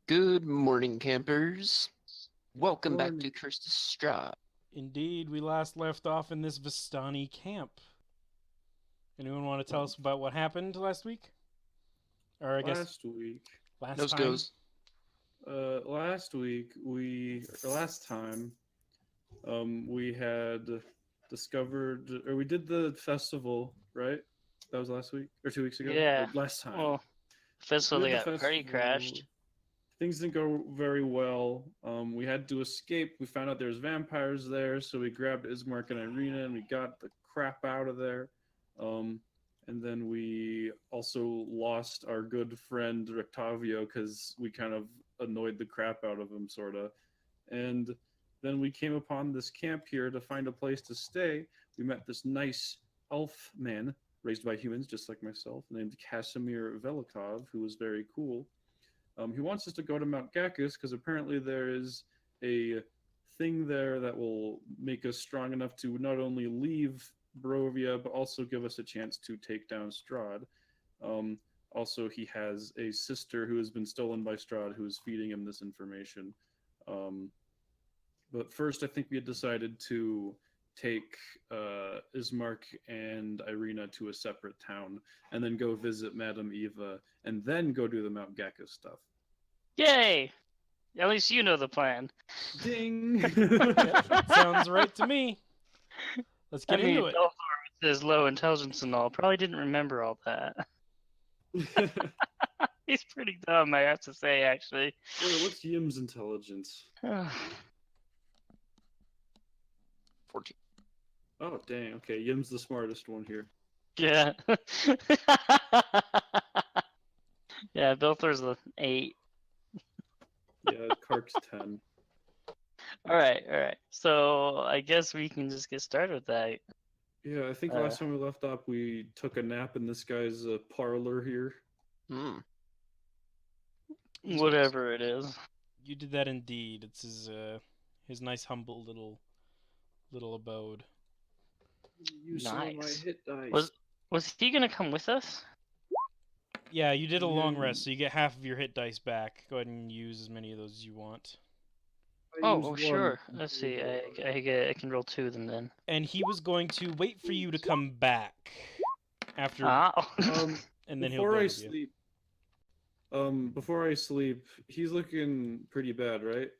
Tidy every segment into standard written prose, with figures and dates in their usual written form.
Good morning, campers. Welcome back Morning. to Cursed Strahd. Indeed, we last left off in this Vistani camp. Anyone want to tell us about what happened last week? Or I guess Last week, last Nose time? goes. last time, we had discovered, or we did the festival, right? That was last week or 2 weeks ago. Yeah. Or last time. Well, festival We they did the got party crashed. Things didn't go very well. We had to escape. We found out there was vampires there, so we grabbed Ismark and Irina and we got the crap out of there. And then we also lost our good friend Rectavio because we kind of annoyed the crap out of him, sort of. And then we came upon this camp here to find a place to stay. We met this nice elf man raised by humans, just like myself, named Casimir Velikov, who was very cool. He wants us to go to Mount Gacchus because apparently there is a thing there that will make us strong enough to not only leave Barovia, but also give us a chance to take down Strahd. Also, he has a sister who has been stolen by Strahd who is feeding him this information. But first, I think we had decided to take Ismark and Irina to a separate town, and then go visit Madame Eva, and then go do the Mount Gacchus stuff. Yay! At least you know the plan. Ding! Sounds right to me. Let's get into it. Belthor with his low intelligence and all probably didn't remember all that. He's pretty dumb, I have to say, actually. Wait, what's Yim's intelligence? 14. Oh, dang. Okay, Yim's the smartest one here. Yeah. Yeah, Belthor's an 8. Yeah, Kark's 10. Alright. So I guess we can just get started with that. Yeah, I think last time we left off, we took a nap in this guy's parlor here. Hmm. Whatever it is. You did that indeed. It's his nice, humble little abode. Use some of my Nice. hit dice. Was he gonna come with us? Yeah, you did a long rest, so you get half of your hit dice back. Go ahead and use as many of those as you want. I Oh, used sure. one. Let's see. I can roll 2 of them then. And he was going to wait for you to come back after, and then he'll go Before I with you. sleep, he's looking pretty bad, right?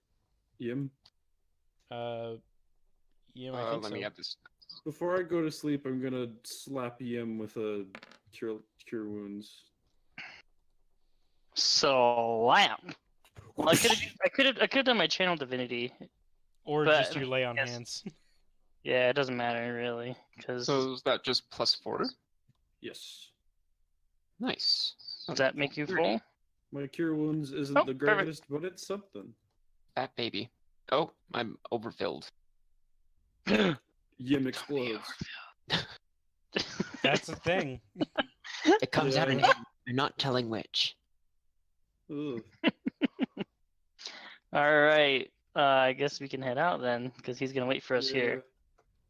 Yim? Yeah, I think Let so. me add this. Before I go to sleep, I'm gonna slap Yim with a cure wounds. Slam. Well, I could have done my channel divinity. Or But- just your lay on yes. hands. Yeah, it doesn't matter really, because So is that just +4? Yes. Nice. does that make you 30. full? My cure wounds isn't Oh, the perfect. greatest, but it's something. Fat baby. Oh, I'm overfilled. Yim explodes. That's a thing. It comes out in Yeah. him. You're not telling which. Ugh. All right. I guess we can head out then, because he's gonna wait for us here. Yeah.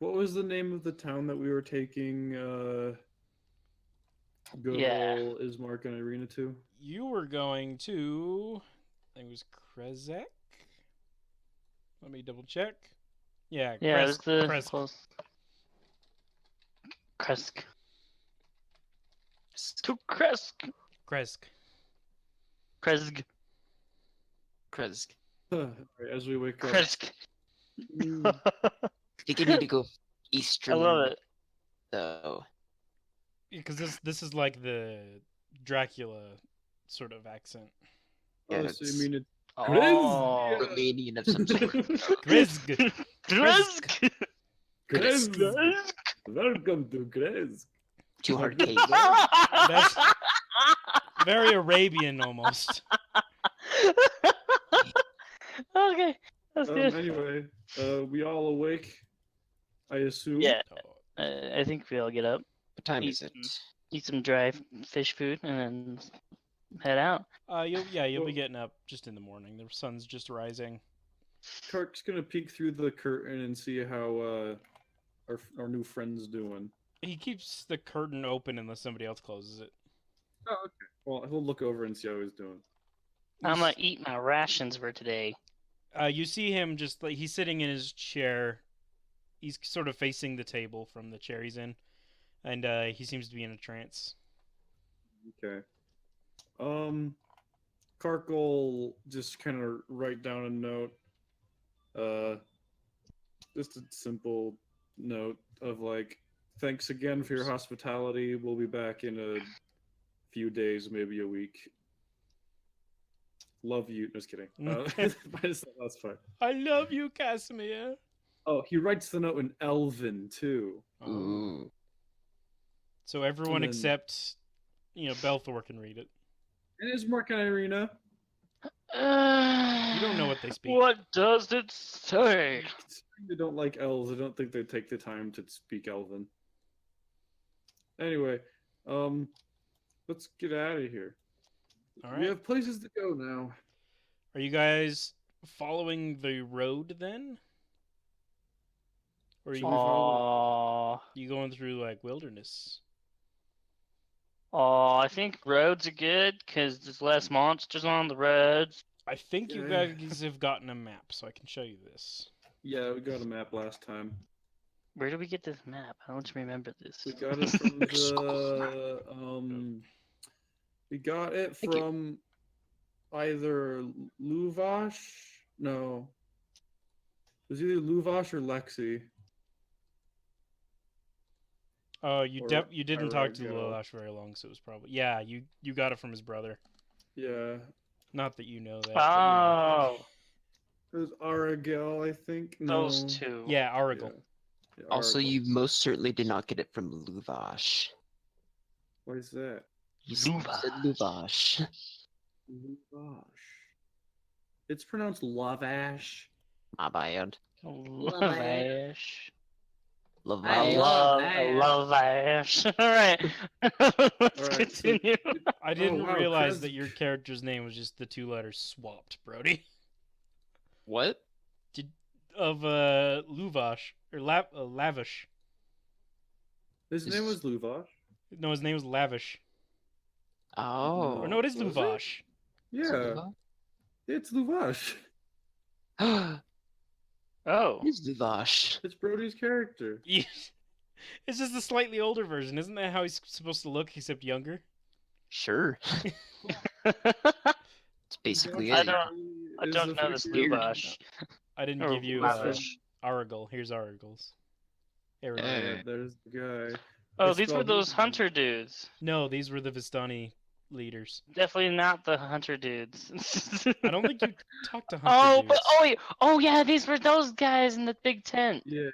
What was the name of the town that we were taking good Yeah. old Ismark and Irina to? You were going to, I think it was Krezek? Let me double check. Yeah, Yeah, it's the Kresk. close. Kresk. To Kresk. Kresk. Kresk. Kresk. Alright, as we wake up. Kresk. Mm, You need to go eastern. I love it. Though. Because this is like the Dracula sort of accent. Yeah, oh, so you it's mean it? Oh. Romanian of some sort. Kresk. Kresk. Kresk. Welcome to Kresk. Too hard case. That's very Arabian almost. Okay, that's good. Anyway, we all awake, I assume. Yeah, Oh, I think we'll get up, What time is it? eat some dry fish food, and then head out. you'll Well- be getting up just in the morning. The sun's just rising. Kark's gonna peek through the curtain and see how our new friend's doing. He keeps the curtain open unless somebody else closes it. Oh, okay. Well, he'll look over and see how he's doing. I'm gonna eat my rations for today. You see him just like he's sitting in his chair. He's sort of facing the table from the chair he's in, and he seems to be in a trance. Okay. Kark will just kind of write down a note. Just a simple note of like, thanks again for your hospitality. We'll be back in a few days, maybe a week. Love you. Just kidding. That's fine. I love you, Casimir. Oh, he writes the note in Elven too. Ooh. So everyone And then- except, Belthor can read it. And it's Mark and Irina. You don't know what they speak. What does it say? Considering they don't like elves, I don't think they take the time to speak Elven. Anyway, let's get out of here. All We right. have places to go now. Are you guys following the road then? Or are you going through like wilderness? I think roads are good because there's less monsters on the roads. I think you Yeah. guys have gotten a map, so I can show you this. Yeah, we got a map last time. Where did we get this map? I don't remember this. We got it from the we got it Thank you. from either Luvash. No. It was either Luvash or Lexi. Oh, you Or you didn't talk to Arago. Lolash very long, so it was probably you got it from his brother. Yeah. Not that you know that. Oh, It was Aragel, I think. those No. two. Yeah, Aragle. Yeah. Yeah, Also, Aragel. you most certainly did not get it from Luvash. What is that? You said Luvash. Luvash. It's pronounced Lavash. My bad. Lavash. Lavash. I love Ash. All right, let's Alright, so- continue. I didn't wow, realize that Krez- your character's name was just the two letters swapped, Brody. What? Of Luvash or Lavish. His Is- name was Luvash. No, his name was Lavish. Oh. Or no, it is was it? Luvash. Yeah, it's Luvash. Luvash? Oh, It's Luvash. It's Brody's character. It's just a slightly older version. Isn't that how he's supposed to look, except younger? Sure. It's basically I it. don't know this weird. Luvash. I didn't Or give you Lavish. Aragle. Here's Aragle's. Aragle. Yeah, there's the guy. Oh, It's these were spelled those Luvash. hunter dudes. No, these were the Vistani leaders. Definitely not the hunter dudes. I don't think you talked to Hunter Oh, dudes. but oh wait, oh yeah, these were those guys in the big tent. Yeah.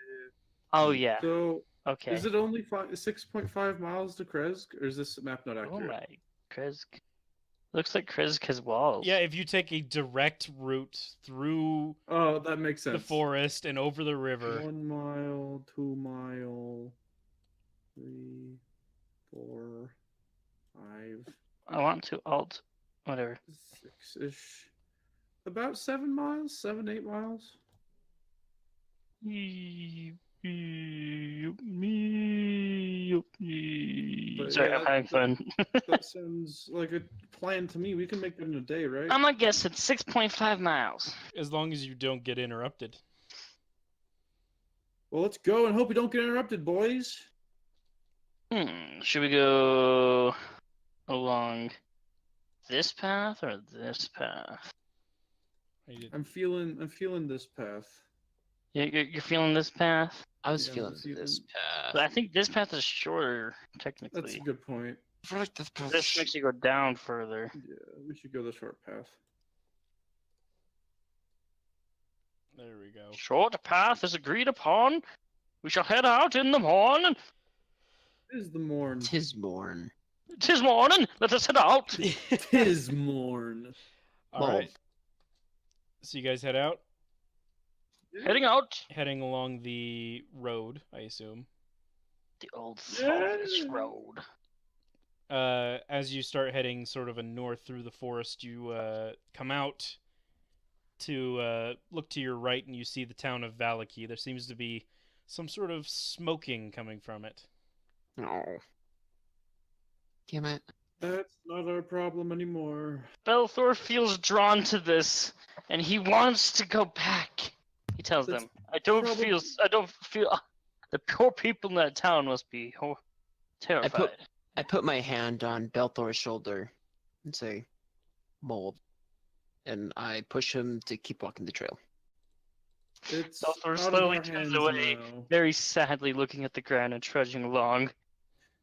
Oh yeah. So Okay. is it only 6.5 miles to Krezk, or is this map not Oh accurate? my, Krezk. Looks like Krezk has walls. Yeah, if you take a direct route through Oh, that makes sense. the forest and over the river, 1 mile, 2 mile, 3, 4, 5, I want to alt. Whatever. 6-ish. About 7 miles, 7, 8 miles. But Sorry, yeah, I'm having fun. That sounds like a plan to me. We can make it in a day, right? I'm gonna guess it's 6.5 miles. as long as you don't get interrupted. Well, let's go and hope we don't get interrupted, boys. Should we go along this path or this path? I'm feeling this path. You're feeling this path? I was Yeah, feeling let's see this But I path. think this path is shorter, technically. That's a good point. This makes you go down further. Yeah, we should go the short path. There we go. Short path is agreed upon. We shall head out in the morning. Tis the morn. Tis morn. 'Tis morning. Let us head out. Tis morn. All right. So you guys head out, Heading out. heading along the road, I assume. The old Salvage Road. As you start heading sort of a north through the forest, you come out to look to your right, and you see the town of Valaki. There seems to be some sort of smoking coming from it. Oh. Damn it. That's not our problem anymore. Belthor feels drawn to this, and he wants to go back. He tells That's them, I don't probably- feel. The poor people in that town must be terrified. I put my hand on Belthor's shoulder and say, "Mold," and I push him to keep walking the trail. It's Belthor out of slowly our turns hands away, now. very sadly looking at the ground and trudging along.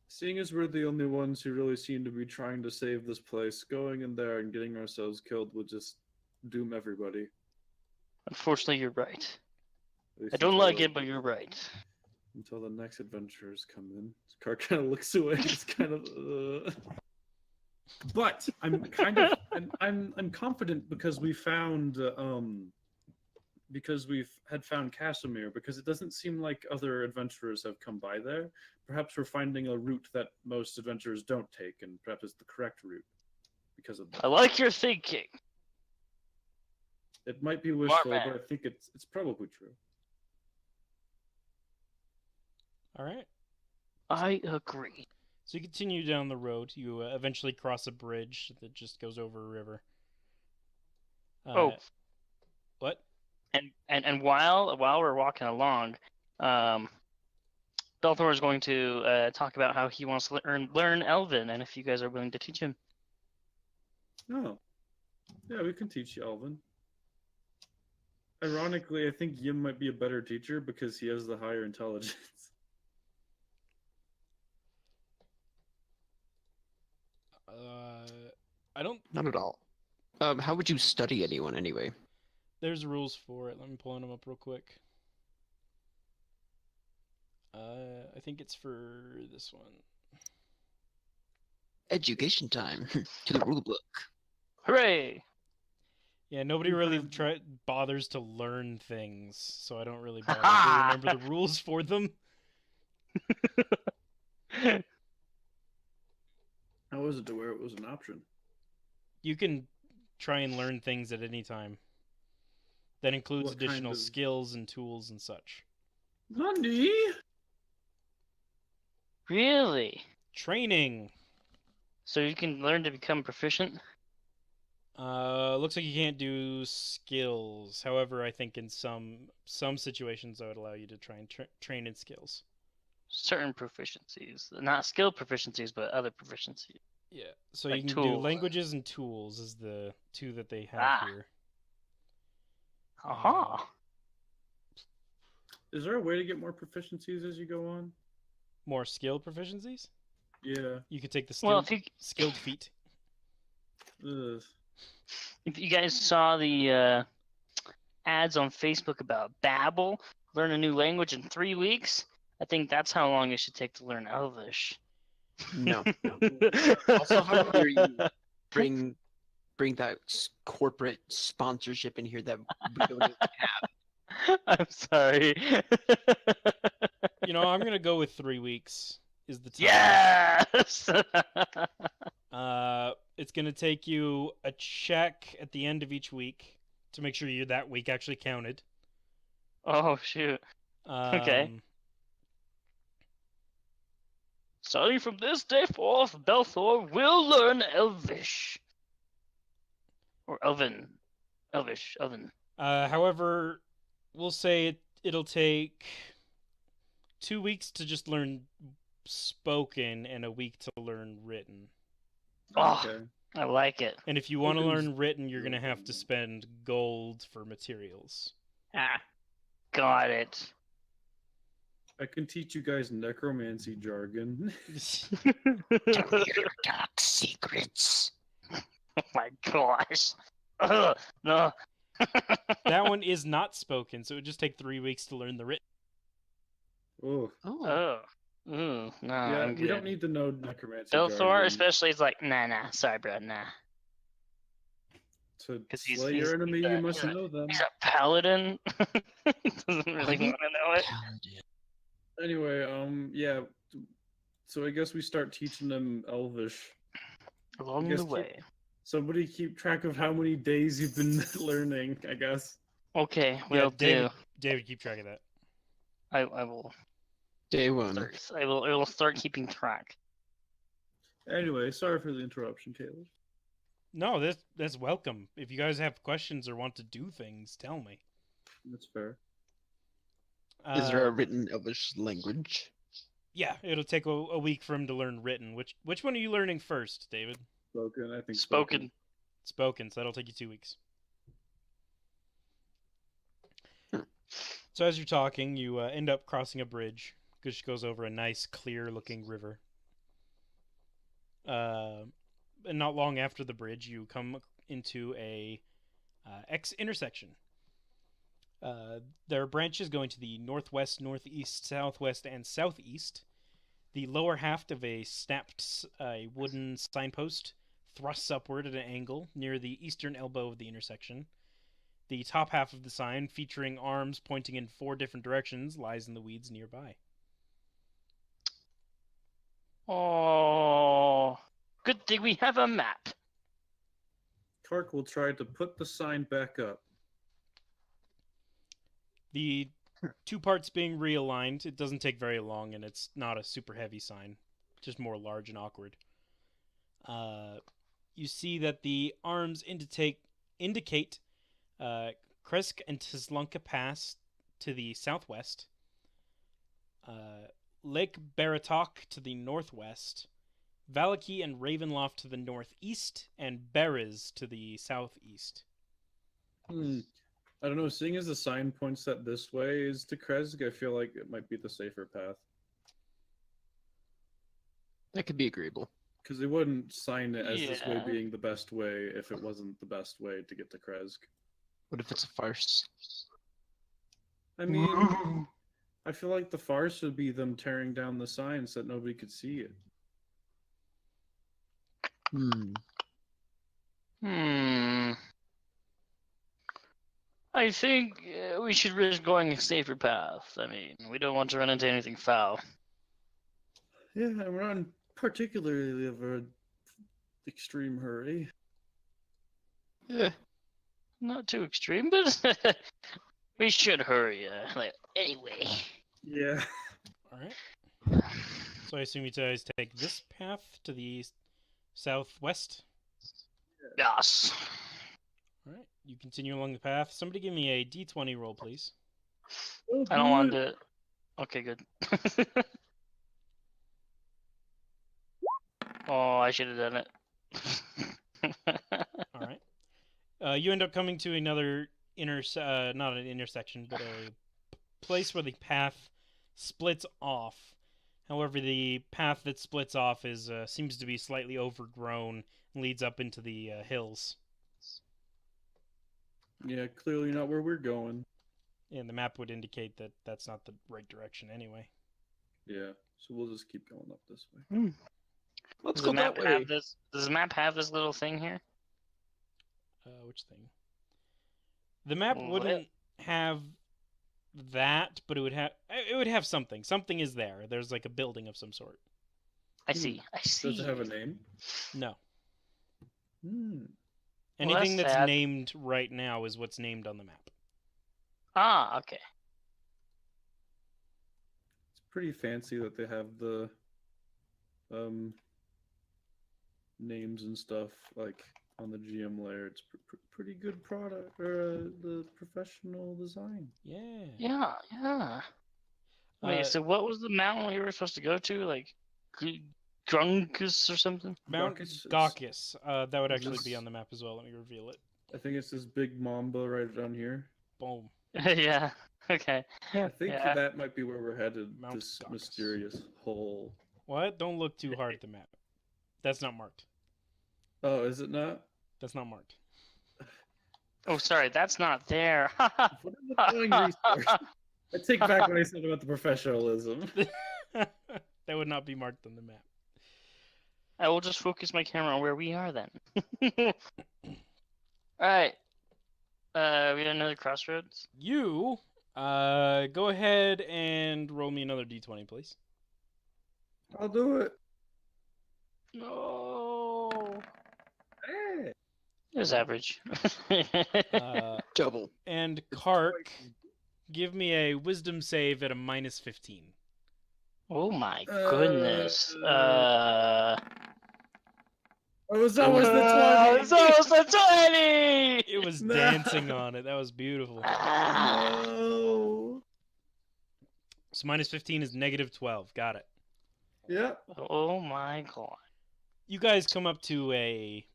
Seeing as we're the only ones who really seem to be trying to save this place, going in there and getting ourselves killed would just doom everybody. Unfortunately, you're right. At least I don't until like the- it, but you're right. Until the next adventurers come in. Car kind of looks away. It's kind of. But I'm kind of I'm confident because we found because had found Casimir, because it doesn't seem like other adventurers have come by there. Perhaps we're finding a route that most adventurers don't take, and perhaps it's the correct route because of that. I like your thinking. It might be wishful, man. but I think it's probably true. All right. I agree. So you continue down the road. You eventually cross a bridge that just goes over a river. Oh. What? And while we're walking along, Belthor is going to talk about how he wants to learn Elven, and if you guys are willing to teach him. Oh. Yeah, we can teach you Elven. Ironically, I think Yim might be a better teacher because he has the higher intelligence. I don't. Not at all. How would you study anyone anyway? There's rules for it. Let me pull them up real quick. I think it's for this one. Education time. To the rule book. Hooray! Yeah, nobody really bothers to learn things, so I don't really bother to remember the rules for them. I wasn't aware it was an option. You can try and learn things at any time. That includes What kind additional of- skills and tools and such. Nani? Really? Training. So you can learn to become proficient? Looks like you can't do skills. However, I think in some situations I would allow you to try and train in skills. Certain proficiencies. Not skill proficiencies, but other proficiencies. Yeah. So Like you can do tools. languages and tools is the two that they have Ah. here. Aha! Is there a way to get more proficiencies as you go on? More skill proficiencies? Yeah. You could take the Well, skilled feat. Ugh. if you guys saw the ads on Facebook about Babbel, learn a new language in 3 weeks, I think that's how long it should take to learn Elvish. No. Also, how dare you bring that corporate sponsorship in here that we don't even have. I'm sorry. You know, I'm gonna go with 3 weeks is the time. Yes! It's gonna take you a check at the end of each week to make sure that week actually counted. Oh, shoot. Okay. Starting from this day forth, Belthor will learn Elvish. Or Elven. Elvish. Elven. However, we'll say it'll take 2 weeks to just learn spoken and a week to learn written. Oh, Okay. I like it. And if you want to Spoken's- learn written, you're gonna have to spend gold for materials. Ah, got it. I can teach you guys necromancy jargon. Tell your dark secrets. Oh my gosh. Ugh, no. That one is not spoken, so it would just take 3 weeks to learn the written. Oh. Oh. Oh. Ooh, no, Yeah, I'm we good. don't need to know necromancy Belthor jargon. especially is like, nah, sorry, bro, nah. To 'Cause he's- slay he's- your enemy, he's a- you must he's a- know them. He's a paladin. He doesn't really I'm a want to know it. Paladin. Anyway, yeah. So I guess we start teaching them Elvish. Along guess the keep- way. Somebody keep track of how many days you've been learning, I guess. Okay, we'll do. David, keep track of that. I will. Day one. I will start keeping track. Anyway, sorry for the interruption, Caleb. No, that's welcome. If you guys have questions or want to do things, tell me. That's fair. Is there a written Elvish language? Yeah, it'll take a week for him to learn written. Which one are you learning first, David? Spoken, I think. Spoken. Spoken, so that'll take you 2 weeks. Hmm. So as you're talking, you end up crossing a bridge, which goes over a nice, clear-looking river. And not long after the bridge, you come into a X intersection. There are branches going to the northwest, northeast, southwest, and southeast. The lower half of a snapped wooden signpost thrusts upward at an angle near the eastern elbow of the intersection. The top half of the sign, featuring arms pointing in 4 different directions, lies in the weeds nearby. Oh, good thing we have a map. Kark will try to put the sign back up. The 2 parts being realigned, it doesn't take very long, and it's not a super heavy sign, just more large and awkward. You see that the arms indicate Kresk and Tizlanka Pass to the southwest, Lake Baratok to the northwest, Valaki and Ravenloft to the northeast, and Beriz to the southeast. I don't know, seeing as the sign points that this way is to Kresk, I feel like it might be the safer path. That could be agreeable. Because they wouldn't sign it as this way Yeah. being the best way if it wasn't the best way to get to Kresk. What if it's a farce? I mean, I feel like the farce would be them tearing down the sign so that nobody could see it. I think we should risk going a safer path. I mean, we don't want to run into anything foul. Yeah, and we're not in particularly of an extreme hurry. Yeah. Not too extreme, but we should hurry. Anyway. Yeah. All right. So I assume you guys take this path to the southwest. Yes. All right. You continue along the path. Somebody give me a d20 roll, please. I don't want to. Okay, good. Oh, I should have done it. All right. You end up coming to another not an intersection, but a place where the path splits off. However, the path that splits off seems to be slightly overgrown and leads up into the hills. Yeah, clearly not where we're going. And the map would indicate that that's not the right direction anyway. Yeah, so we'll just keep going up this way. Let's Does go the map that way. have this? Does the map have this little thing here? Which thing? The map What? wouldn't have that, but it would have something. Something is there. There's like a building of some sort. I see. I see. Does it have a name? No. Hmm. Anything that's that's sad. named right now is what's named on the map. Ah, okay. It's pretty fancy that they have the names and stuff like on the GM layer. It's pretty good product or the professional design. Yeah. Yeah, yeah. Wait, so what was the mountain we were supposed to go to? Like, Grunkus or something? Mount Gawkus is- Gawkus. That would actually be This- on the map as well. Let me reveal it. I think it's this big mamba right down here. Boom. Yeah. Okay. I think Yeah. that might be where we're headed. Mount This Gawkus. mysterious hole. What? Don't look too hard at the map. That's not marked. Oh, is it not? That's not marked. Oh, sorry, that's not there. What is the doing research? I take back what I said about the professionalism. That would not be marked on the map. I will just focus my camera on where we are then. Alright. We got another crossroads. You, go ahead and roll me another d20, please. I'll do it. No. Hey. It was average. Double. And Kark, give me a wisdom save at a -15. Oh my goodness. It was almost the 20. It's almost a 20! It was No. dancing on it. That was beautiful. No. So minus 15 is negative 12. Got it. Yeah. Oh my god. You guys come up to Be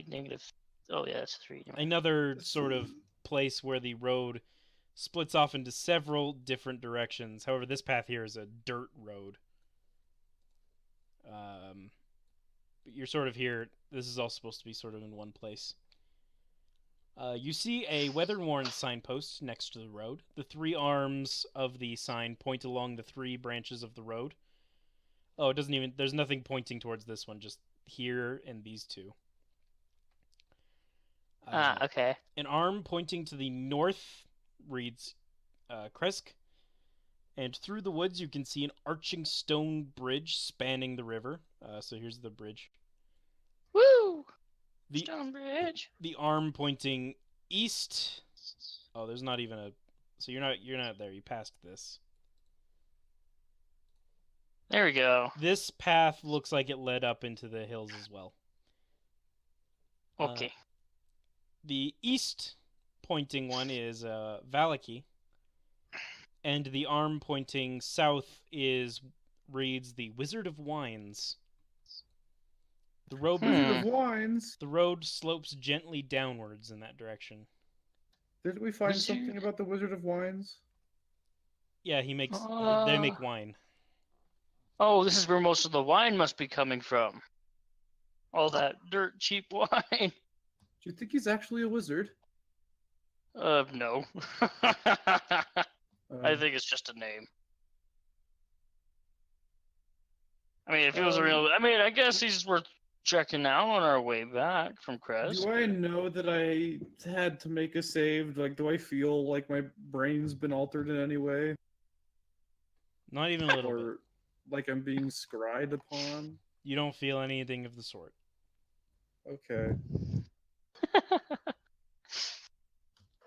negative. Oh yeah, that's 3. another sort of place where the road splits off into several different directions. However, this path here is a dirt road. But you're sort of here. This is all supposed to be sort of in one place. You see a weather-worn signpost next to the road. The 3 arms of the sign point along the 3 branches of the road. Oh, it doesn't even... There's nothing pointing towards this one, just here and these 2. Okay. An arm pointing to the north reads Kresk. And through the woods, you can see an arching stone bridge spanning the river. So here's the bridge. Woo! The Stonebridge. the arm pointing east. Oh, there's not even a. So you're not there. You passed this. There we go. This path looks like it led up into the hills as well. Okay. The east pointing one is Valaki, and the arm pointing south reads the Wizard of Wines. The road Wizard of Wines. the road slopes gently downwards in that direction. Did we find Wizard- something about the Wizard of Wines? Yeah, he makes they make wine. Oh, this is where most of the wine must be coming from. All that dirt cheap wine. Do you think he's actually a wizard? No. I think it's just a name. I mean, if he was a real, I mean, I guess he's worth checking out on our way back from Crest. Do I know that I had to make a save? Like, do I feel like my brain's been altered in any way? Not even a little bit. Or like I'm being scryed upon? You don't feel anything of the sort. Okay.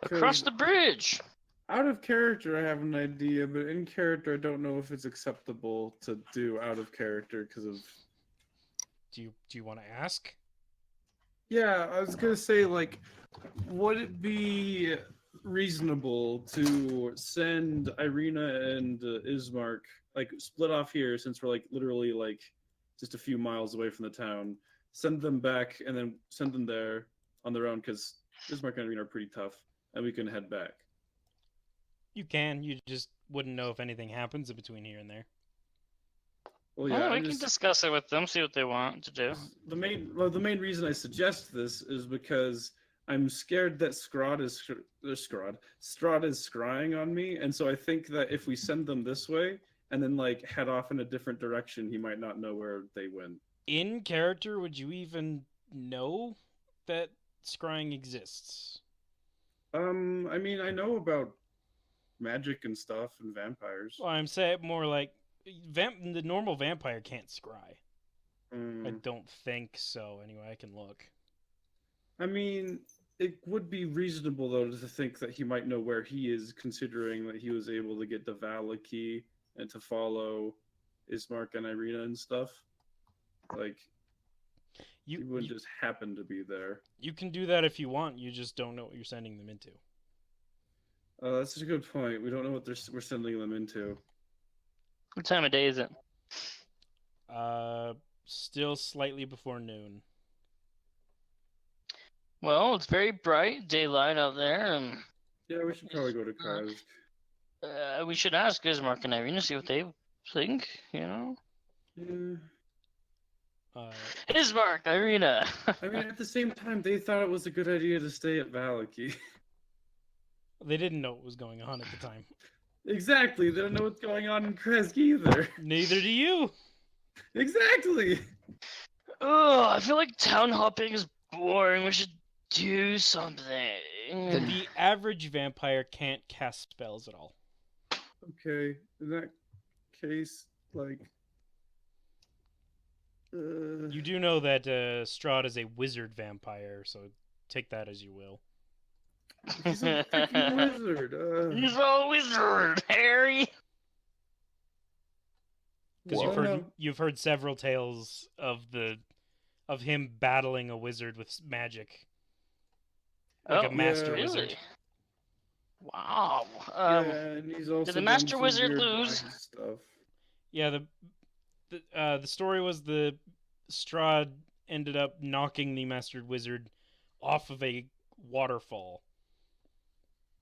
Across the bridge. Out of character, I have an idea, but in character, I don't know if it's acceptable to do out of character because of. Do you want to ask? Yeah, I was gonna say, like, would it be reasonable to send Irina and Ismark, like, split off here since we're, like, literally, like, just a few miles away from the town, send them back, and then send them there on their own, because Ismark and Irina are pretty tough, and we can head back. You can. You just wouldn't know if anything happens in between here and there. Well, Yeah, yeah, we can discuss it with them, see what they want to do. the main reason I suggest this is because I'm scared that Strahd is scrying on me, and so I think that if we send them this way and then like head off in a different direction, he might not know where they went. In character, would you even know that scrying exists? I mean, I know about magic and stuff and vampires. Well, I'm saying more like the normal vampire can't scry. I don't think so. Anyway, I can look. I mean, it would be reasonable though to think that he might know where he is, considering that he was able to get the Valaki and to follow Ismark and Irina and stuff. Like, he wouldn't just happen to be there. You can do that if you want. You just don't know what you're sending them into. That's a good point. We don't know what we're sending them into. What time of day is it? Still slightly before noon. Well, it's very bright, daylight out there, and Yeah, we should probably go to Kresk. we should ask Ismark and Irina, see what they think, you know? Yeah. Ismark, Irina! I mean, at the same time, they thought it was a good idea to stay at Valaki. They didn't know what was going on at the time. Exactly. They don't know what's going on in Kresk either. Neither do you. Exactly. Oh, I feel like town hopping is boring. We should do something. The average vampire can't cast spells at all. Okay. In that case, like. You do know that Strahd is a wizard vampire, so take that as you will. He's a freaking wizard. He's a wizard, Harry! Because Well, no. you've heard several tales of the of him battling a wizard with magic. Like a master Yeah. wizard. Really? Wow. Yeah, and he's also did the done Master some Wizard weird lose? blind stuff. Yeah, the story was the Strahd ended up knocking the master wizard off of a waterfall.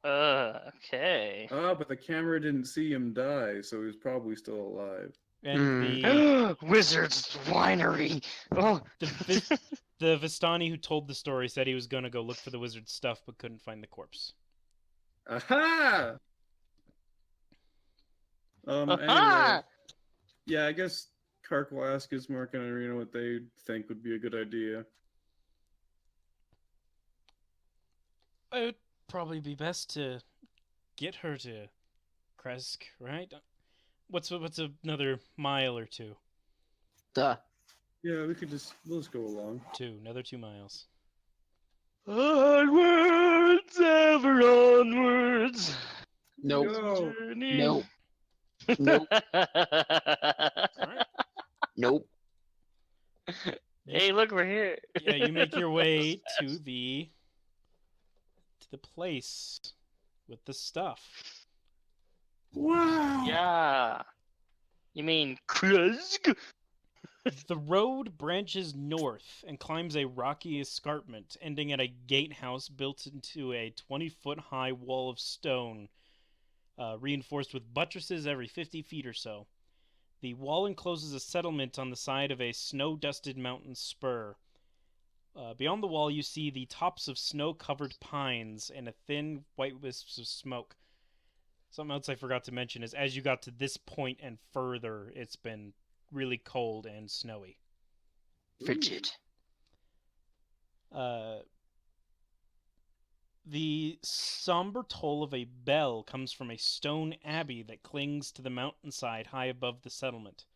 Okay. But the camera didn't see him die, so he was probably still alive. And the Wizard's winery. Oh. the Vistani who told the story said he was going to go look for the wizard's stuff but couldn't find the corpse. Aha! Anyway, Aha! yeah, I guess Kark will ask Ismark and Irina what they think would be a good idea. It would probably be best to get her to Kresk, right? What's another mile or two? Duh. Yeah, we'll just go along. Another 2 miles. Onwards, ever onwards. Nope. Go. Journey. Nope. Nope. Alright. Nope. Hey, look, we're here. Yeah, you make your way to the place with the stuff. Wow. Yeah. You mean Kruzg? The road branches north and climbs a rocky escarpment, ending at a gatehouse built into a 20-foot high wall of stone, reinforced with buttresses every 50 feet or so. The wall encloses a settlement on the side of a snow-dusted mountain spur. Beyond the wall, you see the tops of snow-covered pines and a thin white wisps of smoke. Something else I forgot to mention is as you got to this point and further, it's been really cold and snowy. Frigid. The somber toll of a bell comes from a stone abbey that clings to the mountainside high above the settlement.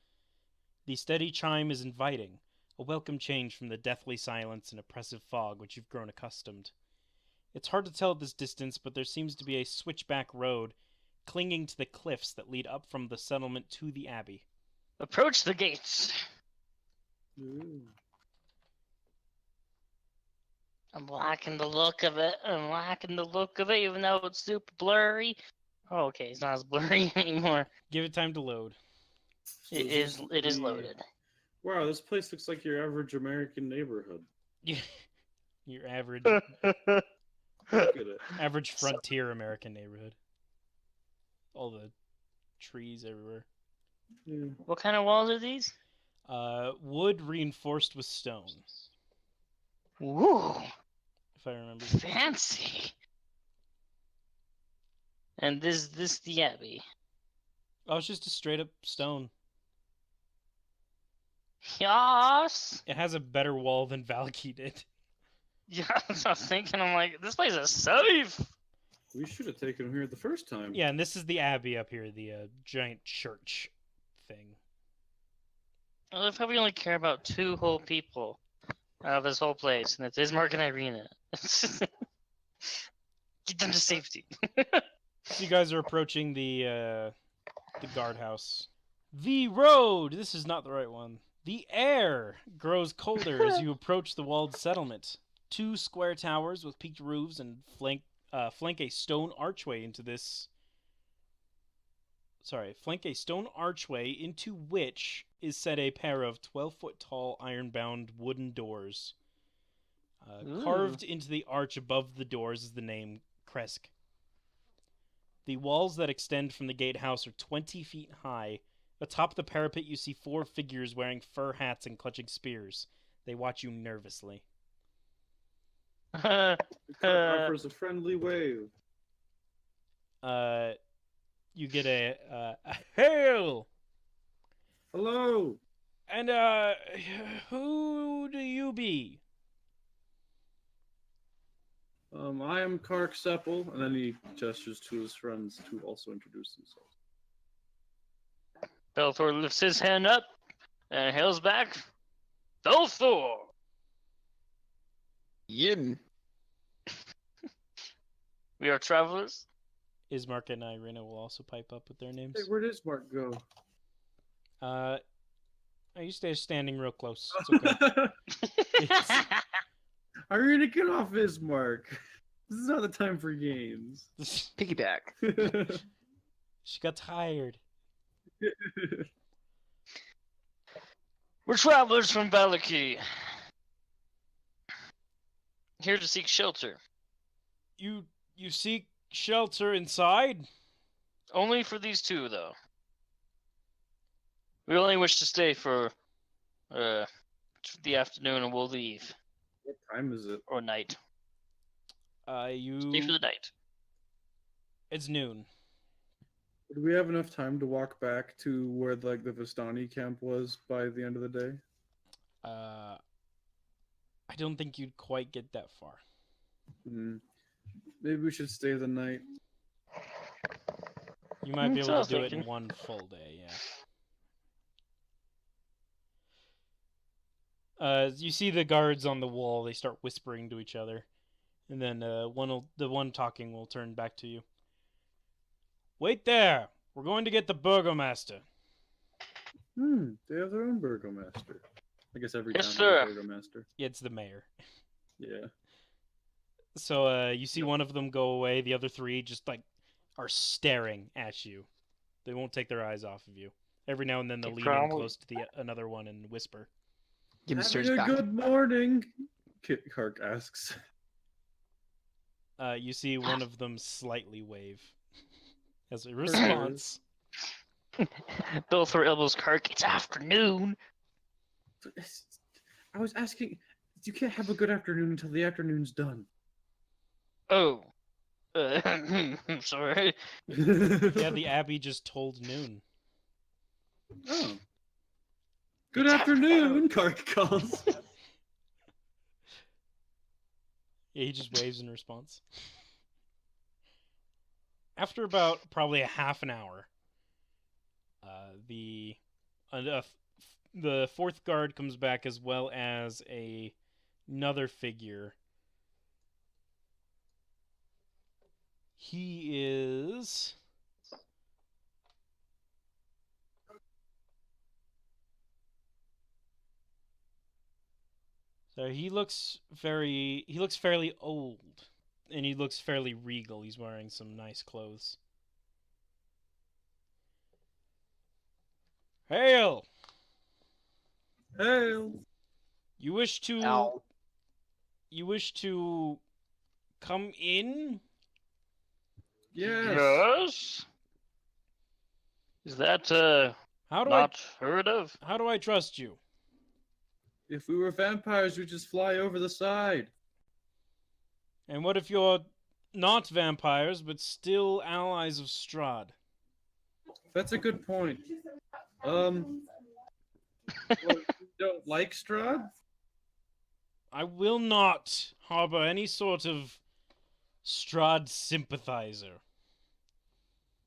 The steady chime is inviting, a welcome change from the deathly silence and oppressive fog which you've grown accustomed. It's hard to tell at this distance, but there seems to be a switchback road clinging to the cliffs that lead up from the settlement to the abbey. Approach the gates. Ooh. I'm liking the look of it. Even though it's super blurry. Oh, okay, it's not as blurry anymore. Give it time to load. So It this is the- loaded. Wow, this place looks like your average American neighborhood. Your average Look at it. average frontier American neighborhood. All the trees everywhere. Yeah. What kind of walls are these? Wood reinforced with stone, Ooh, if I remember. fancy. And this the abbey. Oh, it's just a straight up stone. Yes. It has a better wall than Valky did. Yeah, that's what I was thinking. I'm like, this place is safe. We should have taken him here the first time. Yeah, and this is the abbey up here, the giant church thing. I love how we only care about 2 whole people out of this whole place, and it's Ismark and Irina. Get them to safety. So you guys are approaching the guardhouse. The road! This is not the right one. The air grows colder as you approach the walled settlement. 2 square towers with peaked roofs and flank a stone archway into which is set a pair of 12-foot tall iron-bound wooden doors. Carved into the arch above the doors is the name Kresk. The walls that extend from the gatehouse are 20 feet high. Atop the parapet you see 4 figures wearing fur hats and clutching spears. They watch you nervously. The cart offers a friendly wave. You get a hail! Hello. And, who do you be? I am Kark Seppel, and then he gestures to his friends to also introduce themselves. Belthor lifts his hand up and hails back, Belthor! Yin. We are travelers. Ismark and Irina will also pipe up with their names. Hey, where does Mark go? You stay standing real close. It's okay. It's- I'm gonna get off Ismark. This is not the time for games. Piggyback. She got tired. We're travelers from Valaki. Here to seek shelter. You seek shelter inside? Only for these two, though. We only wish to stay for the afternoon, and we'll leave. What time is it? Or night. Stay for You. the night. It's noon. Do we have enough time to walk back to where the Vistani camp was by the end of the day? I don't think you'd quite get that far. Maybe we should stay the night. You might be That's able what to I do was it in thinking. one full day, yeah. You see the guards on the wall. They start whispering to each other, and then the one talking will turn back to you. Wait there. We're going to get the burgomaster. They have their own burgomaster. I guess every Yes, town has sir. a burgomaster. Yeah, it's the mayor. Yeah. So you see one of them go away. The other three just are staring at you. They won't take their eyes off of you. Every now and then they'll They lean in probably- close to another one and whisper. Give him Having stares a back. good morning, Kit Kark asks. You see one of them slightly wave as a response. Bill through elbows, Kirk. It's afternoon. I was asking, you can't have a good afternoon until the afternoon's done. Oh. Sorry. Yeah, the Abbey just told noon. Oh. Good afternoon, Kark calls. Yeah, he just waves in response. After about probably a half an hour, the fourth guard comes back as well as another figure. He is so he looks fairly old, and he looks fairly regal. He's wearing some nice clothes. Hail! Hail. You wish to Ow. come in? Yes. Yes. Is that How do not heard of? How do I trust you? If we were vampires, we'd just fly over the side. And what if you're not vampires but still allies of Strahd? That's a good point. Well, you don't like Strahd? I will not harbor any sort of Strahd sympathizer.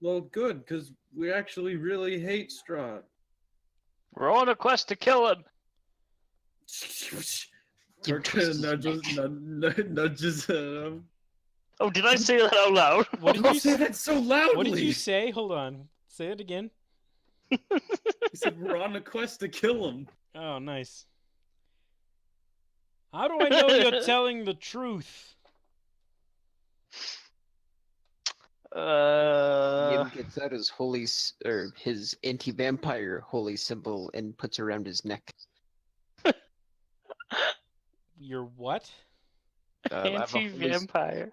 Well, good, because we actually really hate Strahd. We're on a quest to kill him. Kark twists his nudges him. Oh, did I say that out loud? What did Don't you say say? that so loudly! What did you say? Hold on. Say it again. He said we're on a quest to kill him. Oh, nice. How do I know you're telling the truth? Liam gets out his his anti-vampire holy symbol and puts around his neck. Your what? Anti-vampire.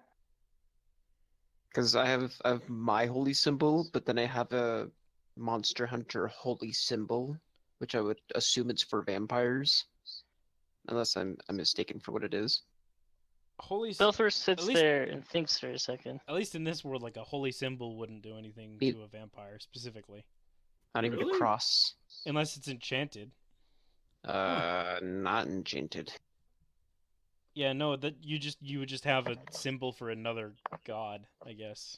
Because I have my holy symbol, but then I have a Monster Hunter holy symbol, which I would assume it's for vampires, unless I'm mistaken for what it is. Holy s- Belthor sits At least- there and thinks for a second. At least in this world, like a holy symbol wouldn't do anything It- to a vampire specifically, Not even Really? a cross. unless it's enchanted. Not enchanted. Yeah, no, that you would just have a symbol for another god, I guess.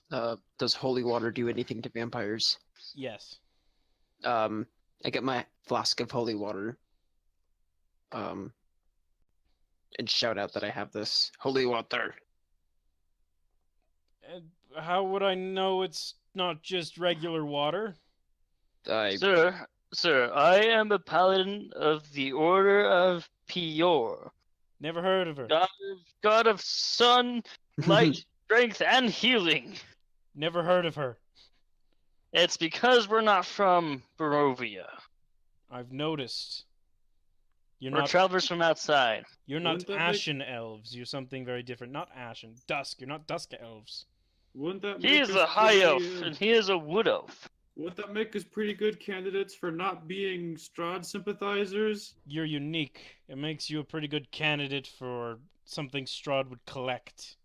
Does holy water do anything to vampires? Yes. I get my flask of holy water. And shout out that I have this holy water. How would I know it's not just regular water? I Sir, Sir, I am a paladin of the Order of Pior, Never heard of her. god of sun, light, strength, and healing. Never heard of her. It's because we're not from Barovia. I've noticed. You're We're not. travelers from outside. You're not Wouldn't that make- Ashen elves. You're something very different. Not Ashen. Dusk. You're not Dusk elves. Wouldn't that He make is us a high elf, pretty, and he is a wood elf. Wouldn't that make us pretty good candidates for not being Strahd sympathizers? You're unique. It makes you a pretty good candidate for something Strahd would collect.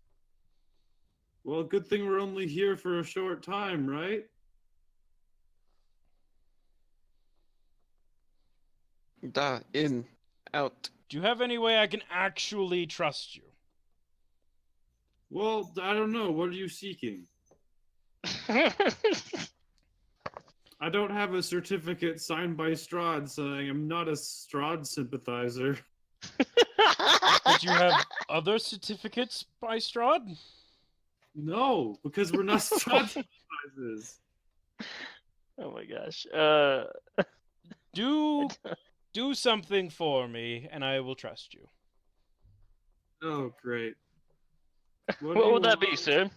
Well, good thing we're only here for a short time, right? In, out. Do you have any way I can actually trust you? Well, I don't know. What are you seeking? I don't have a certificate signed by Strahd saying I'm not a Strahd sympathizer. But you have other certificates by Strahd? No, because we're not Strahd sympathizers. Oh my gosh. Do something for me, and I will trust you. Oh, great. What would that be, sir?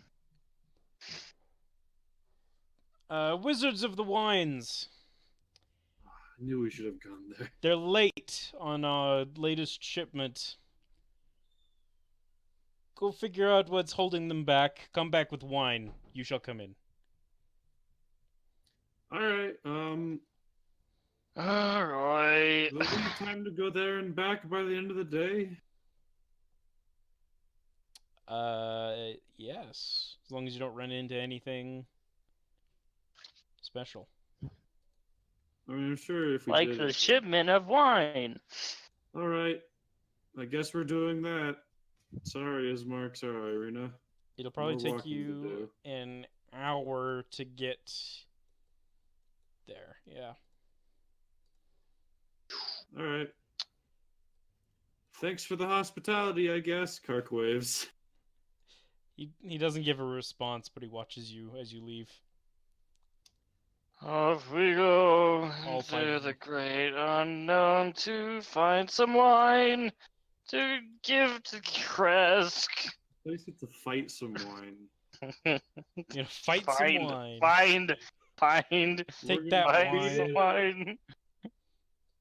Wizards of the Wines. I knew we should have gone there. They're late on our latest shipment. Go figure out what's holding them back. Come back with wine. You shall come in. Alright, Alright. will we have time to go there and back by the end of the day? Yes. As long as you don't run into anything special. I mean, I'm sure if we Like did. the shipment of wine. Alright, I guess we're doing that. Sorry, Ismark. Sorry, Irina. It'll probably More take walking to you do. an hour to get there. Yeah. Alright. Thanks for the hospitality, I guess. Kark waves. He doesn't give a response, but he watches you as you leave. Off we go All five to of the them. great unknown to find some wine to give to Kresk. At least get to fight some wine. You know, fight some wine. Find Take We're that gonna find wine. some wine.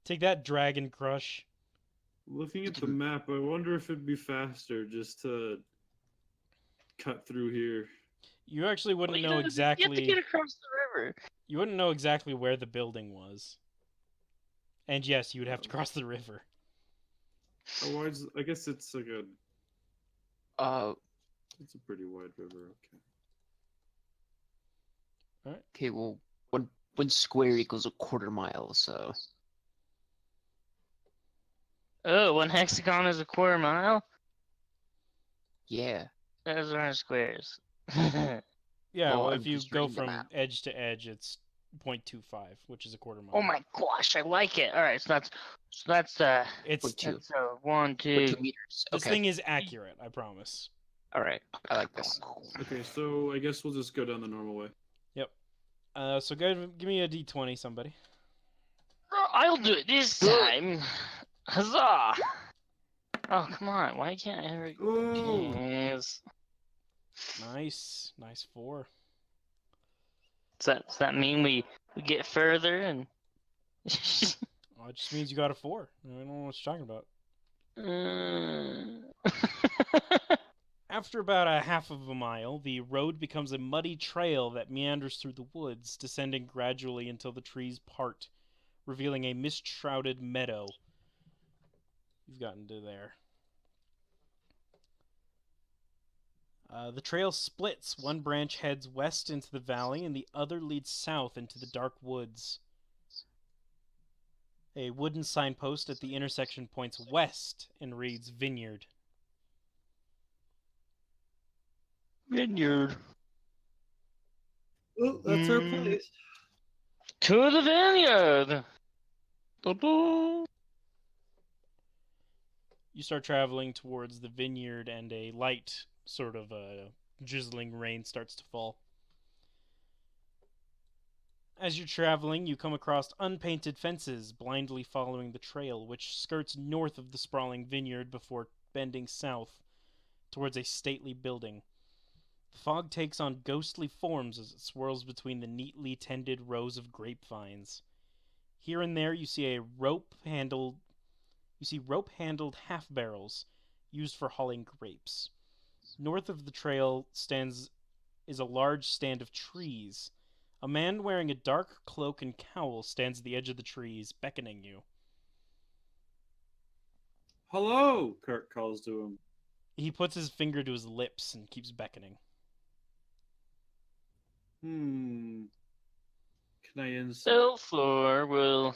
Take that, Dragon Crush. Looking at the map, I wonder if it'd be faster just to cut through here. You actually wouldn't Well, know You have to exactly. get across the river. You wouldn't know exactly where the building was. And yes, you would have to cross the river. Oh, I guess it's like a. It's a pretty wide river. Okay. Okay, well, one square equals a quarter mile, so Oh, one hexagon is a quarter mile? yeah. Those aren't squares. Yeah, Well, well, I'm if you just go reading the from map. edge to edge, it's 0.25, which is a quarter mile. Oh my gosh, I like it. All right, so that's It's 0.2. that's 1, 2 2. meters. this Okay. thing is accurate, I promise. All right. I like this. Okay, so I guess we'll just go down the normal way. So give me a d20, somebody. I'll do it this time. Huzzah! Oh come on, why can't I ever? Oh, Jeez. Nice 4. Does that mean we get further and? Oh, it just means you got a 4. I don't know what you're talking about. After about a half of a mile, the road becomes a muddy trail that meanders through the woods, descending gradually until the trees part, revealing a mist-shrouded meadow. You've gotten to there. The trail splits. One branch heads west into the valley, and the other leads south into the dark woods. A wooden signpost at the intersection points west and reads Vineyard. Vineyard. oh that's our Mm. place. To the vineyard. Da-da. You start traveling towards the vineyard, and a light, sort of drizzling rain starts to fall. As you're traveling, you come across unpainted fences blindly following the trail, which skirts north of the sprawling vineyard before bending south towards a stately building. The fog takes on ghostly forms as it swirls between the neatly tended rows of grapevines. Here and there you see rope-handled half-barrels used for hauling grapes. North of the trail is a large stand of trees. A man wearing a dark cloak and cowl stands at the edge of the trees, beckoning you. Hello, Kirk calls to him. He puts his finger to his lips and keeps beckoning. Can I insight? Belflor will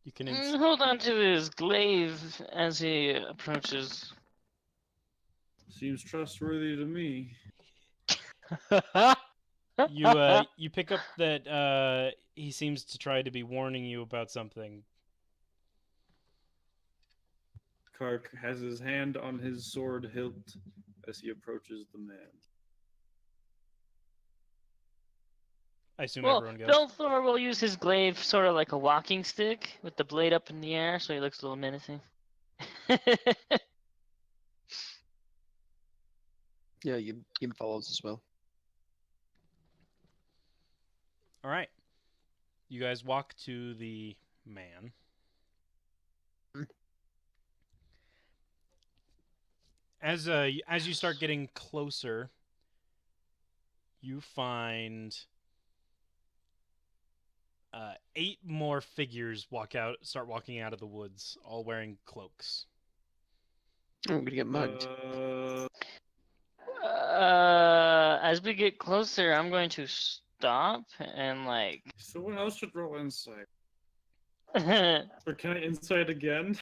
You can hold on to his glaive as he approaches. Seems trustworthy to me. you pick up that he seems to try to be warning you about something. Kark has his hand on his sword hilt as he approaches the man. I assume Well, everyone goes. Belflor will use his glaive sort of like a walking stick with the blade up in the air, so he looks a little menacing. Yeah, Yim follows as well. All right. You guys walk to the man. As you start getting closer, you find 8 more figures start walking out of the woods, all wearing cloaks. I'm gonna get mugged. As we get closer, I'm going to stop and like. Someone else should roll insight. Oh, Or can I insight again?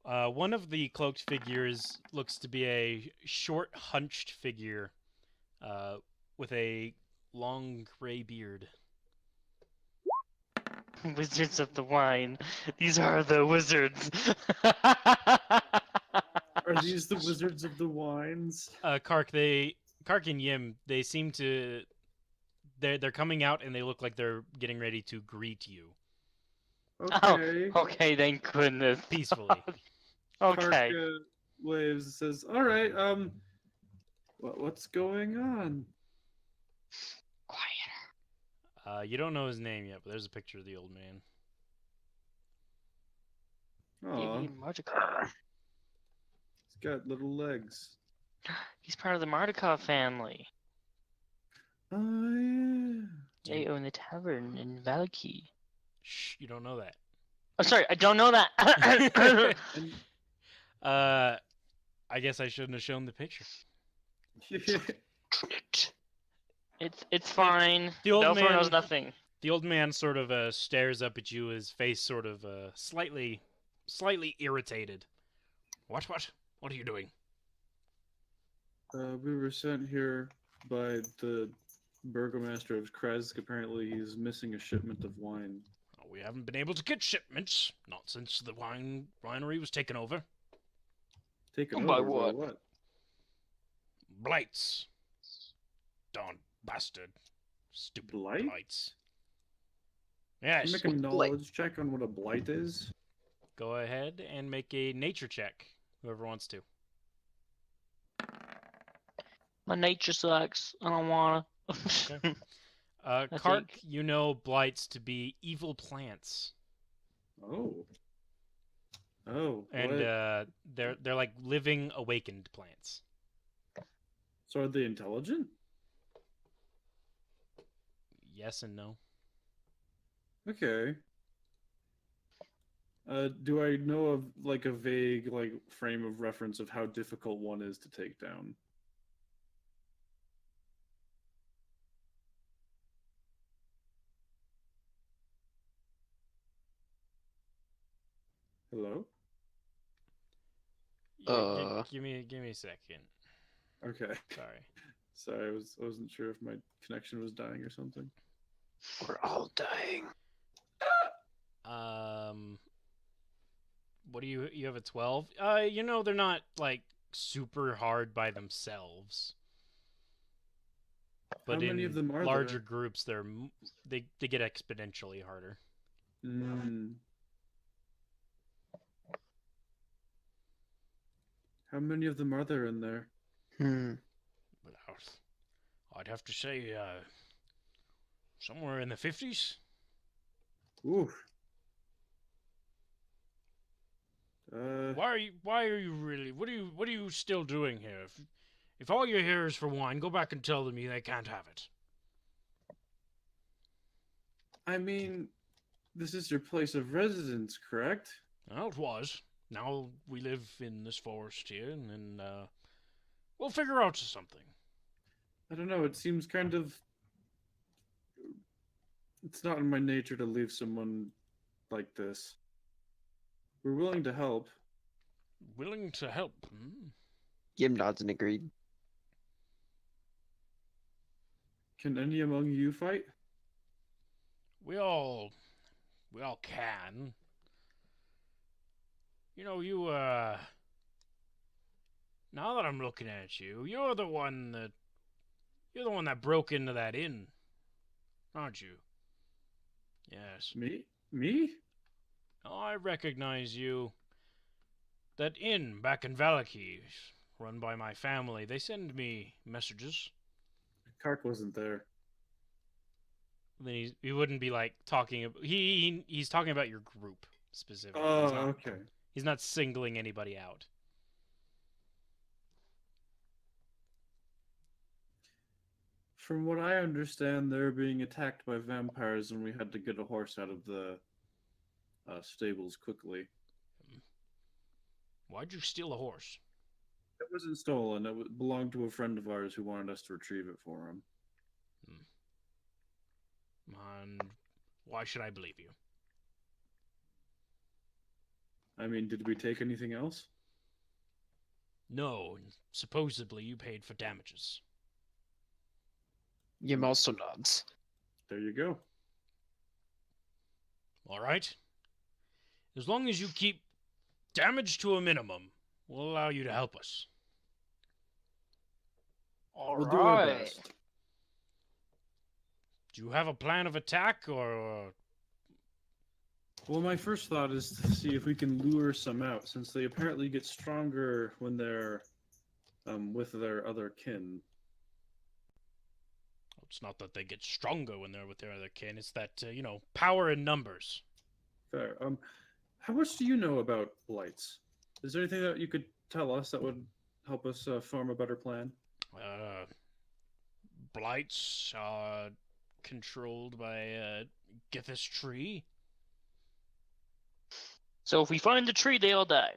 One of the cloaked figures looks to be a short, hunched figure with a long gray beard. Wizards of the wine. These are the wizards. Are these the wizards of the wines? Kark and Yim, they seem to they're coming out and they look like they're getting ready to greet you Okay. Oh, okay, thank goodness. peacefully. Okay. Kark waves and says, "All right, what's going on?" Quiet. You don't know his name yet, but there's a picture of the old man. Aw, Maybe Mardukov. he's got little legs. He's part of the Mardukov family. Oh yeah. They own the tavern in Valky. Shh, you don't know that. Oh, sorry, I don't know that. And I guess I shouldn't have shown the picture. It's fine. The old Belflor man knows nothing. The old man sort of stares up at you, his face sort of slightly irritated. What are you doing? We were sent here by the burgomaster of Kresk. Apparently, he's missing a shipment of wine. We haven't been able to get shipments, not since the winery was taken over. Taken By over what? by what? Blights. Darn bastard. Stupid Blight? blights. Yes. Make a knowledge check on what a blight is. Go ahead and make a nature check, whoever wants to. My nature sucks. I don't wanna. Okay. Kark, think- you know blights to be evil plants. Oh. Oh. And what? they're like living awakened plants. So are they intelligent? Yes and no. Okay. Do I know of like a vague frame of reference of how difficult one is to take down? Hello? Give me a second. Okay. Sorry. Sorry, I wasn't sure if my connection was dying or something. We're all dying. What do you have a 12? They're not like super hard by themselves. But many of in them are larger there? groups, they get exponentially harder. Mm. How many of them are there in there? Hmm. But I'd have to say somewhere in the 50s. Oof. Why are you really? What are you still doing here? If all you're here is for wine, go back and tell them they can't have it. I mean, this is your place of residence, correct? Well, it was. Now we live in this forest here, and then we'll figure out something. I don't know. It seems kind of. It's not in my nature to leave someone like this. We're willing to help. Willing to help. Yim nods and agreed. Can any among you fight? We all can. You know, now that I'm looking at you, you're the one that broke into that inn, aren't you? Yes. Me? Me? Oh, I recognize you. That inn back in Valaki, run by my family. They send me messages. Kark wasn't there. Then he wouldn't be like talking. He's talking about your group specifically. Oh, He's okay. He's not singling anybody out. From what I understand, they're being attacked by vampires, and we had to get a horse out of the stables quickly. Why'd you steal a horse? It wasn't stolen. It belonged to a friend of ours who wanted us to retrieve it for him. And why should I believe you? I mean, did we take anything else? No, and supposedly you paid for damages. Yim also nods. There you go. All right. As long as you keep damage to a minimum, we'll allow you to help us. We'll do our best. Do you have a plan of attack, or... Well, my first thought is to see if we can lure some out, since they apparently get stronger when they're with their other kin. It's not that they get stronger when they're with their other kin. It's that, power in numbers. Fair. How much do you know about blights? Is there anything that you could tell us that would help us form a better plan? Blights are controlled by Githis tree. So if we find the tree, they all die.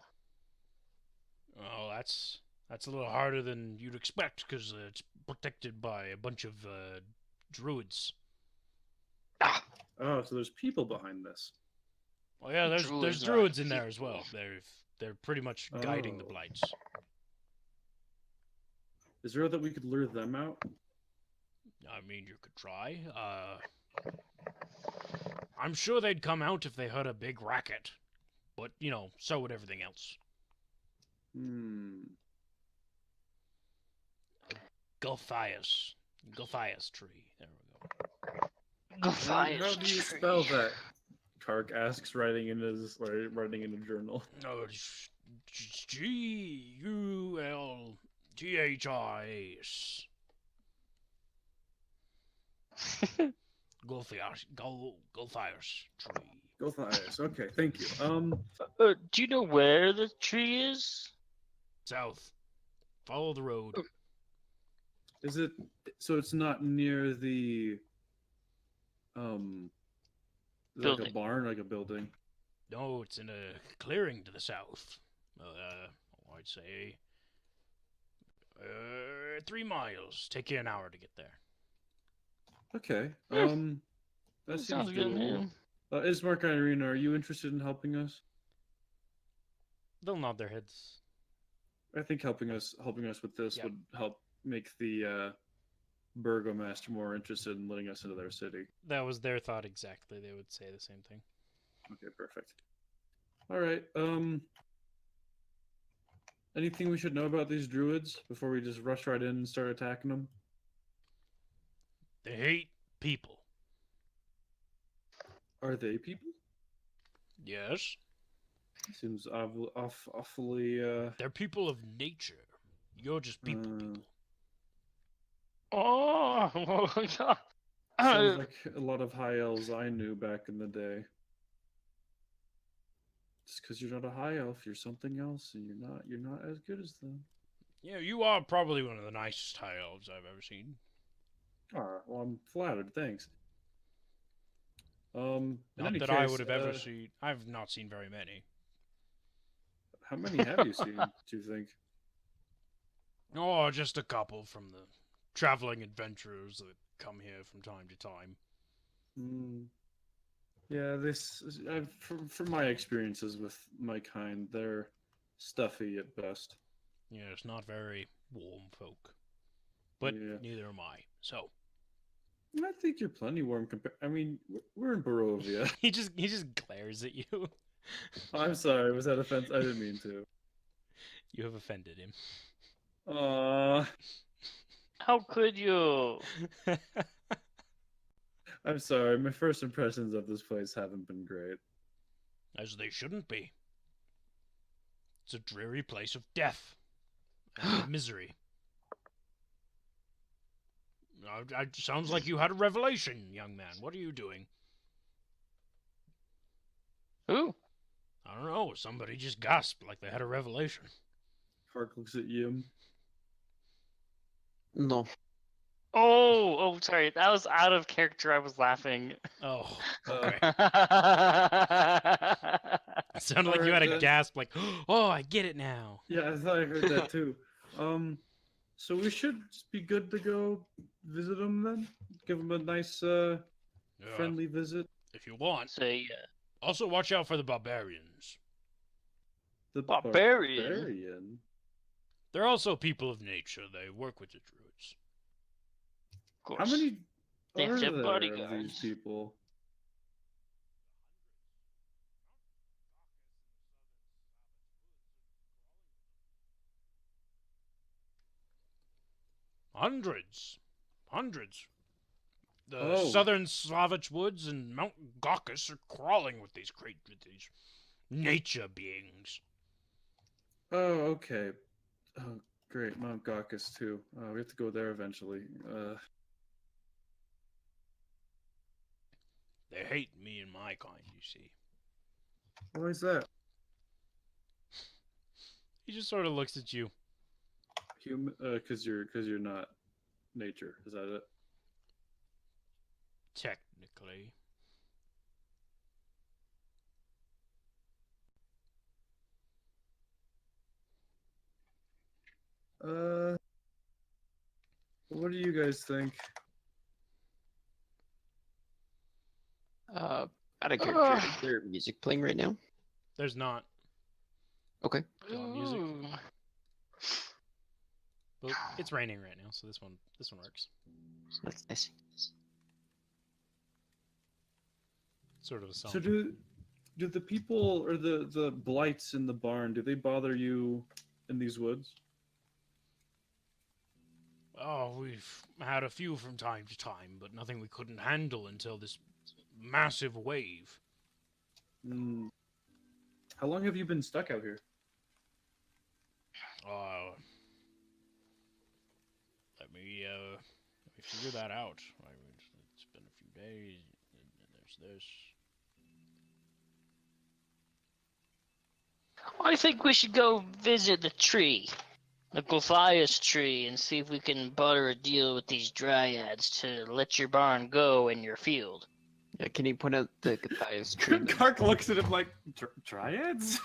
Oh, that's a little harder than you'd expect, because it's protected by a bunch of druids. Ah, Oh, so there's people behind this. Well, yeah, there's Druids are druids in there as well. people. They're pretty much guiding the Oh. blights. Is there that we could lure them out? I mean, you could try. I'm sure they'd come out if they heard a big racket. But, so would everything else. Gulthias tree. There we go. Gulthias How do you tree. spell that? Kark asks, writing in a journal. No, it's Gulthhias. Gulthias tree. Gulthias. Okay, thank you. Do you know where the tree is? South. Follow the road. Is it so? It's not near the like a Building. barn, like a building. No, it's in a clearing to the south. I'd say 3 miles. Take you an hour to get there. Okay. That Sounds seems good, doable. man. Ismark and Irina, are you interested in helping us? They'll nod their heads. I think helping us with this Yeah. would help make the burgomaster more interested in letting us into their city. That was their thought exactly. They would say the same thing. Okay, perfect. All right. Anything we should know about these druids before we just rush right in and start attacking them? They hate people. Are they people? Yes. Seems awfully. They're people of nature. You're just people. Oh, God. Sounds like a lot of high elves I knew back in the day. Just because you're not a high elf, you're something else, and you're not as good as them. Yeah, you are probably one of the nicest high elves I've ever seen. Ah, well, I'm flattered. Thanks. In Not any that case, I would have ever seen. I've not seen very many. How many have you seen? Do you think? Oh, just a couple from the traveling adventurers that come here from time to time. Yeah, from my experiences with my kind, they're stuffy at best. Yeah, it's not very warm folk. But Yeah. neither am I. So I think you're plenty warm I mean, we're in Barovia. he just glares at you. I'm sorry, was that offense? I didn't mean to. You have offended him. How could you? I'm sorry. My first impressions of this place haven't been great. As they shouldn't be. It's a dreary place of death and misery. Sounds like you had a revelation, young man. What are you doing? Who? I don't know. Somebody just gasped like they had a revelation. Hark looks at Yim. No. Oh, sorry. That was out of character. I was laughing. Oh, okay. Okay. It sounded like you had a gasp, like, oh, I get it now. Yeah, I thought I heard that too. So we should be good to go visit him then? Give him a nice, friendly visit? If you want. Say, Also, watch out for the barbarians. The Barbarian? barbarian? They're also people of nature. They work with the druids. of course. How many They are have there of bodyguards. these people? Hundreds. The Oh. southern Slavich woods and Mount Gaucus are crawling with these nature beings. Oh, okay. Oh, great. Mount Gaucus, too. We have to go there eventually. They hate me and my kind, you see. Why is that? He just sort of looks at you. Because you're not nature. Is that it? Technically. What do you guys think? Out of character, is there music playing right now? There's not. Okay. Music. Ooh. But it's raining right now, so this one works. That's nice. Sort of a song. So do the people or the blights in the barn, do they bother you in these woods? Oh, we've had a few from time to time, but nothing we couldn't handle until this massive wave. How long have you been stuck out here? Let me figure that out. It's been a few days, and there's this. I think we should go visit the tree, the Gulthias tree, and see if we can butter a deal with these dryads to let your barn go in your field. Yeah, can you point out the Gaia's tree? Kark looks at him like, dryads?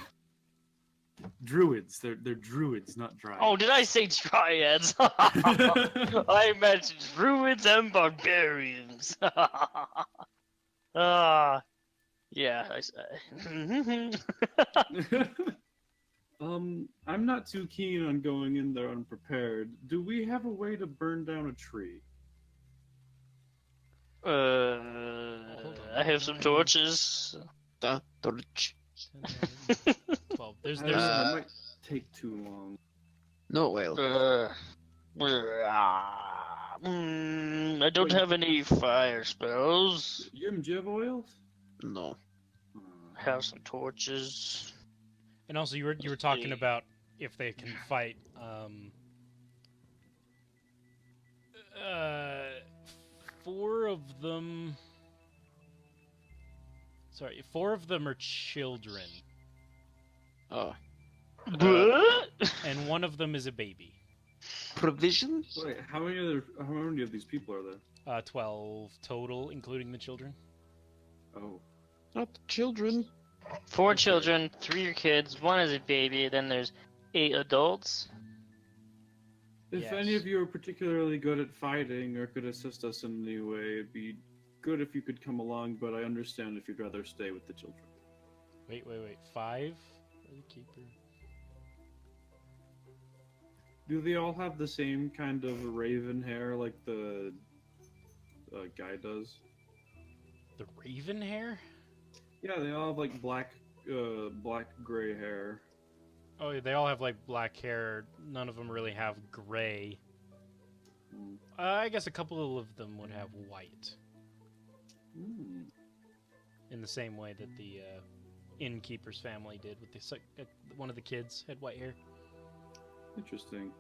Druids. They're druids, not dryads. Oh, did I say dryads? I meant druids and barbarians. Yeah. I'm not too keen on going in there unprepared. Do we have a way to burn down a tree? I have some torches. Torch. 12. There's That might take too long. No, it will. I don't have any fire spells. Jim, do you have oil? No. I have some torches. And also, you were talking about if they can fight. Four of them. Sorry, 4 of them are children, Oh. What? and 1 of them is a baby. Provision? Wait, how many of these people are there? 12 total, including the children. Oh. Not the children. 4 children, 3 are kids, 1 is a baby, then there's 8 adults. If Yes. any of you are particularly good at fighting or could assist us in any way, it'd be good if you could come along, but I understand if you'd rather stay with the children. Wait. 5 for the keeper. Do they all have the same kind of raven hair like the guy does? The raven hair? Yeah, they all have like black gray hair. Oh, yeah, they all have like black hair. None of them really have gray. Mm. I guess a couple of them would have white, Mm. in the same way that the innkeeper's family did with one of the kids had white hair. Interesting.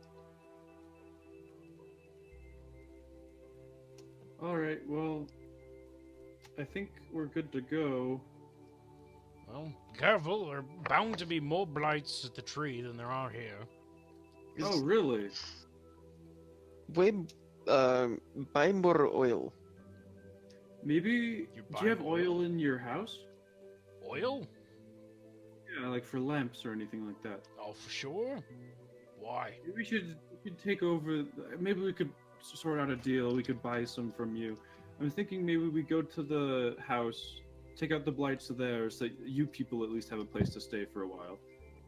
Alright, well, I think we're good to go. Well, careful, there are bound to be more blights at the tree than there are here. Oh, really? Way, buy more oil. Maybe, You do you have buy oil in your house? Oil? Yeah, like for lamps or anything like that. Oh, for sure. Why? Maybe we should take over, maybe we could sort out a deal, we could buy some from you. I'm thinking maybe we go to the house, take out the blights there, so that you people at least have a place to stay for a while.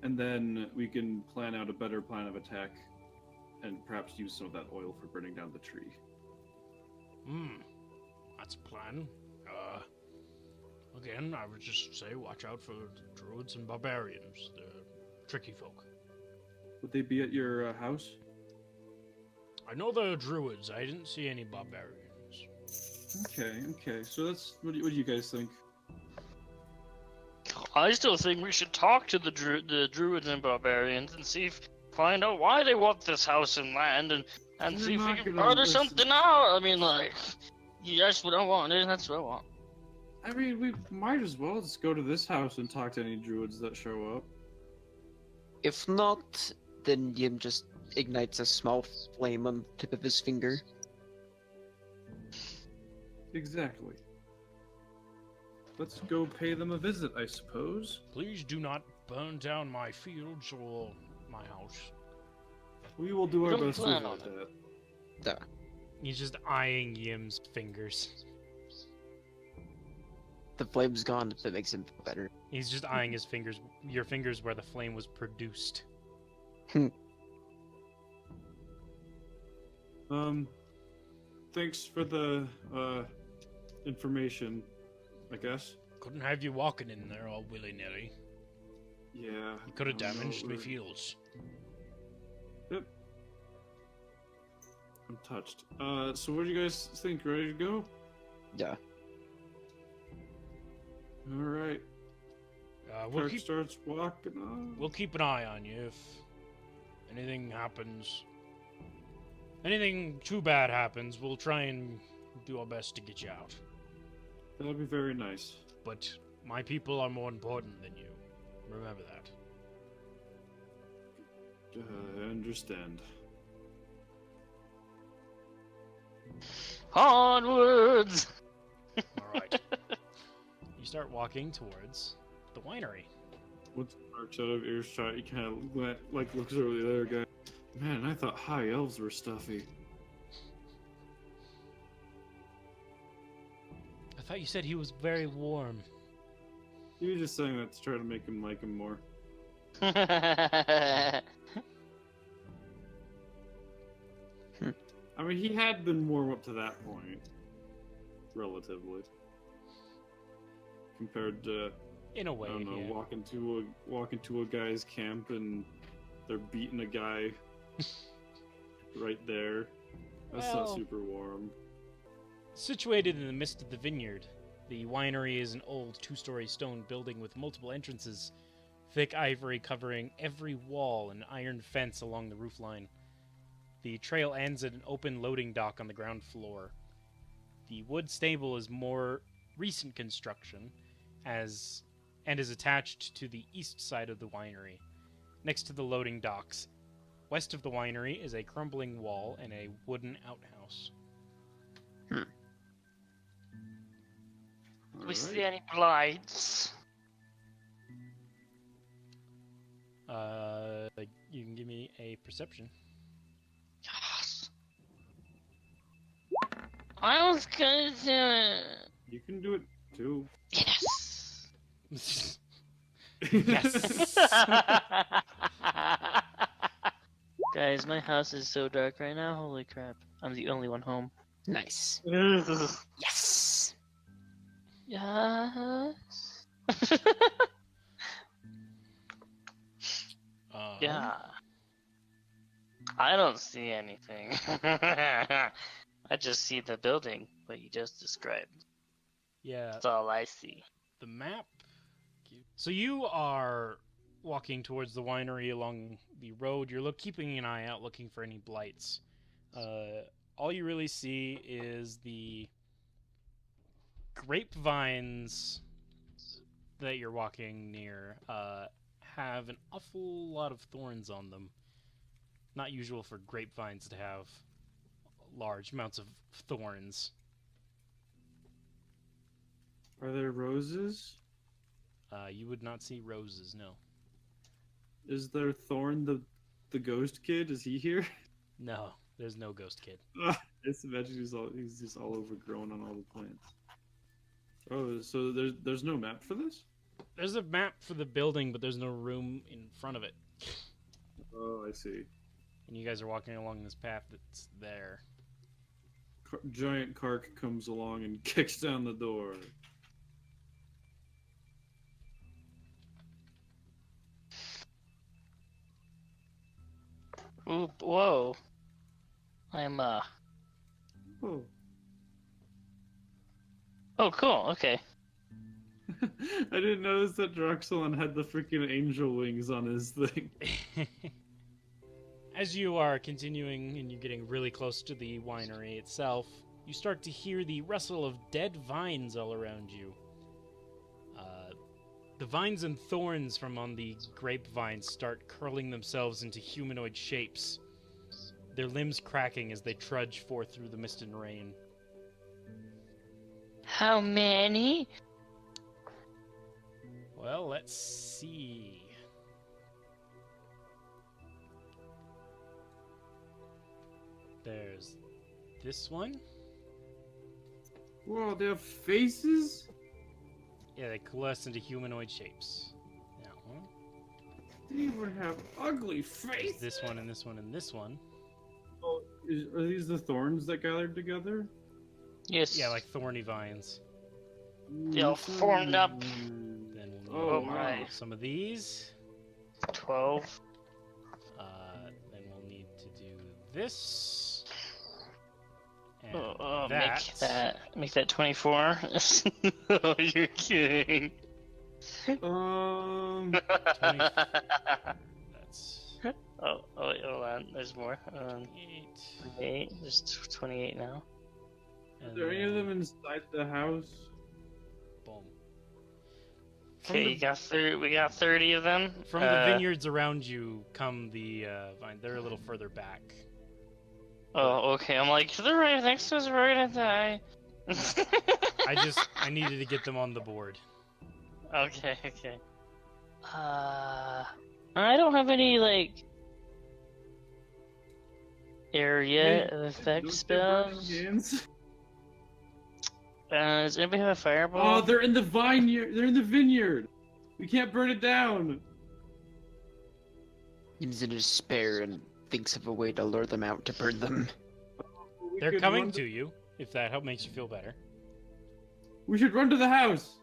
And then we can plan out a better plan of attack, and perhaps use some of that oil for burning down the tree. That's a plan. Again, I would just say watch out for druids and barbarians. They're tricky folk. Would they be at your house? I know they're druids. I didn't see any barbarians. Okay. So that's, what do you guys think? I still think we should talk to the druids and barbarians and find out why they want this house and land, and They're see if we not can gonna barter listen. something out. I mean, like, that's what I want, and that's what I want. I mean, we might as well just go to this house and talk to any druids that show up. If not, then Yim just ignites a small flame on the tip of his finger. Exactly. Let's go pay them a visit, I suppose. Please do not burn down my fields or my house. We will do our Don't best to plan avoid on that. There. He's just eyeing Yim's fingers. The flame's gone if it makes him feel better. He's just eyeing his fingers, your fingers where the flame was produced. Thanks for the information, I guess. Couldn't have you walking in there all willy-nilly. Yeah. You could have I don't know, damaged my we're- fields. Yep. I'm touched. So what do you guys think? Ready to go? Yeah. Alright. We'll Kirk starts walking on. We'll keep an eye on you if anything happens. Anything too bad happens, we'll try and do our best to get you out. That'll be very nice. But my people are more important than you. Remember that. I understand. Onwards! Alright. You start walking towards the winery. Once Mark's out of earshot, he kind of looks over the other guy. Man, I thought high elves were stuffy. I thought you said he was very warm. You were just saying that to try to make him like him more. I mean, he had been warm up to that point, relatively, compared to In a way, I don't know, yeah. walk into a guy's camp and they're beating a guy right there. That's Well- not super warm. Situated in the midst of the vineyard, the winery is an old two-story stone building with multiple entrances, thick ivory covering every wall, and iron fence along the roofline. The trail ends at an open loading dock on the ground floor. The wood stable is more recent construction, and is attached to the east side of the winery, next to the loading docks. West of the winery is a crumbling wall and a wooden outhouse. Do we see any blights? You can give me a perception. Yes. I was gonna do it. You can do it too. Yes. Yes. Guys, my house is so dark right now. Holy crap. I'm the only one home. Nice. yes. Yes. Yeah. I don't see anything. I just see the building, what you just described. Yeah, That's all I see. the map. So you are walking towards the winery along the road. You're keeping an eye out, looking for any blights. All you really see is the grapevines that you're walking near have an awful lot of thorns on them. Not usual for grapevines to have large amounts of thorns. Are there roses? You would not see roses, no. Is there Thorn the ghost kid? Is he here? No, there's no ghost kid. Just imagine he's just all overgrown on all the plants. Oh, so there's no map for this? There's a map for the building, but there's no room in front of it. Oh, I see. And you guys are walking along this path that's there. Giant Kark comes along and kicks down the door. Ooh, whoa. I'm, Oh, Oh, cool. Okay. I didn't notice that Droxelon had the freaking angel wings on his thing. As you are continuing and you're getting really close to the winery itself, you start to hear the rustle of dead vines all around you. The vines and thorns from on the grapevines start curling themselves into humanoid shapes, their limbs cracking as they trudge forth through the mist and rain. How many? Well, let's see. There's this one. Whoa, they have faces? Yeah, they coalesce into humanoid shapes. That one. They even have ugly faces. This one and this one and this one. Oh, are these the thorns that gathered together? Yes. Yeah, like thorny vines. They all formed up. Then we'll Oh, need wow. some of these. 12. Then we'll need to do this. And Make that 24. Oh, you're kidding. That's Oh, wait, hold on. There's more. 8. 8. There's 28 now. Are there any of them inside the house? Boom. Okay, we got 30 of them. From the vineyards around you come the vine. They're a little further back. Oh, okay. I'm like, they're right next to us, right at the I needed to get them on the board. Okay. I don't have any, like, area effect Don't they burn spells. hands? Does anybody have a fireball? Oh, they're in the vineyard. They're in the vineyard. We can't burn it down. He's in despair and thinks of a way to lure them out to burn them. We They're could coming run to you, if that makes you feel better. We should run to the house.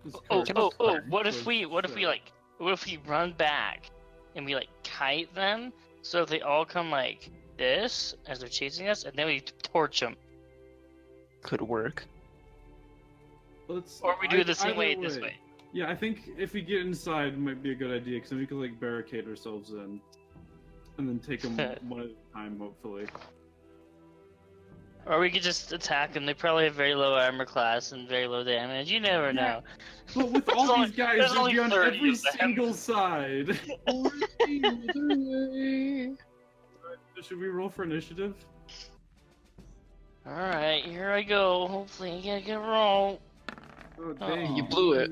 This Oh, cart- what if we run back and we like kite them So if they all come like this as they're chasing us, and then we torch them, Could work. or we do it the same way this way. Yeah, I think if we get inside, it might be a good idea because then we can like barricade ourselves in, and then take them one at a time, hopefully. Or we could just attack them. They probably have very low armor class and very low damage. You never know. But with all There's these guys, there's they'd only be on 30 every of them. single side. Should we roll for initiative? Alright, here I go. Hopefully I get a good roll. Oh dang! You blew it.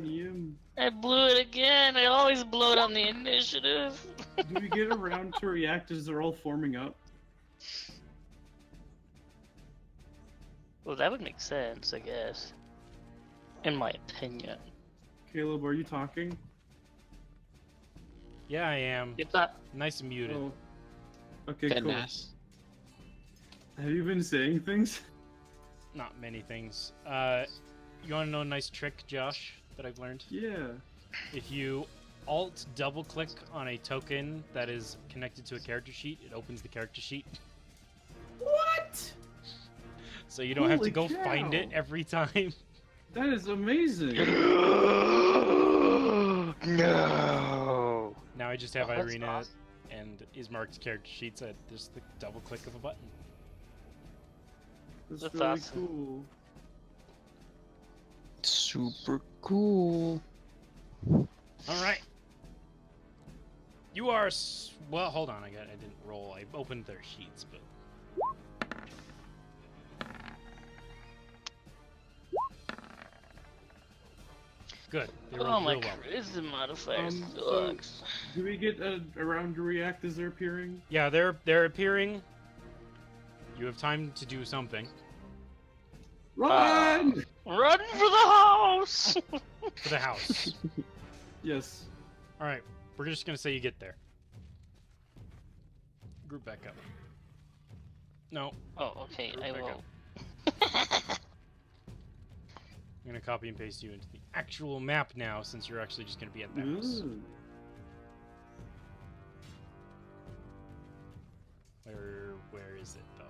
I blew it again. I always blow it on the initiative. Do we get around to react as they're all forming up? Well, that would make sense, I guess. In my opinion. Caleb, are you talking? Yeah, I am. Get that. Nice and muted. Oh. Okay, cool. Goodness. Have you been saying things? Not many things. You want to know a nice trick, Josh, that I've learned? Yeah. If you Alt double click on a token that is connected to a character sheet, it opens the character sheet. What? So you don't have to Holy go find it cow. every time. That is amazing. No. Now I just have Oh, that's Irina awesome. and Ismark's character sheets at just the double click of a button. That's That's really awesome. cool. Super cool. All right. You are well. Hold on, I didn't roll. I opened their sheets, but good. They rolled Oh, my real well. charisma modifier So, sucks. do we get around to react as they're appearing? Yeah, they're appearing. You have time to do something. Run! Run for the house! For the house. Yes. All right, we're just gonna say you get there. Group back up. No, Oh, okay, Group I back will. I'm gonna copy and paste you into the actual map now, since you're actually just gonna be at the house. Ooh. Where is it though?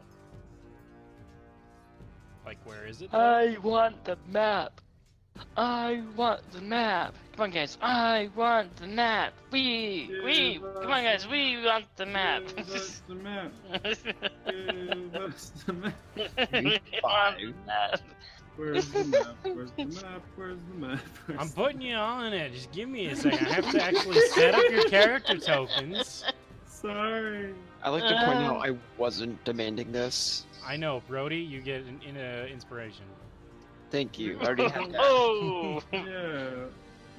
Like, where is it? I want the map. I want the map. Come on, guys. I want the map. Come on, guys. We want the map. Give us the map. Give us the map. We want the map. Where's the map? Where's the map? Where's the map? I'm putting you on it. Just give me a second. I have to actually set up your character tokens. Sorry. I like to point out I wasn't demanding this. I know, Brody. You get an inspiration. Thank you. I already had that. Oh! Yeah.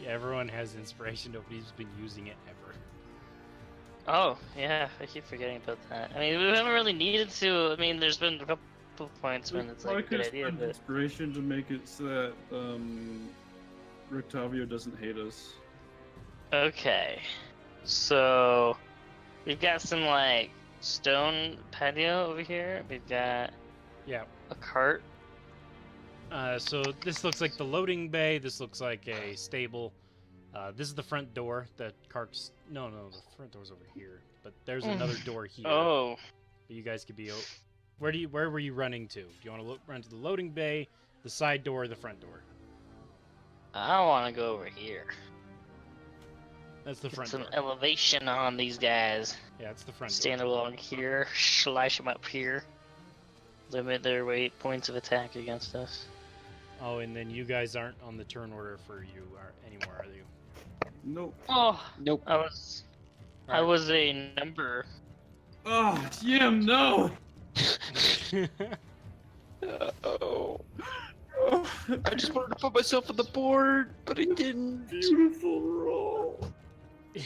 Yeah, everyone has inspiration. Nobody's been using it ever. Oh, yeah. I keep forgetting about that. I mean, we haven't really needed to. I mean, there's been a couple points when it's like a good idea, but inspiration to make it so that Rictavio doesn't hate us. okay. So we've got some like stone patio over here. We've got Yeah. a cart. So this looks like the loading bay. This looks like a stable. This is the front door. The cart's no, the front door's over here. But there's another door here. Oh, But you guys could be. Where were you running to? Do you want to run to the loading bay, the side door, or the front door? I want to go over here. That's the Get front some door. elevation on these guys. Yeah, it's the front Stand door. along here, slash them up here. Limit their weight points of attack against us. Oh, and then you guys aren't on the turn order for you anymore, are you? Nope. Oh, Nope. I was Alright. a number. Oh, Jim, no! Oh. I just wanted to put myself on the board, but I didn't. Beautiful roll.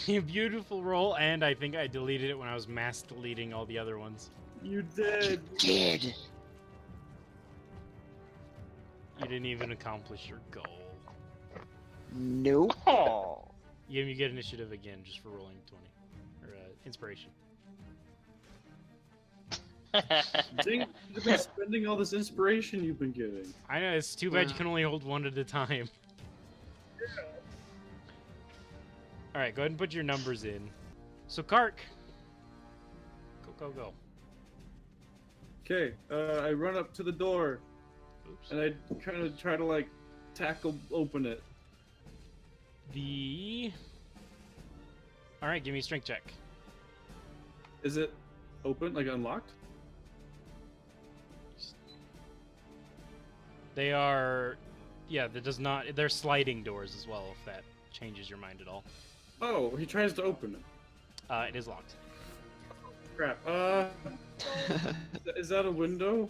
Beautiful roll, and I think I deleted it when I was mass deleting all the other ones. You did. Did. You didn't even accomplish your goal. Nope. Oh. You get initiative again just for rolling 20. Or inspiration. Dang, you've been spending all this inspiration you've been getting. I know, it's too bad you can only hold one at a time. Alright, go ahead and put your numbers in. So, Kark, Go. Okay, I run up to the door, Oops. and I kind of try to, like, open it. Alright, give me a strength check. Is it open, like unlocked? They are... Yeah, that does not... They're sliding doors as well, if that changes your mind at all. Oh, he tries to open it. It is locked. Crap. Is that a window?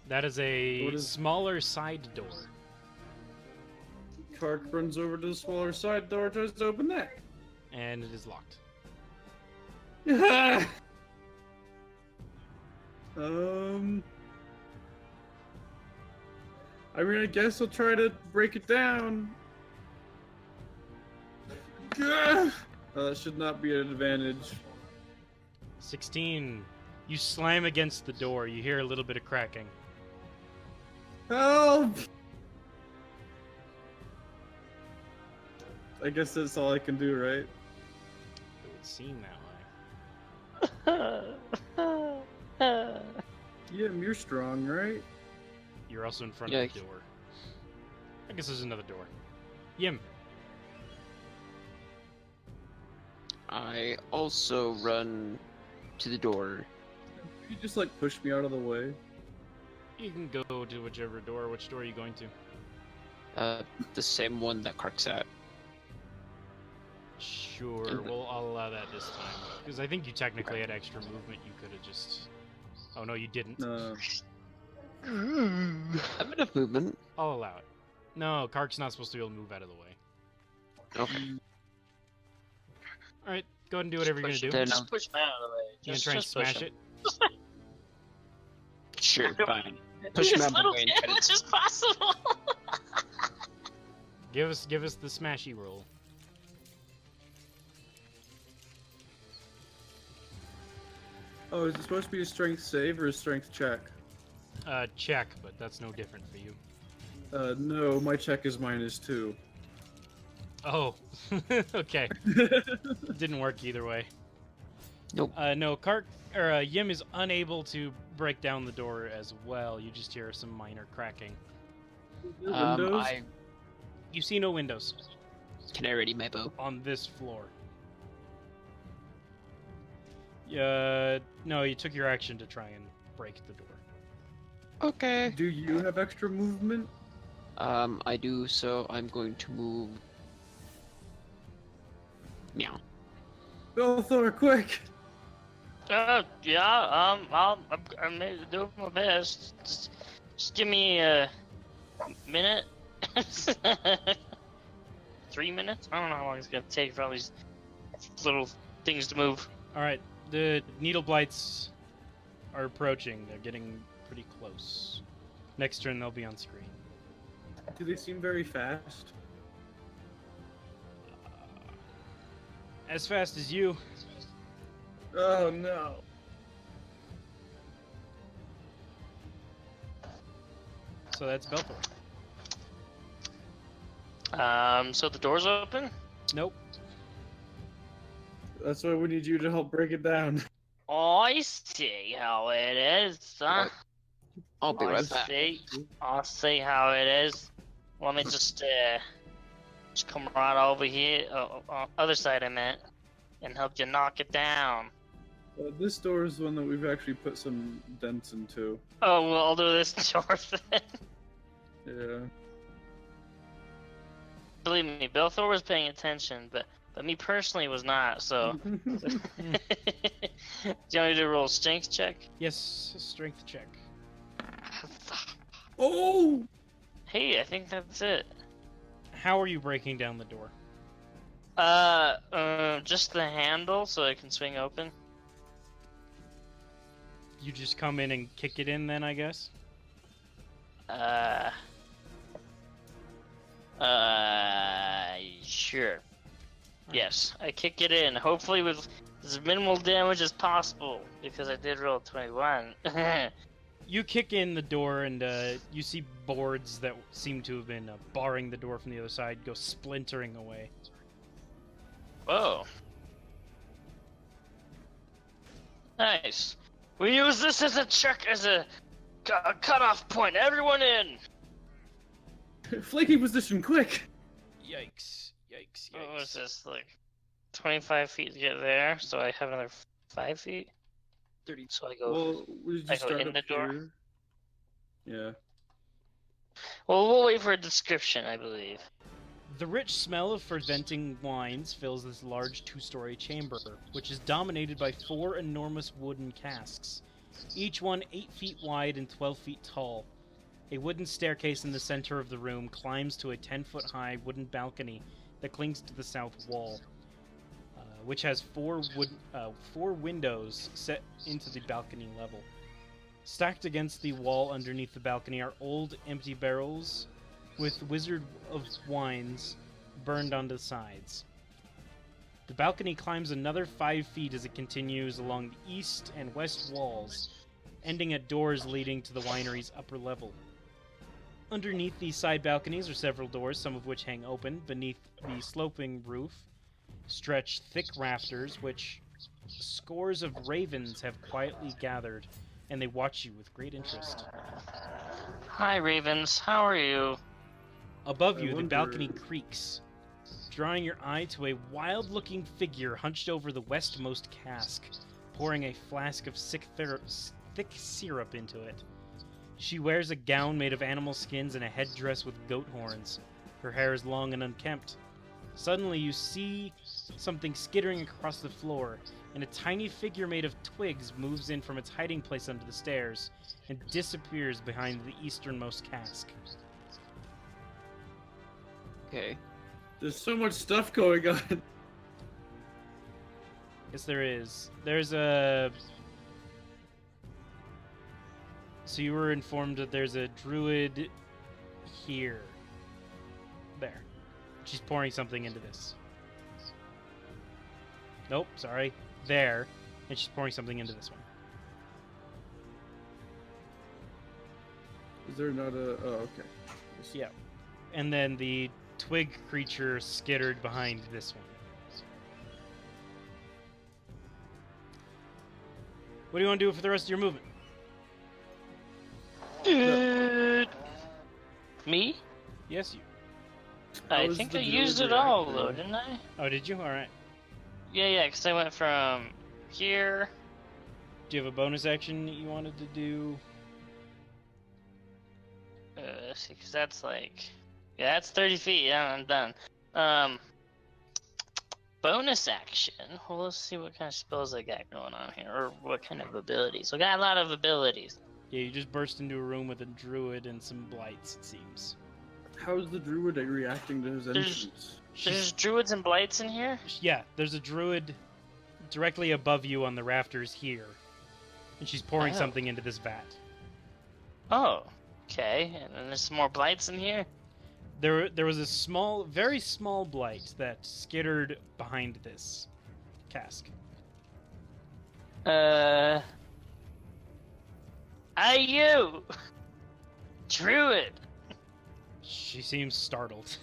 That is a What is- smaller side door. Kark runs over to the smaller side door, tries to open that. And it is locked. I mean, I guess I'll try to break it down. That should not be an advantage. 16. You slam against the door. You hear a little bit of cracking. Help! I guess that's all I can do, right? It would seem that way. Yeah, you're strong, right? You're also in front Yeah. of the door. I guess there's another door. Yim. I also run to the door. You just like push me out of the way. You can go to whichever door. Which door are you going to? The same one that Kark's at. Sure, And- well, I'll allow that this time. Because I think you technically had extra movement. You could have just... Oh, no, you didn't. I have enough movement. I'll allow it. No, Kark's not supposed to be able to move out of the way. Okay. Alright, go ahead and do whatever you're going to do. Then Just push me out of the way. You gonna Just, try and just push smash him. it? Sure, fine. Push Push him as out of the little way and try to- damage as possible. Give us the smashy roll. Oh, is it supposed to be a strength save or a strength check? Check, but that's no different for you. No, my check is -2. Oh, okay. Didn't work either way. Nope. No, Yim is unable to break down the door as well. You just hear some minor cracking. Windows? You see no windows Can I ready my bow? on this floor. No, you took your action to try and break the door. Okay. Do you have extra movement? I do, so I'm going to move. Meow. Belthor, quick! Yeah. I'm doing my best. Just give me a minute. 3 minutes? I don't know how long it's gonna take for all these little things to move. Alright, the needle blights are approaching. They're getting pretty close. Next turn, they'll be on screen. Do they seem very fast? As fast as you. Oh no. So that's Belthor. So the door's open? Nope. That's why we need you to help break it down. Oh, I see how it is, huh? I'll be right back. I'll see how it is. Let me just come right over here, other side I meant, and help you knock it down. This door is one that we've actually put some dents into. Oh, well, I'll do this door then. Yeah. Believe me, Belthor was paying attention, but me personally was not, so... Do you want me to roll a strength check? Yes, strength check. Oh! Hey, I think that's it. How are you breaking down the door? Just the handle so it can swing open. You just come in and kick it in then, I guess? Sure. Yes, I kick it in, hopefully with as minimal damage as possible, because I did roll a 21. You kick in the door and you see boards that seem to have been barring the door from the other side go splintering away. Whoa. Nice. We use this as a check, as a cutoff point. Everyone in. Flanking position, quick! Yikes! Yikes! Yikes! What was this, like 25 feet to get there? So I have another 5 feet. 30. So I go. Well, did I you go start in up the door? here? Yeah. Well, we'll wait for a description, I believe. The rich smell of fermenting wines fills this large two-story chamber, which is dominated by 4 enormous wooden casks, each one 8 feet wide and 12 feet tall. A wooden staircase in the center of the room climbs to a 10-foot-high wooden balcony that clings to the south wall, which has 4 windows set into the balcony level. Stacked against the wall underneath the balcony are old, empty barrels with Wizard of Wines burned onto the sides. The balcony climbs another 5 feet as it continues along the east and west walls, ending at doors leading to the winery's upper level. Underneath these side balconies are several doors, some of which hang open. Beneath the sloping roof stretch thick rafters, which scores of ravens have quietly gathered, and they watch you with great interest. Hi, Ravens. How are you? Above I you, the wonder- balcony creaks, drawing your eye to a wild-looking figure hunched over the westmost cask, pouring a flask of thick syrup into it. She wears a gown made of animal skins and a headdress with goat horns. Her hair is long and unkempt. Suddenly, you see something skittering across the floor, and a tiny figure made of twigs moves in from its hiding place under the stairs and disappears behind the easternmost cask. Okay. There's so much stuff going on. Yes, there is. There's a... So you were informed that there's a druid here. There. She's pouring something into this. Nope, sorry. There. And she's pouring something into this one. Is there not a... Oh, okay. Yeah. And then the twig creature skittered behind this one. What do you want to do for the rest of your movement? Me? Yes, you. I How's think the I druid used it all, reacting? though, didn't I? Oh, did you? Alright. Yeah, because I went from here. Do you have a bonus action that you wanted to do? See, because that's like... Yeah, that's 30 feet. Yeah, I'm done. Bonus action. Well, let's see what kind of spells I got going on here, or what kind of abilities. I got a lot of abilities. Yeah, you just burst into a room with a druid and some blights, it seems. How's the druid reacting to his entrance? There's druids and blights in here? Yeah, there's a druid directly above you on the rafters here. And she's pouring Oh. something into this vat. Oh, okay. And then there's some more blights in here? There was a small, very small blight that skittered behind this cask. You! Druid! She seems startled.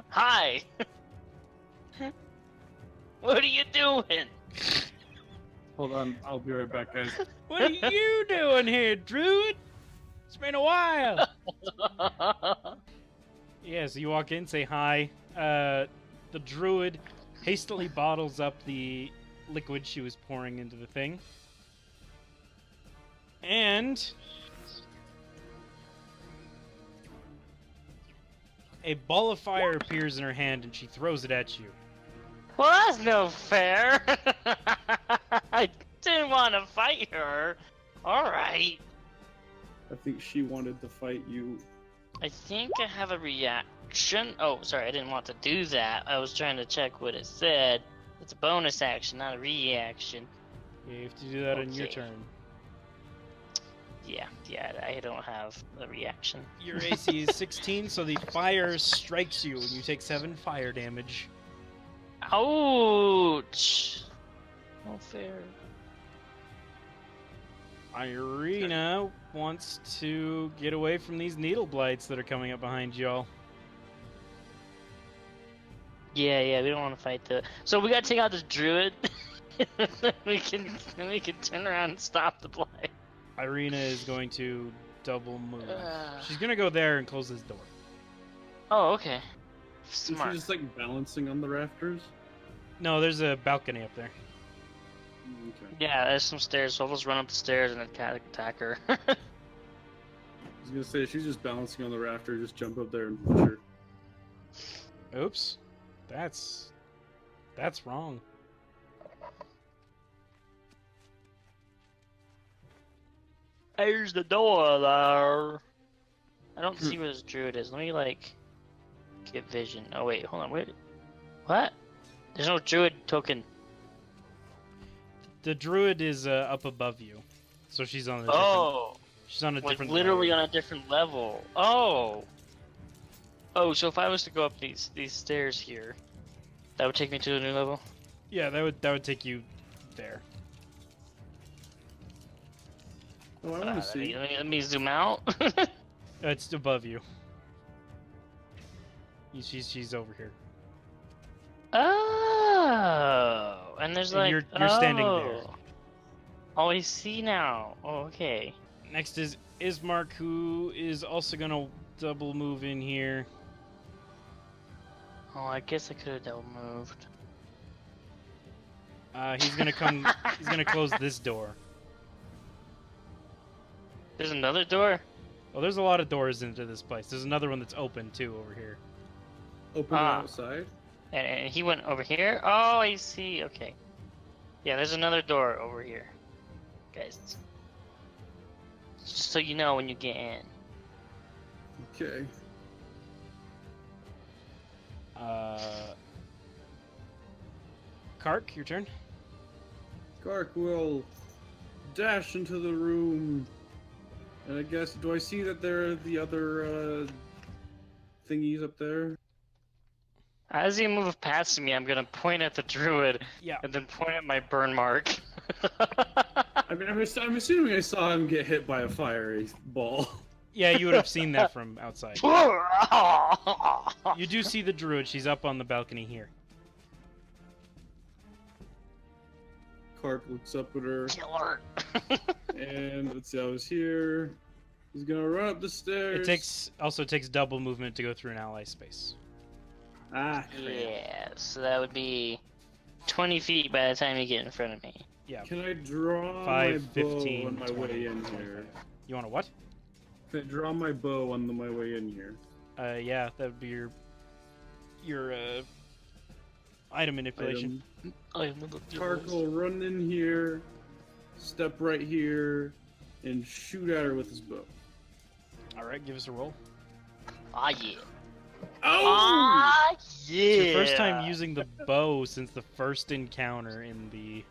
Hi! What are you doing? Hold on, I'll be right back, guys. What are you doing here, druid? It's been a while. Yeah, so you walk in, say hi. The druid hastily bottles up the liquid she was pouring into the thing. And a ball of fire appears in her hand and she throws it at you. Well, that's no fair. I didn't want to fight her. Alright. I think she wanted to fight you. I think I have a reaction. Oh, sorry, I didn't want to do that. I was trying to check what it said. It's a bonus action, not a reaction. Yeah, you have to do that on your Okay. turn. Yeah, I don't have a reaction. Your AC is 16, so the fire strikes you and you take 7 fire damage. Ouch! No fair. Irina wants to get away from these needle blights that are coming up behind y'all. Yeah, we don't want to fight the. So we gotta take out this druid. we can turn around and stop the blight. Irina is going to double move. Uh. She's gonna go there and close this door. Oh, okay. Is Smart. she just like balancing on the rafters? No, there's a balcony up there. Okay. Yeah, there's some stairs, so I'll just run up the stairs and attack her. I was gonna say she's just balancing on the rafter. Just jump up there and push her. Oops, that's wrong. There's the door there. I don't see where this druid is. Let me like get vision. Oh wait, hold on. Wait, what? There's no druid token. The druid is up above you, so she's on a different. Oh, She's on a like different. literally layer. on a different level. Oh. Oh, so if I was to go up these stairs here, that would take me to a new level. Yeah, that would take you there. Oh, I want to see. Let me zoom out. It's above you. She's over here. Oh, and there's And like you're standing there. Oh, I see now. Oh, okay. Next is Ismark, who is also gonna double move in here. Oh, I guess I could have double moved. He's gonna come. He's gonna close this door. There's another door. Well, there's a lot of doors into this place. There's another one that's open too over here. Open outside. And he went over here? Oh, I see. Okay. Yeah, there's another door over here. Guys. Just so you know when you get in. Okay. Kark, your turn. Kark will dash into the room. And I guess, do I see that there are the other thingies up there? As you move past me, I'm gonna point at the druid Yeah. and then point at my burn mark. I mean, I'm assuming I saw him get hit by a fiery ball. Yeah, you would have seen that from outside. You do see the druid. She's up on the balcony here. Kark looks up at her, Killer. and let's see, I was here. He's gonna run up the stairs. It also takes double movement to go through an ally space. Ah, crap. Yeah, so that would be 20 feet by the time you get in front of me. Yeah. Can I draw 5, my 15, bow on my 20, way in 25. here? You want to what? Can I draw my bow on my way in here? Yeah, that would be your item manipulation. Kark will run in here, step right here, and shoot at her with his bow. All right, give us a roll. Ah, yeah. Oh! Ah, yeah. It's your first time using the bow since the first encounter in the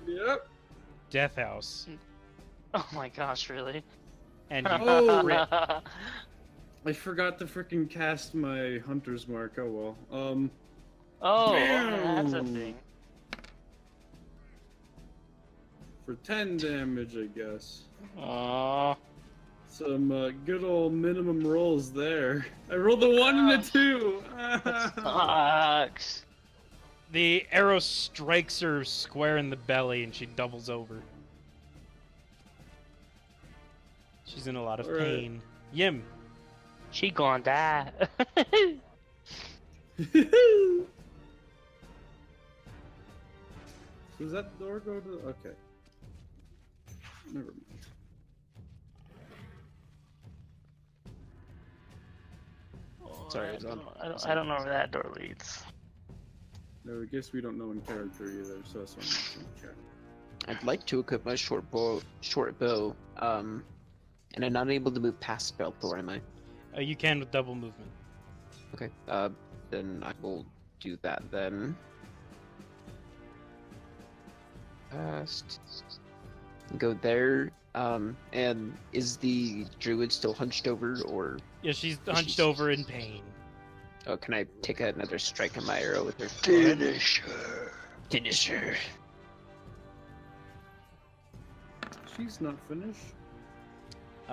Yep. Death House. Oh my gosh, really? And you Oh. crit. I forgot to freaking cast my hunter's mark. Oh well. Oh, that's a Damn. thing. For 10 damage, I guess. Aww. Some good old minimum rolls there. I rolled a 1 and a 2. Sucks. The arrow strikes her square in the belly and she doubles over. She's in a lot of All right. pain. Yim. She gonna die. Does that door go to? Okay. Never mind. Sorry, I it's on. I don't know where that door leads. No, I guess we don't know in character either, so that's why I'm not gonna check. I'd like to equip my short bow, and I'm not able to move past Belthor, am I? You can with double movement. Okay, then I will do that then. Past. Go there, and is the druid still hunched over, or... Yeah, she's hunched over in pain. Oh, can I take another strike on my arrow with her? Finish her. Finish her. She's not finished.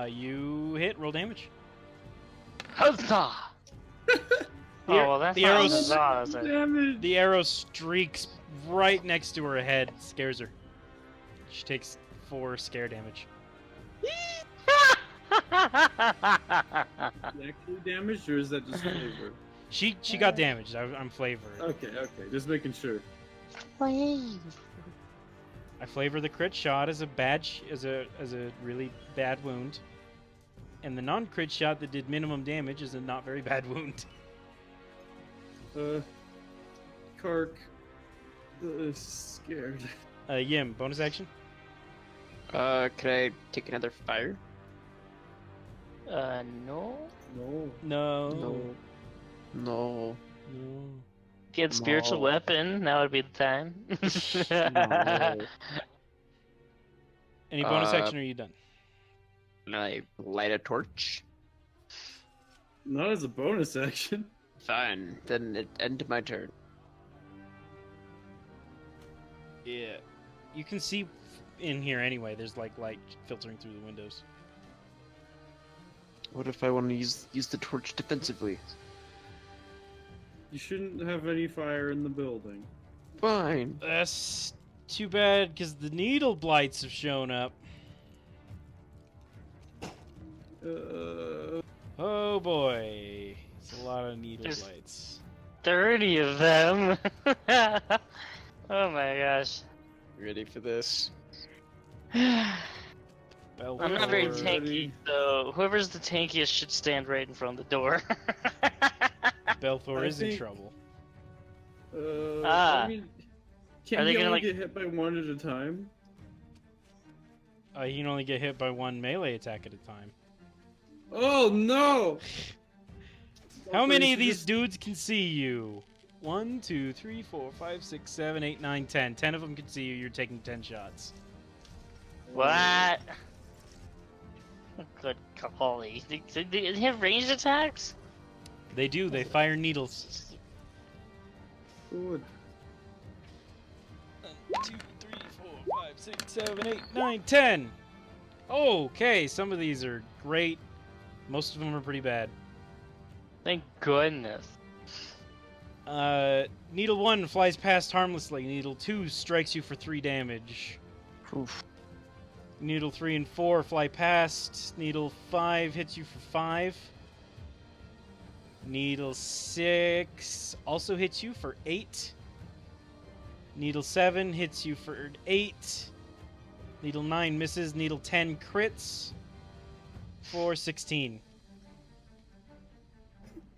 You hit, roll damage. Huzzah! The, Oh well, that's the not arrow, as odd, is it? Damage. the arrow streaks right next to her head, scares her. She takes 4 scare damage. Actually damaged, or is that just flavor? She got damaged. I'm flavor. Okay, just making sure. I flavor the crit shot as a bad as a really bad wound, and the non-crit shot that did minimum damage is a not very bad wound. Kark is scared. Yim, bonus action. Could I take another fire? No. No. No. No. No. No. If you had spiritual No. weapon, now would be the time. No. Any bonus Uh, action, or are you done? Can I light a torch? Not as a bonus action. Fine. Then it end my turn. Yeah. You can see in here anyway. There's like light filtering through the windows. What if I want to use the torch defensively? You shouldn't have any fire in the building. Fine. That's too bad, because the needle blights have shown up. Oh boy. It's a lot of needle There's- blights. 30 of them. Oh my gosh. You ready for this? I'm not very Belfort. tanky, so whoever's the tankiest should stand right in front of the door. Belfort I is in think- trouble. Ah. I mean, can Are they he gonna, only like- get hit by one at a time? He can only get hit by 1 melee attack at a time. Oh no! How many You of should these just- dudes can see you? 1, 2, 3, 4, 5, 6, 7, 8, 9, 10. 10 of them can see you. You're taking 10 shots. What? Good golly. They have ranged attacks? They do. They fire needles. Good. 1, 2, 3, 4, 5, 6, 7, 8, 9, 10. Okay, some of these are great. Most of them are pretty bad. Thank goodness. Needle 1 flies past harmlessly. Needle 2 strikes you for 3 damage. Oof. Needle 3 and 4 fly past. Needle 5 hits you for 5. Needle 6 also hits you for 8. Needle 7 hits you for 8. Needle 9 misses. Needle 10 crits for 16.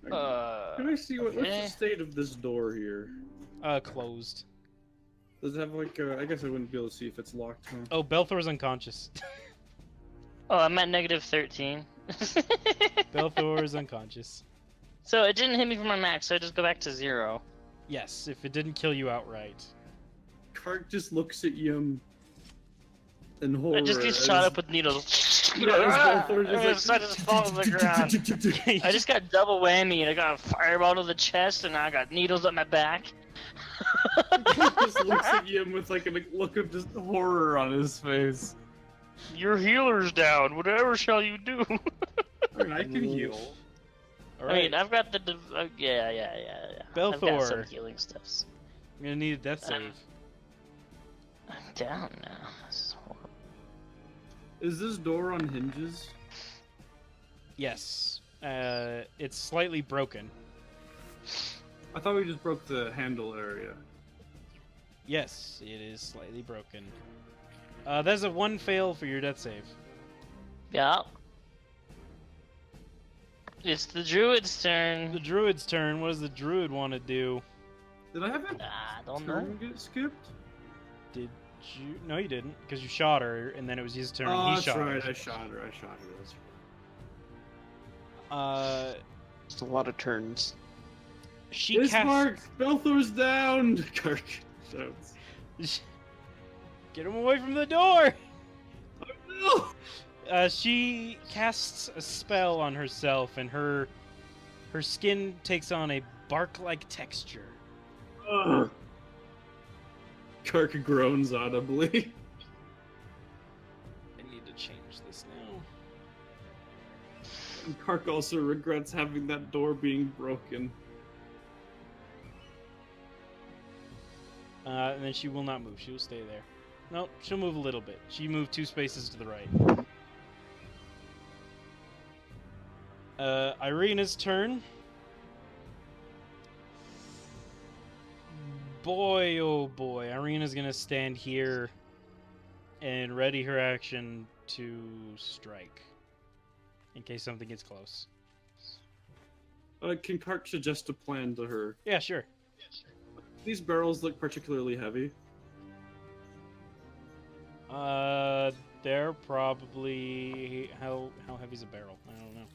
Can I see what's okay. the state of this door here? Closed. Does it have like I guess I wouldn't be able to see if it's locked, huh? Oh, Belthor's unconscious. Oh, I'm at negative 13. Belthor is unconscious. So it didn't hit me for my max, so I just go back to 0. Yes, if it didn't kill you outright. Kark just looks at Yum in horror. I just get as- shot up with needles. Yeah, as Belthor I just just fall to the ground. I just got double whammy, and I got a fireball to the chest, and I got needles up my back. just looks at Yum with like a look of just horror on his face. Your healer's down. Whatever shall you do? I mean, I can heal. All I right, mean, I've got the yeah. I've got some Belthor. healing stuffs. I'm gonna need a death save. I'm down now. This is horrible. Is this door on hinges? Yes. It's slightly broken. I thought we just broke the handle area. Yes, it is slightly broken. There's a 1 fail for your death save. Yeah. It's the druid's The turn. druid's turn. What does the druid want to do? Did I have that I don't know. turn get skipped? Did you? No, you didn't, because you shot her, and then it was his turn. Oh, he that's shot right. her. I shot her. That's right. It's a lot of turns. She Bismarck, casts. Belthor's down. Kark shouts. Get him away from the door! Oh, no! She casts a spell on herself, and her skin takes on a bark-like texture. Ugh. Kark groans audibly. I need to change this now. And Kark also regrets having that door being broken. And then she will not move. She will stay there. No, she'll move a little bit. She moved 2 spaces to the right. Irina's turn. Boy, oh boy. Irina's gonna stand here and ready her action to strike. In case something gets close. Can Kark suggest a plan to her? Yeah, sure. These barrels look particularly heavy. They're probably... How heavy's a barrel? I don't know.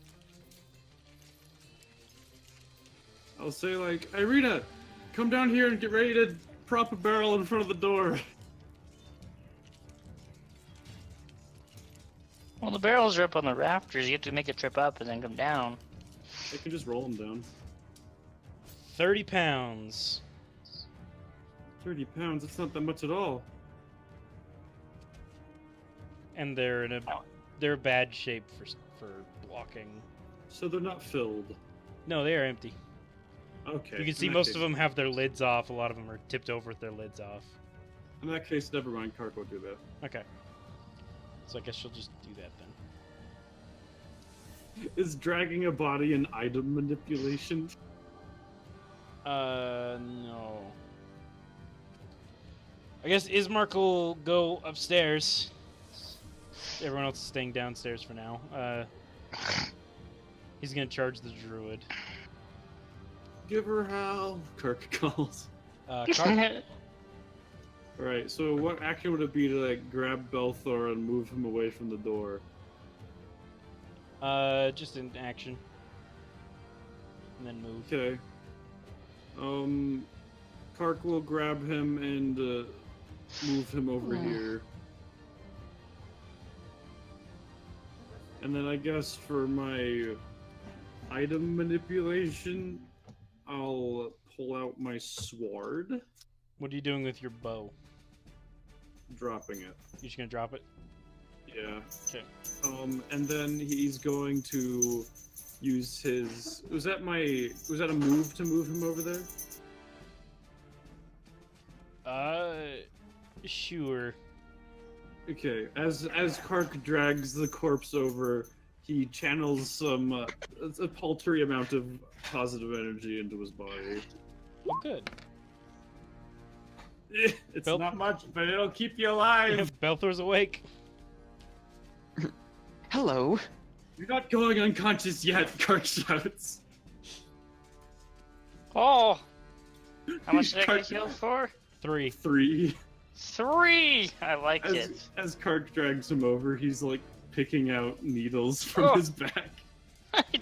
I'll say, like, Irina, come down here and get ready to prop a barrel in front of the door. Well, the barrels are up on the rafters. You have to make a trip up and then come down. I can just roll them down. 30 pounds. 30 pounds, that's not that much at all. And they're in a... They're bad shape for blocking. So they're not filled. No, they are empty. Okay. You can see in that most case- of them have their lids off. A lot of them are tipped over with their lids off. In that case, never mind. Kark will do that. Okay. So I guess she'll just do that then. Is dragging a body an item manipulation? No. I guess Ismark will go upstairs. Everyone else is staying downstairs for now. He's gonna charge the druid. Give her hell, Kark calls. Kark, Alright, so what action would it be to, like, grab Belthor and move him away from the door? just an action. And then move. Okay. Kark will grab him and, move him over here. And then I guess for my item manipulation, I'll pull out my sword, What are you doing with your bow? dropping it. You just gonna drop it? Yeah. Okay. And then he's going to use his. Was that a move to move him over there? Sure. Okay. As Kark drags the corpse over, he channels some a paltry amount of positive energy into his body. Well, good. It's Bel- not much, but it'll keep you alive. Belthor's awake. Hello. You're not going unconscious yet, Kark shouts. Oh! How much did I Kark- get healed for? 3. 3. 3! I like it. As Kark drags him over, he's like picking out needles from Oh. his back.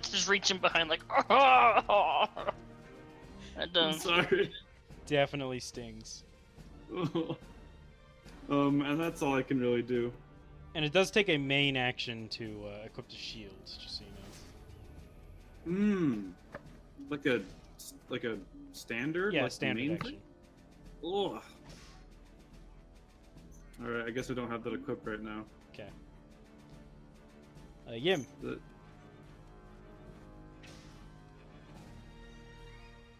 Just reaching behind like, oh! That I'm done. sorry. Definitely stings. And that's all I can really do. And it does take a main action to equip the shield, just so you know. Like a standard? Yeah, like the standard main action. thing? Ugh. Alright, I guess I don't have that equipped right now. Okay. Yim. The-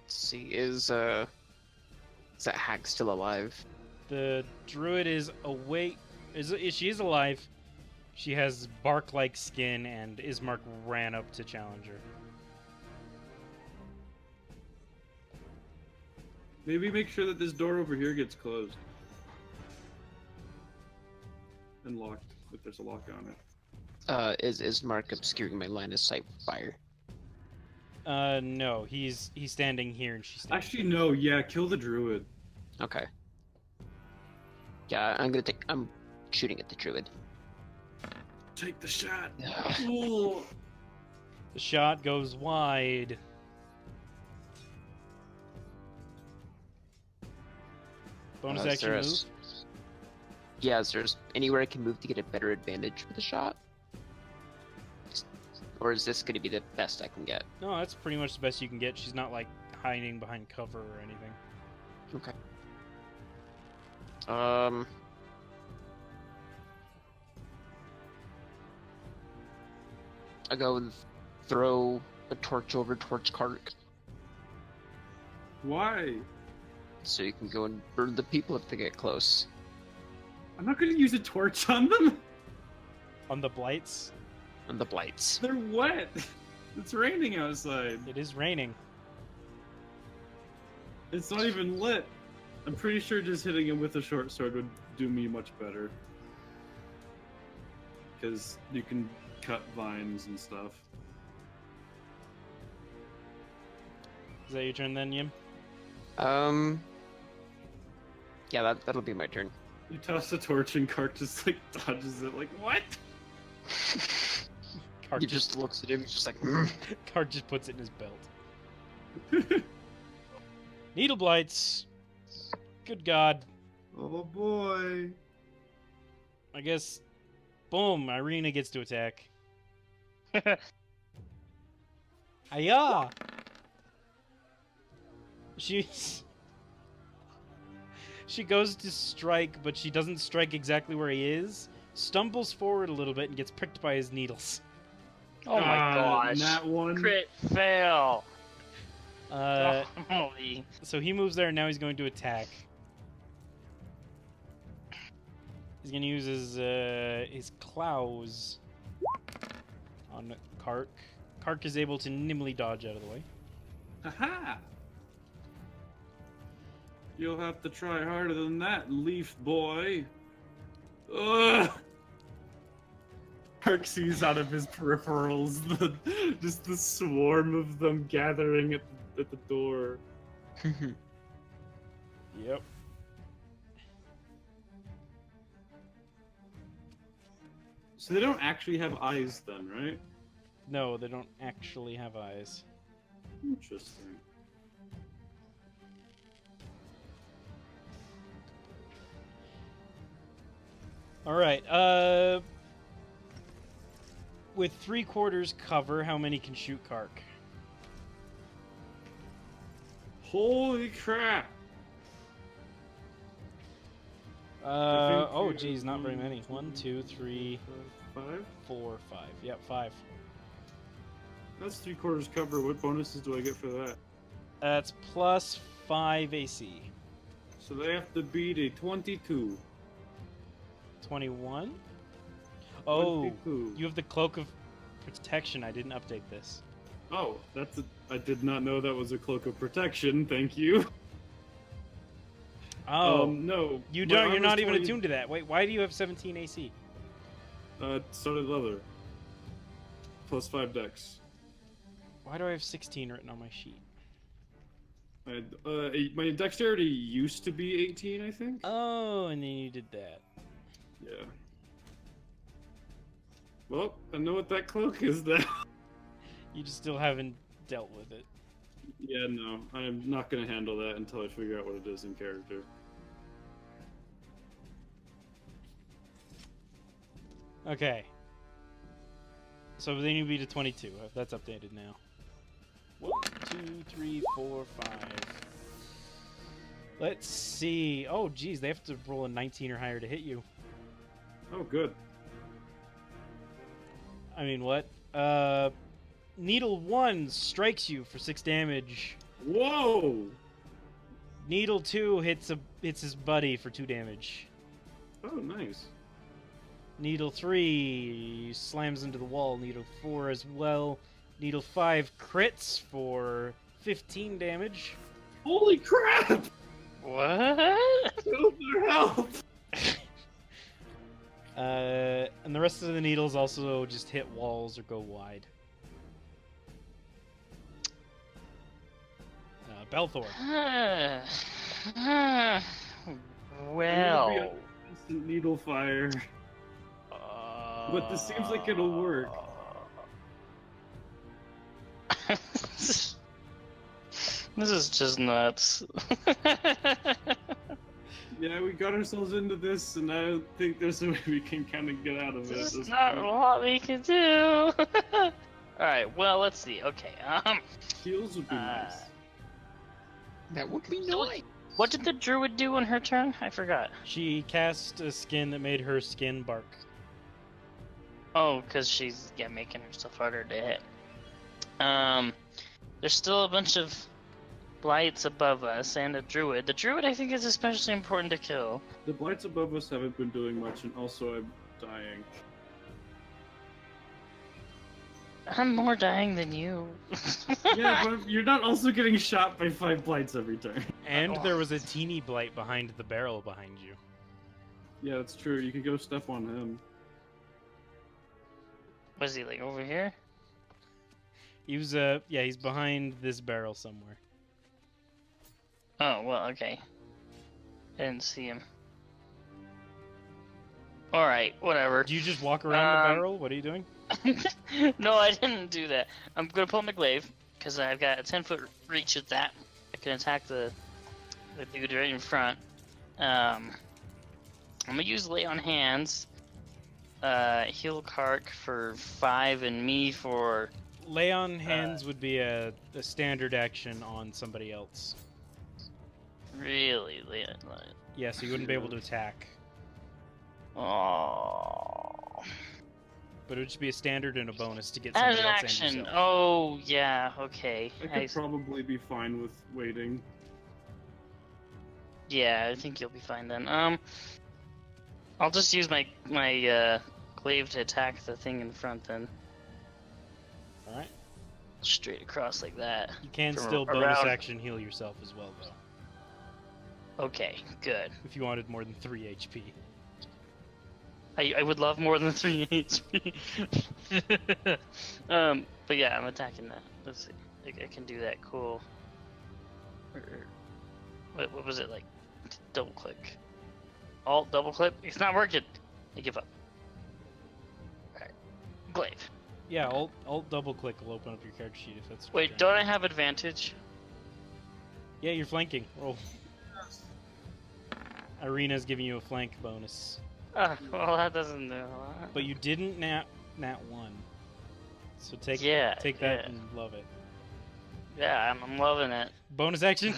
Let's see, is that hag still alive? The druid is awake. She is alive. She has bark-like skin, and Ismark ran up to challenge her. Maybe make sure that this door over here gets closed. And locked, if there's a lock on it. Is Mark obscuring my line of sight with fire? No, he's standing here, and she's standing Actually, no, yeah, kill the druid. Okay. Yeah, I'm shooting at the druid. Take the shot. Ooh. The shot goes wide. Bonus Is action there a move. Yeah, is there anywhere I can move to get a better advantage with the shot? Or is this going to be the best I can get? No, that's pretty much the best you can get. She's not like hiding behind cover or anything. Okay. I go and throw a torch over towards Kark. Why? so you can go and burn the people if they get close. I'm not gonna use a torch on them. On the Blights, And the Blights. They're wet. It's raining outside. it is raining. It's not even lit. I'm pretty sure just hitting him with a short sword would do me much better. Because you can cut vines and stuff. Is that your turn then, Yim? Yeah, that'll be my turn. You toss a torch and Cart just like dodges it like, what? Cart He just looks at him, he's just like, "Mm." Cart just puts it in his belt. Needle Blights. Good God. Oh boy. I guess. Boom. Irina gets to attack. Hiya! She goes to strike, but she doesn't strike exactly where he is. Stumbles forward a little bit and gets pricked by his needles. Oh my gosh. That one. Crit fail. So he moves there, and now he's going to attack. He's going to use his claws on Kark. Kark is able to nimbly dodge out of the way. Haha! You'll have to try harder than that, leaf boy. Ugh! Park sees out of his peripherals just the swarm of them gathering at the door. Yep. So they don't actually have eyes then, right? No, they don't actually have eyes. Interesting. Alright, with 3/4 cover, how many can shoot Kark? Holy crap! Oh geez, not very many. 1, 2, 3, 5? 4, 5. Yep, 5. That's 3/4 cover. What bonuses do I get for that? That's plus 5 AC. So they have to beat a 22. 21? Oh, 22. you have the Cloak of Protection. I didn't update this. Oh, I did not know that was a Cloak of Protection. Thank you. Oh, no. you my don't. You're armor's not even 20 attuned to that. Wait, why do you have 17 AC? Solid leather. Plus 5 dex. Why do I have 16 written on my sheet? My dexterity used to be 18, I think. Oh, and then you did that. Yeah. Well, I know what that cloak is then. You just still haven't dealt with it. Yeah, no. I'm not going to handle that until I figure out what it is in character. Okay. So then you beat a 22. That's updated now. 1, 2, 3, 4, 5. Let's see. Oh, geez, they have to roll a 19 or higher to hit you. Oh, good. I mean, what? Needle 1 strikes you for 6 damage. Whoa! Needle 2 hits his buddy for 2 damage. Oh, nice. Needle 3 slams into the wall. Needle 4 as well. Needle 5 crits for 15 damage. Holy crap! What? Build their health! And the rest of the needles also just hit walls or go wide. Belthor. Well. Instant needle fire. But this seems like it'll work. This is just nuts. Yeah, we got ourselves into this, and I think there's a way we can kind of get out of it. This at is this not a point. lot we can do. Alright, well, let's see. Okay, Heals would be nice. That would be So nice. what did the druid do on her turn? I forgot. She cast a skin that made her skin bark. Oh, because she's making herself harder to hit. There's still a bunch of Blights above us and a druid. The druid, I think, is especially important to kill. The blights above us haven't been doing much, and also I'm dying. I'm more dying than you. Yeah, but you're not also getting shot by 5 blights every turn. And there was a teeny blight behind the barrel behind you. Yeah, that's true. You can go step on him. Was he like over here? He was yeah, he's behind this barrel somewhere. Oh, well, okay. I didn't see him. Alright, whatever. Do you just walk around the barrel? What are you doing? No, I didn't do that. I'm gonna pull my glaive, because I've got a 10-foot reach with that. I can attack the dude right in front. I'm gonna use Lay on Hands. Heal Kark for 5 and me for... Lay on hands would be a standard action on somebody else. Really? Yeah, so you wouldn't be able to attack. Oh. But it would just be a standard and a bonus to get As somebody an else and action. yourself. Oh, yeah, okay. I could probably be fine with waiting. Yeah, I think you'll be fine then. I'll just use my glaive to attack the thing in front then. Alright. Straight across like that. You can From still bonus around- action heal yourself as well, though. Okay, good. If you wanted more than 3 HP. I would love more than 3 HP. But yeah, I'm attacking that. Let's see. I can do that. Cool. What was it like? Double click. Alt double click. It's not working. I give up. Alright. Glaive. Yeah, alt double click will open up your character sheet if that's. what Wait, you're don't trying I to do. have advantage? Yeah, you're flanking. Roll. Arena's giving you a flank bonus. Well, that doesn't do a lot. But you didn't nat 1. So take Yeah, that yeah. and love it. Yeah, I'm loving it. Bonus action?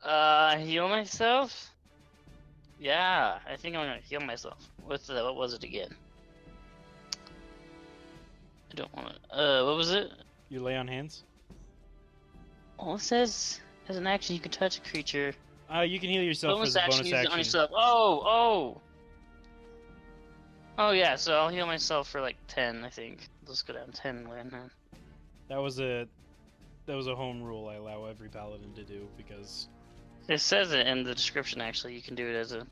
Heal myself? Yeah, I think I'm gonna heal myself. What was it again? I don't want to. What was it? You lay on hands? Well, it says as an action you can touch a creature. You can heal yourself Bonus as a action, bonus use it action. on yourself. Oh! Oh yeah, so I'll heal myself for like 10, I think. Let's go down 10 land now. That was a home rule I allow every paladin to do because It says it in the description actually, you can do it as a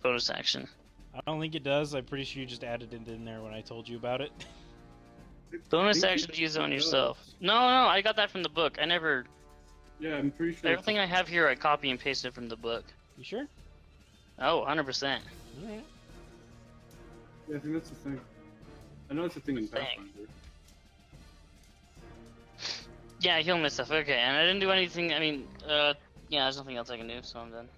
bonus action. I don't think it does. I'm pretty sure you just added it in there when I told you about it. Bonus think action it to use it on does. yourself. No, I got that from the book. I never... Yeah, I'm pretty sure. Everything I have here I copy and pasted from the book. You sure? Oh, 100%. Alright. Yeah, I think that's the thing. I know it's a thing in Dang. Pathfinder. Yeah, I healed myself. Okay, and I didn't do anything. I mean, yeah, there's nothing else I can do, so I'm done.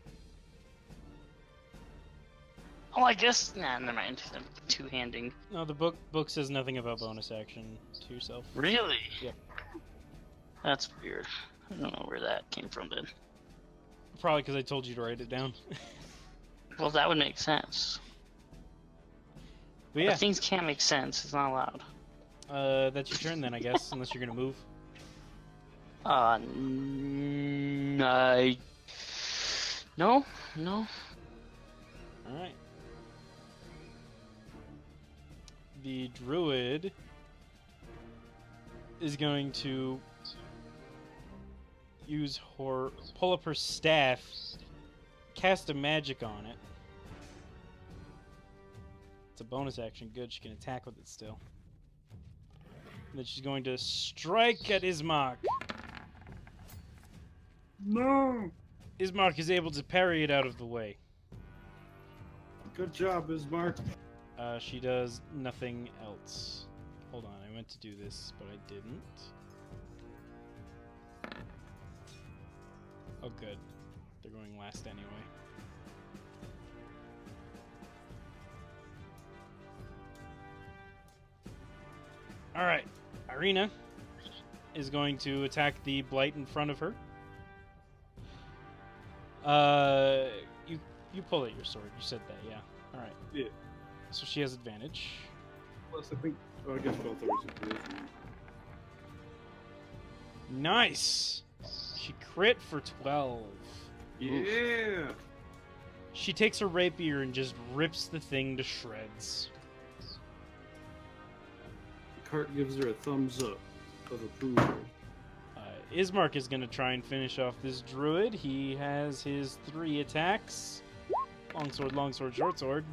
Oh, I guess. Nah, never mind. I'm two-handing. No, the book says nothing about bonus action to yourself. Really? Yep. That's weird. I don't know where that came from then. Probably because I told you to write it down. Well, that would make sense. But yeah, But things can't make sense. It's not allowed. that's your turn then, I guess, unless you're gonna move. No. Alright. The druid is going to use pull up her staff, cast a magic on it. It's a bonus action. Good, she can attack with it still. And then she's going to strike at Ismark. No! Ismark is able to parry it out of the way. Good job, Ismark. She does nothing else. Hold on, I meant to do this, but I didn't. Oh, good. They're going last anyway. Alright, Irina is going to attack the blight in front of her. You pull at your sword. You said that, yeah. Alright. Yeah. So she has advantage. Plus, I think. Oh, I guess both of us are cool. Nice! She crit for 12. Yeah. She takes her rapier and just rips the thing to shreds. Cart gives her a thumbs up of approval. Ismark is going to try and finish off this druid. He has his 3 attacks. Longsword, short sword.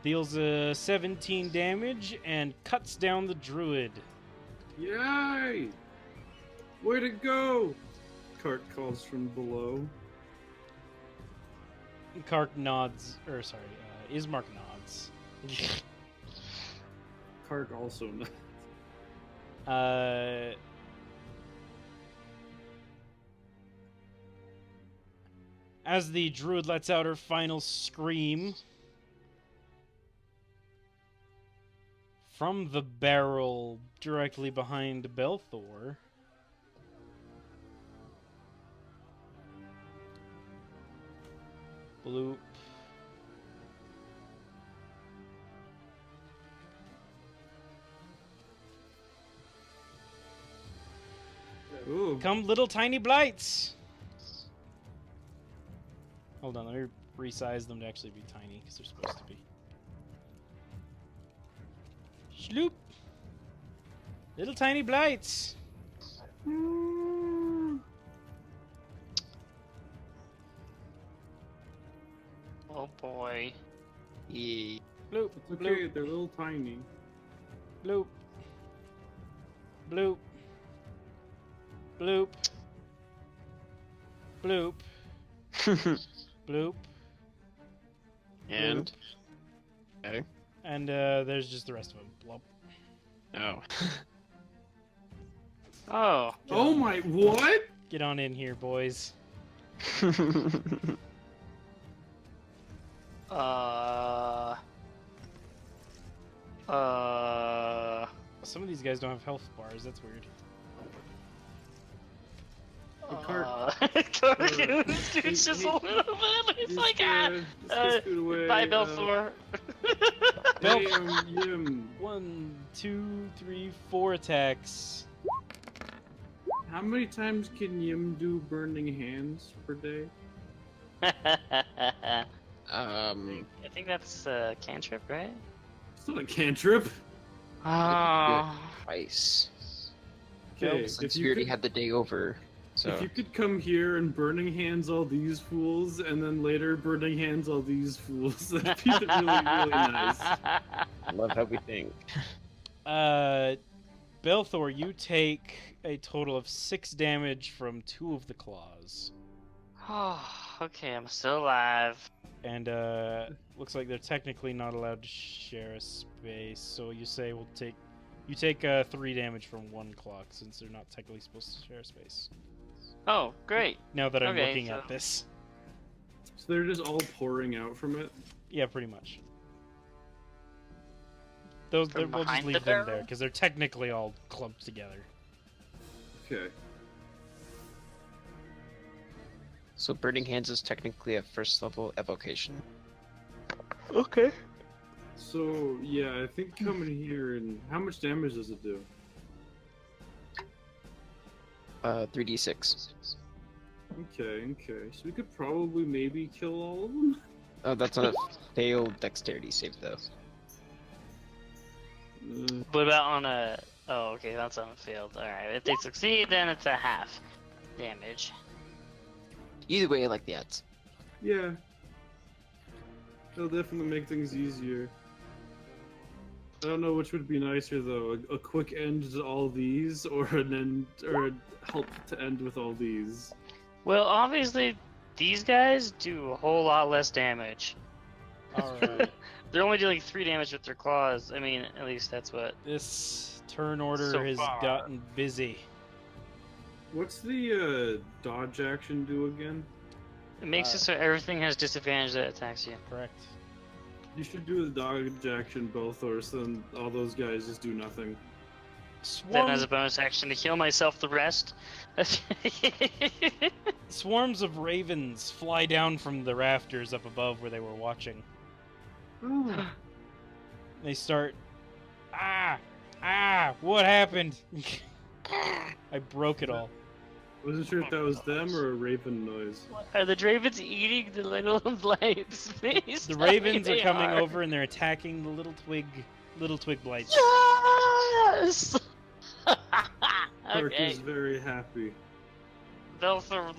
Deals 17 damage and cuts down the druid. Yay! Way to go! Cart calls from below. Ismark nods. Cart also nods. As the druid lets out her final scream, from the barrel directly behind Belthor, bloop. Ooh. Come little tiny blights! Hold on, let me resize them to actually be tiny, because they're supposed to be. Shloop! Little tiny blights! Oh boy. Yeah. Bloop, It's okay, bloop, they're little tiny. bloop. Bloop. Bloop. Bloop. Bloop. And okay. And there's just the rest of them. Blop. Oh. Oh. Oh my, what? Get on in here, boys. Some of these guys don't have health bars. That's weird. It's just a little bit. It's like, bye, Belthor. Hey, Yim. 1, 2, 3, 4 attacks. How many times can Yim do burning hands per day? I think that's cantrip, right? It's not a cantrip. Oh. Twice. Okay, Since we already had the day over. So if you could come here and burning hands all these fools, and then later burning hands all these fools, that'd be really, really nice. I love how we think. Belthor, you take a total of 6 damage from 2 of the claws. Oh, okay, I'm still alive. And looks like they're technically not allowed to share a space. So you say you take 3 damage from 1 claw since they're not technically supposed to share a space. Oh, great. Now that I'm Okay, looking so- at this. So they're just all pouring out from it. Yeah, pretty much. We'll just behind the leave them there barrel? because they're technically all clumped together. Okay. So Burning Hands is technically a first level evocation. Okay. So yeah, I think coming here and how much damage does it do? 3d6. Okay. So we could probably maybe kill all of them. Oh, that's on a failed dexterity save though. What about on a... Oh, okay, that's on a failed. Alright, if they succeed, then it's a half damage. Either way, I like the odds. Yeah. It'll definitely make things easier. I don't know which would be nicer though, a quick end to all these, or an end, or a help to end with all these. Well, obviously, these guys do a whole lot less damage. Alright. They're only dealing 3 damage with their claws. I mean, at least that's what... This turn order So has far. gotten busy. What's the dodge action do again? It makes it so everything has disadvantage that attacks you. Correct. You should do the dodge action both, or so then all those guys just do nothing. Then as a bonus action to heal myself the rest. Swarms of ravens fly down from the rafters up above where they were watching. Oh. They start, what happened? I broke it all. Wasn't sure if that was them or a raven noise. Are the ravens eating the little blights? Please The tell me ravens are they coming over and they're attacking the little twig blights. Yes! Clark Okay. is very happy. Belthor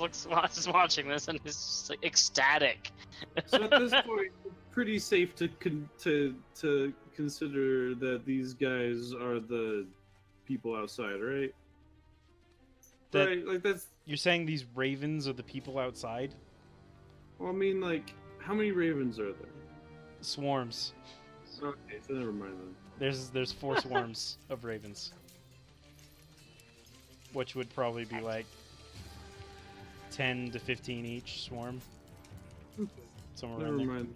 is watching this and is just like ecstatic. So at this point, it's pretty safe to consider that these guys are the people outside, right? That- Right, like that's. You're saying these ravens are the people outside? Well, I mean, like, how many ravens are there? Swarms. Okay, so never mind then. There's 4 swarms of ravens. Which would probably be like 10 to 15 each swarm. Somewhere Never around there. mind.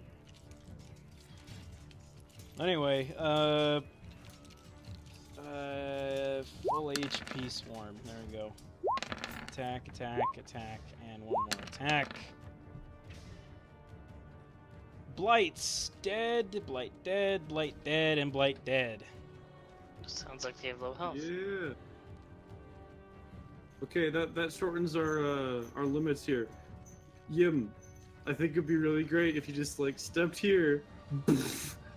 Anyway, full HP swarm. There we go. Attack, attack, attack, and one more attack. Blights dead, Blight dead, Blight dead, and Blight dead. Sounds like they have low health. Yeah. Okay, that shortens our limits here. Yim, I think it'd be really great if you just like stepped here,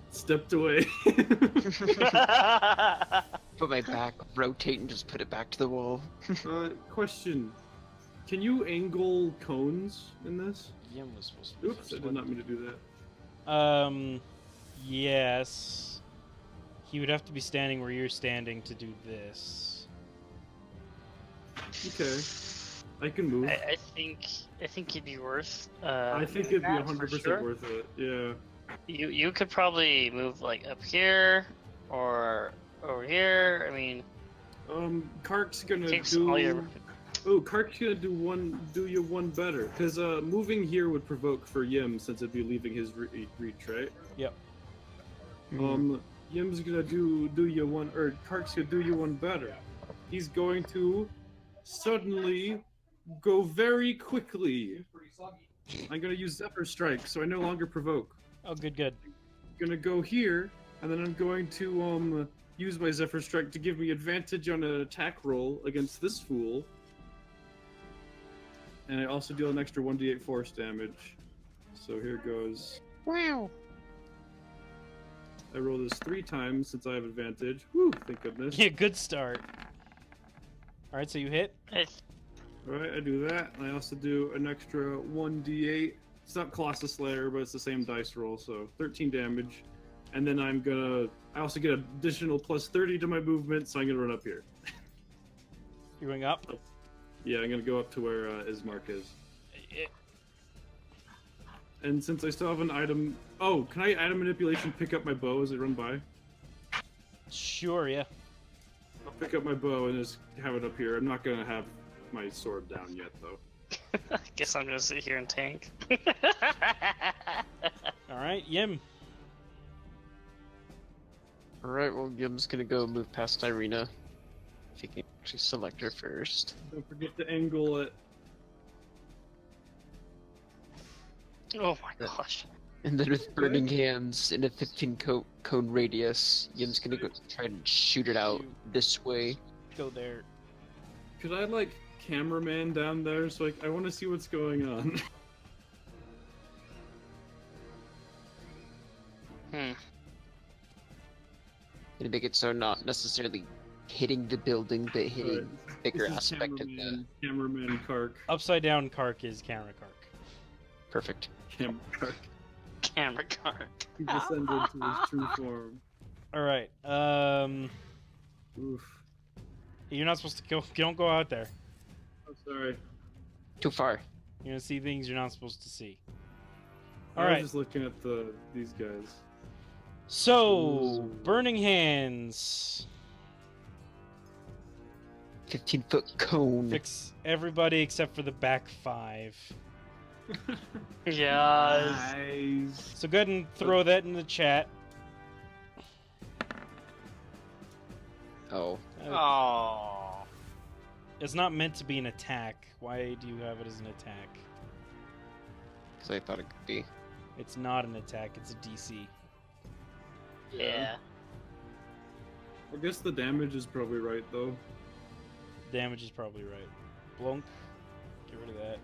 stepped away. Put my back, rotate, and just put it back to the wall. Question: can you angle cones in this? Yim was supposed to be Oops, I first did one. not mean to do that. Yes. He would have to be standing where you're standing to do this. Okay, I can move. I think it'd be worth. I think it'd be that for 100% sure. worth it. Yeah. You could probably move like up here or over here. I mean, Kark's gonna takes do. all your. Oh, Kark's gonna do you one better, because moving here would provoke for Yim since it'd be leaving his reach, right? Yep. Yim's gonna do you one, or Kark's gonna do you one better. He's going to suddenly go very quickly. I'm gonna use Zephyr Strike, so I no longer provoke. Oh, good, good. I'm gonna go here, and then I'm going to use my Zephyr Strike to give me advantage on an attack roll against this fool. And I also deal an extra 1d8 force damage. So here goes. Wow. I roll this 3 times since I have advantage. Whew, thank goodness. Yeah, good start. Alright, so you hit. Alright, I do that. And I also do an extra 1d8. It's not Colossus Slayer, but it's the same dice roll, so 13 damage. And then I also get an additional plus 30 to my movement, so I'm gonna run up here. You're going up. Yeah, I'm gonna go up to where Ismark is. And since I still have an item... Oh, can I item manipulation pick up my bow as I run by? Sure, yeah. I'll pick up my bow and just have it up here. I'm not gonna have my sword down yet, though. I guess I'm gonna sit here and tank. Alright, Yim. Alright, well, Yim's gonna go move past Irina. If you can actually select her first. Don't forget to angle it. Oh my gosh. And then with burning hands in a 15 cone radius, Yim's gonna go try and shoot it out this way. Go there. Could I, like, cameraman down there so I want to see what's going on? Gonna make it so not necessarily hitting the building, but hitting bigger This is aspect of the... Cameraman Kark. Upside down Kark is camera Kark. Perfect. Camera Kark. Camera card. He descended to his true form. Alright, Oof. you're not supposed to go. Don't go out there. I'm sorry. Too far. You're gonna see things you're not supposed to see. I Alright. was just looking at these guys. So, Ooh. Burning Hands. 15-foot cone. Fix everybody except for the back 5. Yes. Nice. So go ahead and throw that in the chat. Oh. Oh. It's not meant to be an attack. Why do you have it as an attack? Because I thought it could be. It's not an attack, it's a DC. Yeah. I guess the damage is probably right, though. damage is probably right. Blunk. Get rid of that.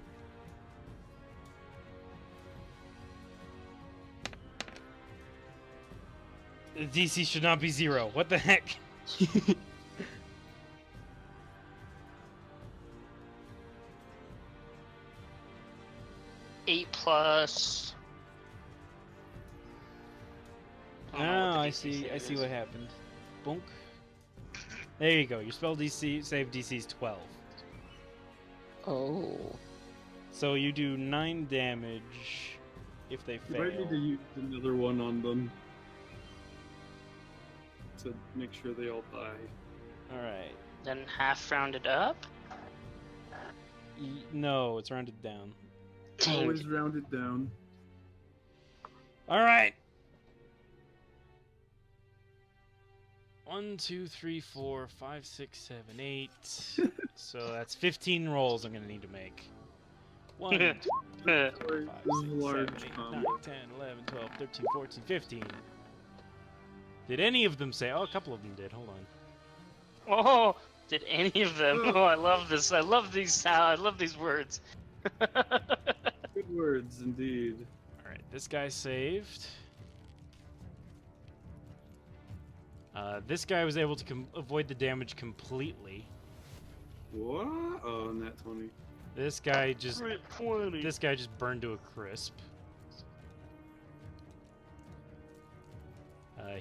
The DC should not be 0. What the heck? 8 plus. I don't know Oh, what the I DC see. save I see is. what happened. Bonk. There you go. Your spell DC save DC is 12. Oh. So you do 9 damage if they You might need to fail. use another one on them to make sure they all die. All right. Then half rounded up. No, it's rounded down. Dang. Always round it down. All right. 1, 2, 3, 4, 5, 6, 7, 8. So that's 15 rolls I'm gonna need to make. 1, 2, 3, 4, 5, 6, This is 7, large, 8, 9, 10, 11, 12, 13, 14, 15. Did any of them say? Oh, a couple of them did. Hold on. Oh, did any of them? Oh, I love this. I love these sound. I love these words. Good words, indeed. All right, this guy saved. This guy was able to avoid the damage completely. What? Oh, nat 20. This guy just Crit 20. this guy just burned to a crisp.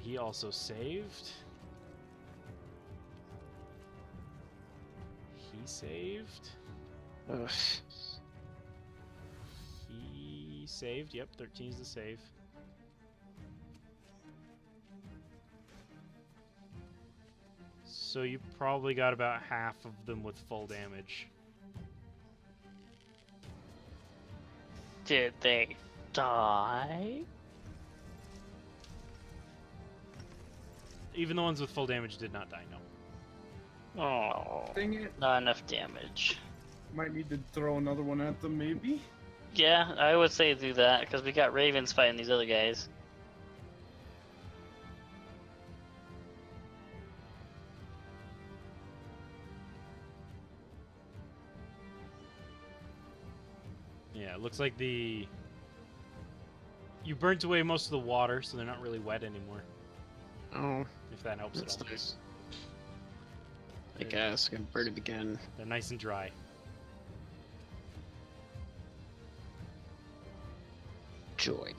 He also saved. He saved. Ugh. He saved. Yep, 13 is the save. So you probably got about half of them with full damage. Did they die? Even the ones with full damage did not die, no. Oh, Dang it. not enough damage. Might need to throw another one at them, maybe? Yeah, I would say do that because we got ravens fighting these other guys. Yeah, it looks like you burnt away most of the water, so they're not really wet anymore. Oh, If that helps that's at all. nice. I guess I can burn it again. They're nice and dry. Joy.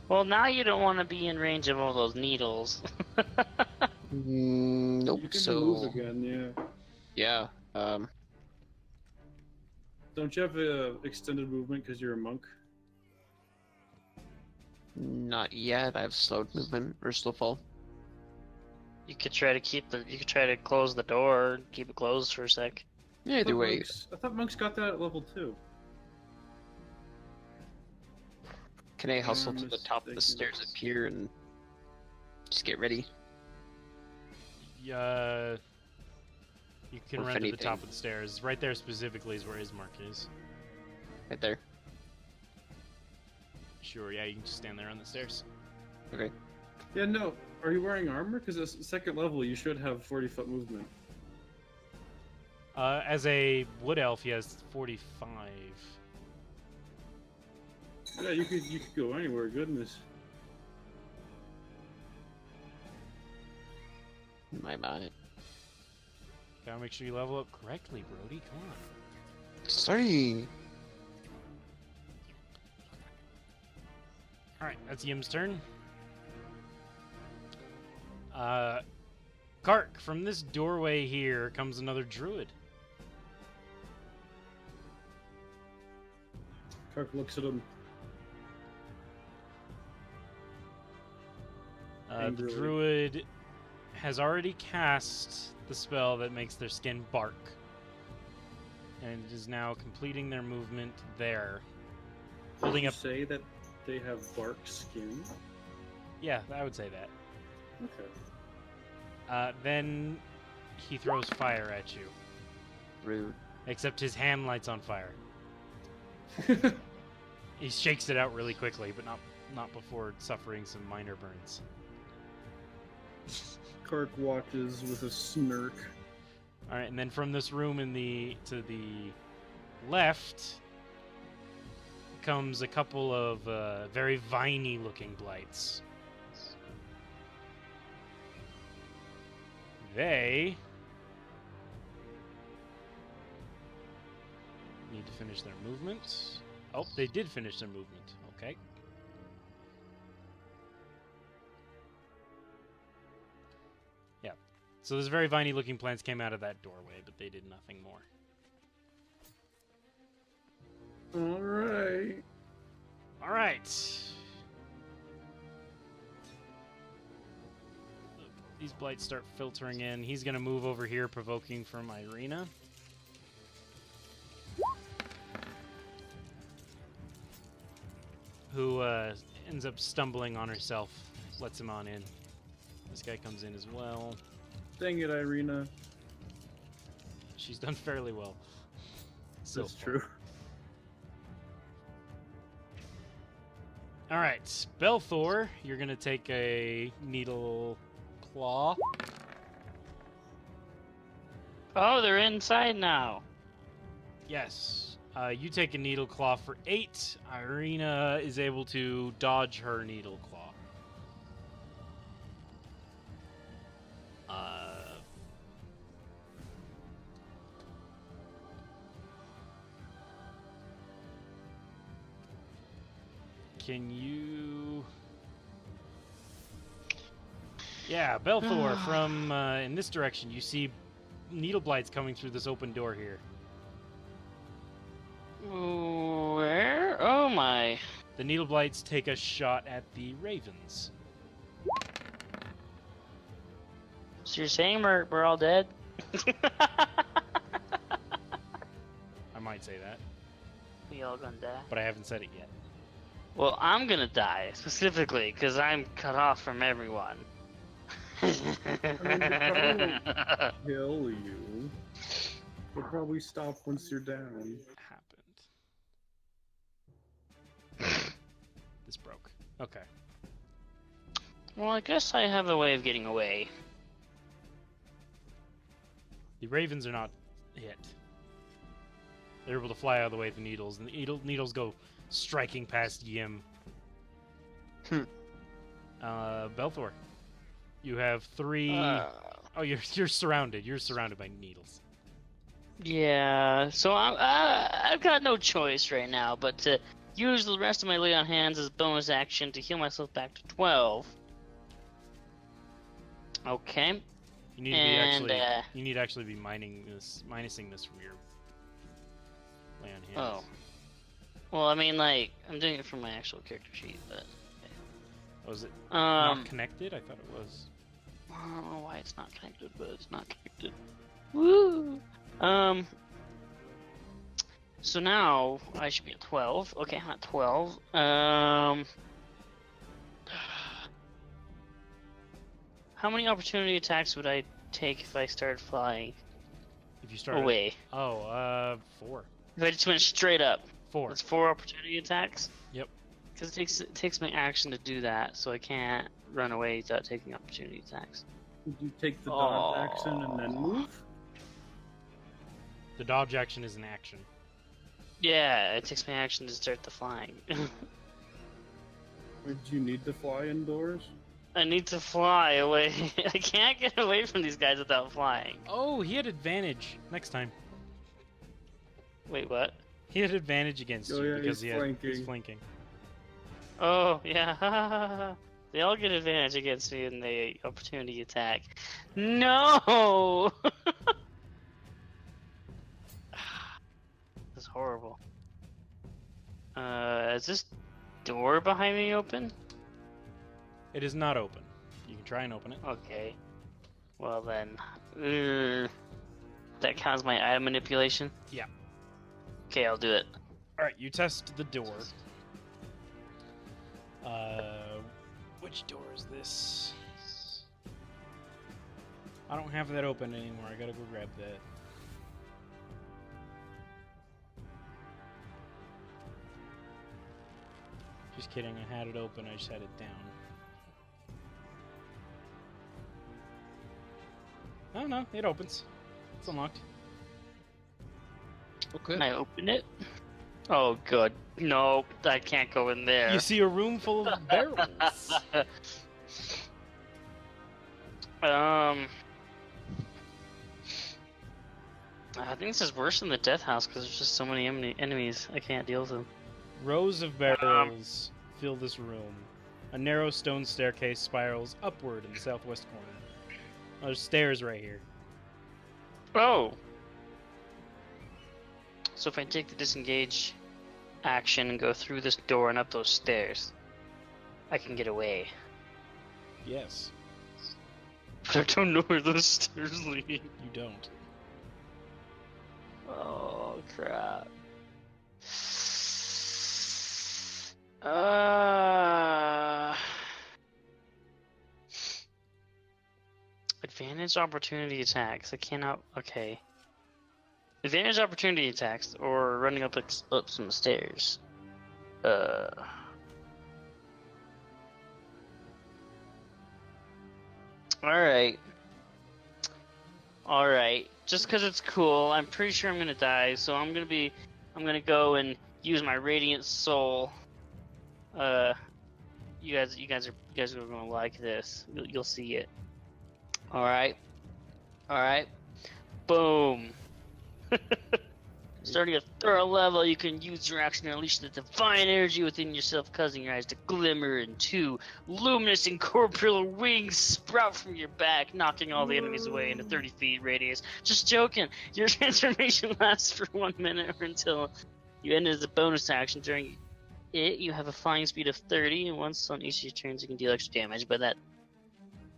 Well, now you don't want to be in range of all those needles. Nope. You can So move again, yeah. yeah. Don't you have extended movement because you're a monk? Not yet. I have slowed movement or slow fall. You could try to you could try to close the door, keep it closed for a sec. Yeah, either way. I thought monks got that at level 2. Can I hustle I'm to the top of the mistaken. stairs up here and just get ready? Yeah. You can Or if run to the anything. top of the stairs. Right there specifically is where his mark is. Right there. Sure, yeah, you can just stand there on the stairs. Okay. Yeah, no. Are you wearing armor? Because at second level, you should have 40-foot movement. As a wood elf, he has 45. Yeah, you could go anywhere. Goodness. My mind. Gotta make sure you level up correctly, Brody. Come on. Sorry. Alright, that's Yim's turn. Kark, from this doorway here comes another druid. Kark looks at him. The Angrily. druid has already cast the spell that makes their skin bark. And is now completing their movement there. Holding Did you up. say that they have bark skin? Yeah, I would say that. Okay. Then he throws fire at you. Rude. Except his hand lights on fire. He shakes it out really quickly, but not before suffering some minor burns. Kark watches with a smirk. All right, and then from this room to the left comes a couple of very viney-looking blights. They need to finish their movement. Oh, they did finish their movement. Okay. Yeah. So those very viney-looking plants came out of that doorway, but they did nothing more. All right. All right. These blights start filtering in. He's going to move over here, provoking from Irina. Who ends up stumbling on herself, lets him on in. This guy comes in as well. Dang it, Irina. She's done fairly well. That's true. All right, Belthor, you're going to take a needle claw. Oh, they're inside now. Yes. You take a needle claw for 8. Irina is able to dodge her needle claw. Can you... Yeah, Belthor, from in this direction, you see needle blights coming through this open door here. Where? Oh my. The needle blights take a shot at the ravens. So you're saying we're all dead? I might say that, We all gonna die? but I haven't said it yet. Well, I'm gonna die, specifically, because I'm cut off from everyone. Probably kill you. They'll probably stop once you're down. Happened. This broke. Okay. Well, I guess I have a way of getting away. The ravens are not hit. They're able to fly out of the way of the needles, and the needles go striking past Yim. Belthor, you have 3. Oh, you're surrounded. You're surrounded by needles. Yeah, so I've got no choice right now but to use the rest of my lay on hands as bonus action to heal myself back to 12. Okay. You need to be actually. You need to actually be minusing this from your lay on hands. Oh. Well, I mean, like, I'm doing it from my actual character sheet, but... Was it not connected? I thought it was. I don't know why it's not connected, but it's not connected. Woo! So now, I should be at 12. Okay, I'm at 12. How many opportunity attacks would I take if I started flying If you started. away? 4. If I just went straight up. 4. That's 4 opportunity attacks? Yep. Because it takes my action to do that, so I can't run away without taking opportunity attacks. Did you take the dodge action and then move? The dodge action is an action. Yeah, it takes my action to start the flying. Did you need to fly indoors? I need to fly away. I can't get away from these guys without flying. Oh, he had advantage next time. Wait, what? He had advantage against Oh, you yeah, because he's he's flanking. flanking. Oh, yeah. They all get advantage against me in the opportunity attack. No! This is horrible. Is this door behind me open? It is not open. You can try and open it. Okay. Well then. That counts my item manipulation? Yeah. Okay, I'll do it. Alright, you test the door. Which door is this? I don't have that open anymore. I gotta go grab that. Just kidding, I had it open, I just had it down. Oh no, it opens. It's unlocked. Okay. Can I open it? Oh, good. No, I can't go in there. You see a room full of barrels. I think this is worse than the death house because there's just so many enemies. I can't deal with them. Rows of barrels fill this room. A narrow stone staircase spirals upward in the southwest corner. Oh, there's stairs right here. Oh. So if I take the disengage action and go through this door and up those stairs, I can get away. Yes, But I don't know where those stairs lead. you don't. Oh crap. Advantage opportunity attacks. I cannot. Okay. Advantage opportunity attacks or running up some stairs. Alright. Alright. Just because it's cool, I'm pretty sure I'm gonna die, so I'm gonna go and use my Radiant Soul. You guys are gonna like this. You'll see it. Alright. Alright. Boom. Starting at 3rd level, you can use your action to unleash the divine energy within yourself, causing your eyes to glimmer, and 2 luminous incorporeal wings sprout from your back, knocking all the enemies away in a 30 feet radius. Just joking. Your transformation lasts for 1 minute or until you end as a bonus action. During it, you have a flying speed of 30, and once on each of your turns, you can deal extra damage. But that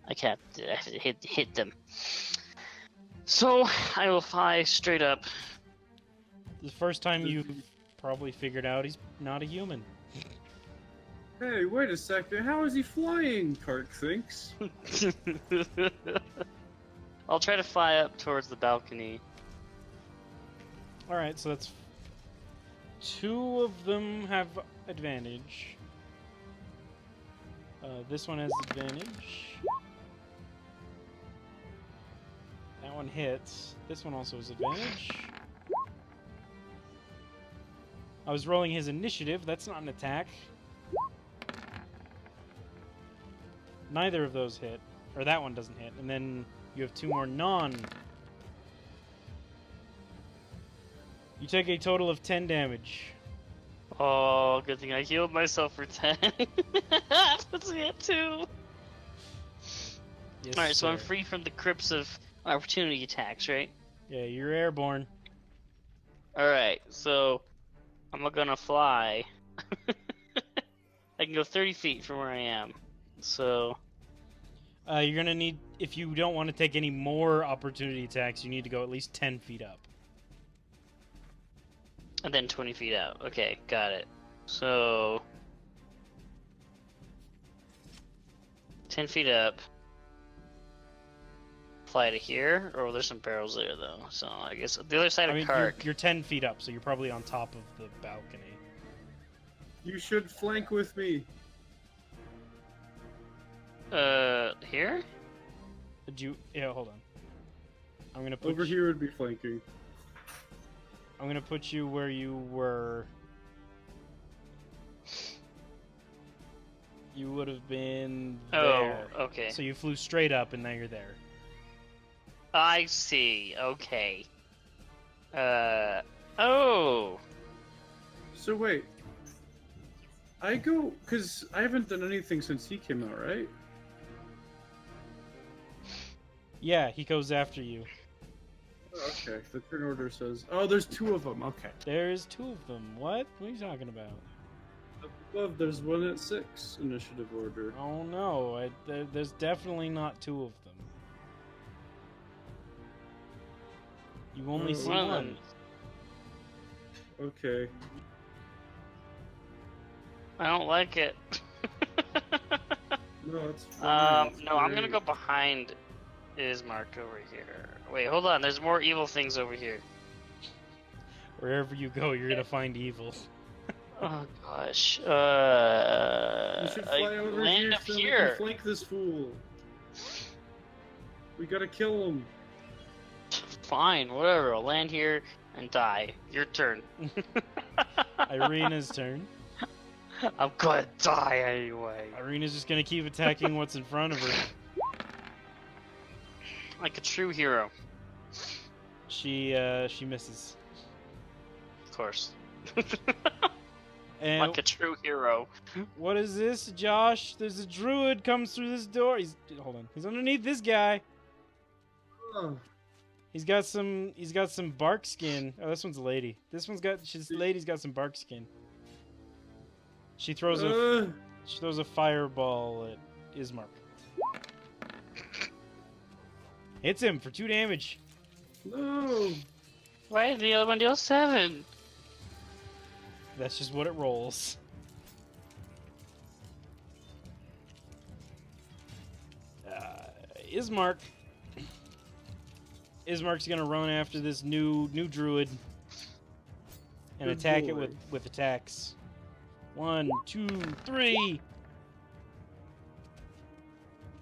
I can't hit them. So I will fly straight up. The first time you've probably figured out he's not a human. Hey, wait a second. How is he flying? Kark thinks. I'll try to fly up towards the balcony. Alright, so that's... 2 of them have advantage. This one has advantage. That one hits. This one also has advantage. I was rolling his initiative. That's not an attack. Neither of those hit. Or that one doesn't hit. And then you have 2 more non. You take a total of 10 damage. Oh, good thing I healed myself for 10. Puts me at 2. Yes, Alright, so I'm sir. free from the crypts of opportunity attacks, right? Yeah, you're airborne. Alright, so I'm gonna fly. I can go 30 feet from where I am. So You're gonna need, if you don't want to take any more opportunity attacks, you need to go at least 10 feet up. and then 20 feet out. Okay, got it. So 10 feet up. Fly to here. Oh, there's some barrels there though. So I guess the other side I of mean, Kark. you're 10 feet up, so you're probably on top of the balcony. You should flank with me. Here? Did you? Yeah, hold on. I'm gonna put Over here would be flanking. I'm gonna put you where you were. You would have been there. Oh, okay. So you flew straight up, and now you're there. I see. Okay. Oh. So wait. I go, because I haven't done anything since he came out, right? Yeah, he goes after you. Oh, okay, the turn order says... Oh, there's two of them, okay. There's 2 of them. What? What are you talking about? Up above, there's one at 6, initiative order. Oh no, there's definitely not 2 of them. You only see One of one. them. Okay. I don't like it. No, it's fine. It's No, I'm gonna great. go behind Ismark over here. Wait, hold on. There's more evil things over here. Wherever you go, you're gonna find evil. Oh gosh. You should fly over land here up so we here. can flank this fool. We gotta kill him. Fine, whatever. I'll land here and die. Your turn. Irina's turn. I'm gonna die anyway. Irina's just gonna keep attacking what's in front of her. Like a true hero. She misses. Of course. And Like a true hero. what is this, Josh? There's a druid comes through this door. Hold on. He's underneath this guy. Oh, He's got some bark skin. Oh, this one's a lady. This lady's got some bark skin. She throws a fireball at Ismark. Hits him for 2 damage. no. Why did the other one deal 7? That's just what it rolls. Ismark. Ismark's gonna run after this new druid and Good attack it boy. with attacks. 1, 2, 3.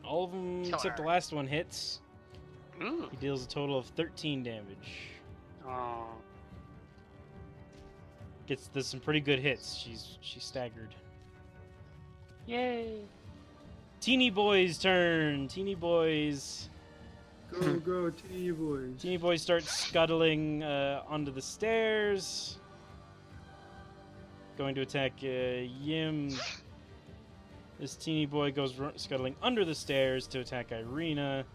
All of them except the Killer. last one hits. Ooh. He deals a total of 13 damage. Oh. There's some pretty good hits. She's staggered. Yay. Teeny Boy's turn. Teeny Boys. Go, Teeny boys. Teeny Boy starts scuttling onto the stairs. Going to attack Yim. This Teeny Boy goes scuttling under the stairs to attack Irina.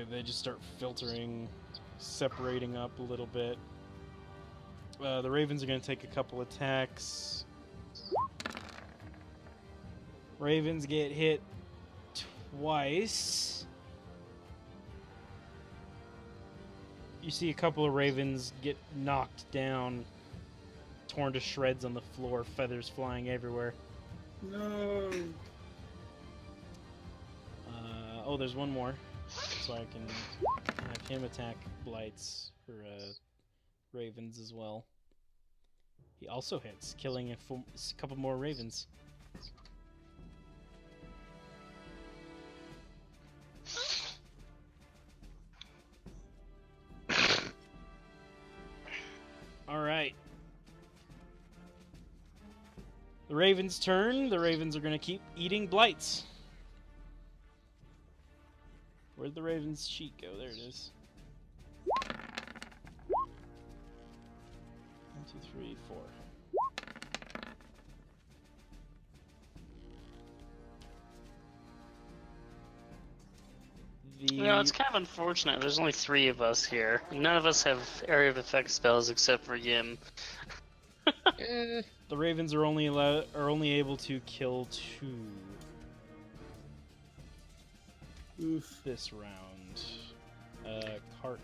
They just start filtering, separating up a little bit. The Ravens are going to take a couple attacks. Ravens get hit twice. You see a couple of Ravens get knocked down, torn to shreds on the floor, feathers flying everywhere. No. Oh, there's one more. So I can have him attack Blights for Ravens as well. He also hits, killing a couple more Ravens. Alright. The Ravens' turn. The Ravens are going to keep eating Blights. Where'd the Ravens' sheet go? There it is. 1, 2, 3, 4. You know, it's kind of unfortunate. There's only 3 of us here. None of us have area of effect spells except for Yim. The Ravens are only able to kill 2 Oof. this round. Cart.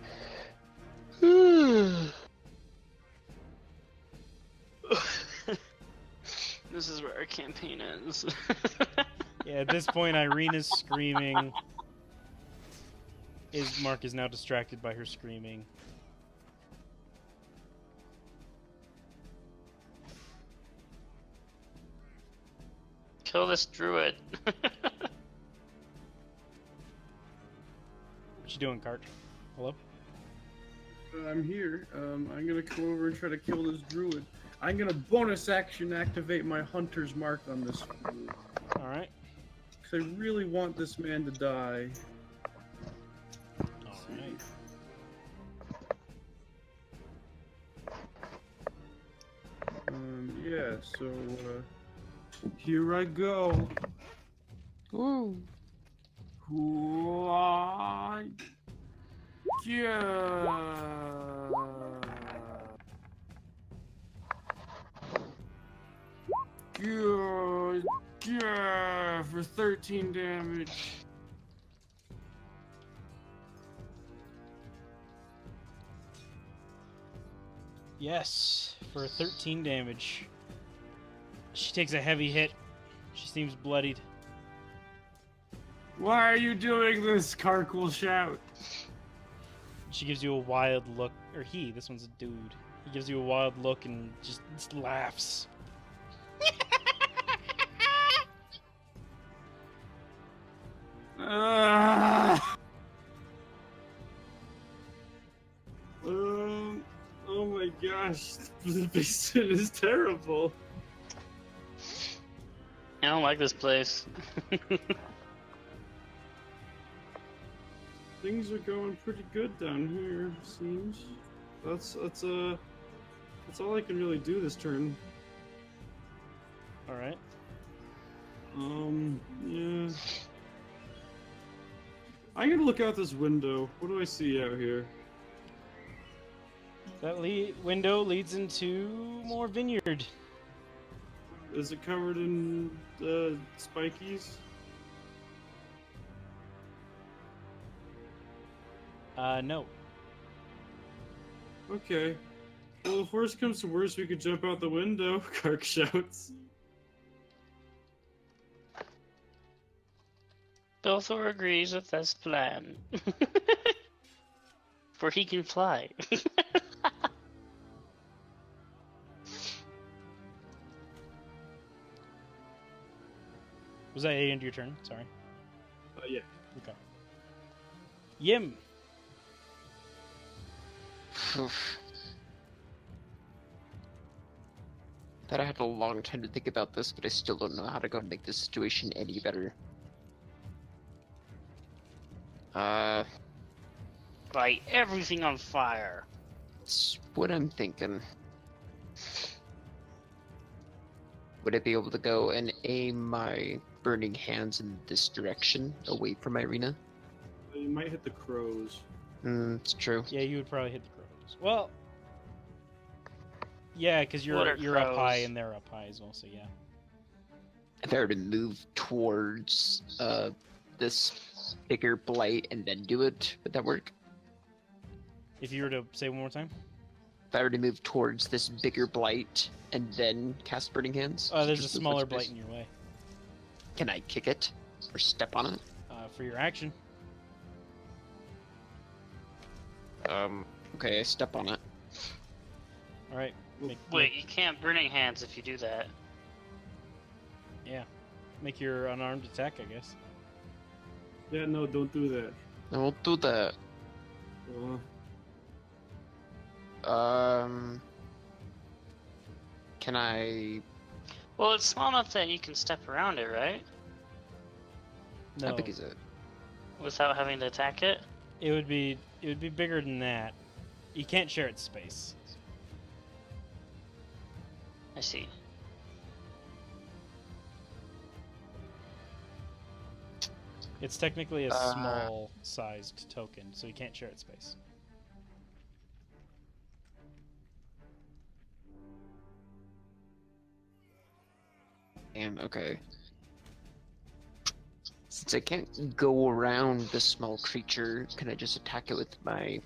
This is where our campaign ends. Yeah, at this point, Irina's screaming. Mark is now distracted by her screaming. Kill this druid. What you doing, Cart? Hello? I'm here. I'm gonna come over and try to kill this druid. I'm gonna bonus action activate my hunter's mark on this druid. Alright. Because I really want this man to die. Alright. Yeah, so, here I go. Woo. Yeah, for 13 damage. Yes, for 13 damage. She takes a heavy hit. She seems bloodied. Why are you doing this? Kark will shout. She gives you a wild look. Or this one's a dude. He gives you a wild look and just laughs. gosh, the basement is terrible. I don't like this place. Things are going pretty good down here, seems. That's all I can really do this turn. All right. Yeah. I'm gonna look out this window. What do I see out here? That window leads into more vineyard. Is it covered in spikies? No. Okay. Well, if worst comes to worst, we could jump out the window. Kark shouts. Belthor agrees with this plan. For he can fly. Was that the end of your turn? Sorry. Yeah. Okay. Yim. That I had a long time to think about this, but I still don't know how to go and make this situation any better. Light everything on fire. That's what I'm thinking. Would I be able to go and aim my burning hands in this direction, away from my arena? You might hit the crows. It's true. Yeah, you would probably hit the crows. Well, yeah, because What are you're up high crows? and they're up high as well. So yeah. If I were to move towards this bigger blight and then do it, would that work? If you were to say one more time. If I were to move towards this bigger blight and then cast burning hands? There's a Just move smaller with blight space. in your way. Can I kick it or step on it? For your action. Okay, I step on it. All right. Wait, you can't burning hands if you do that. Make your unarmed attack, I guess. Yeah, no, don't do that. I won't do that. Can I? Well, it's small enough that you can step around it, right? No. How big is it? Without having to attack it? It would be bigger than that. You can't share its space. I see. It's technically a small-sized token, so you can't share its space. And okay. Since I can't go around the small creature, can I just attack it with my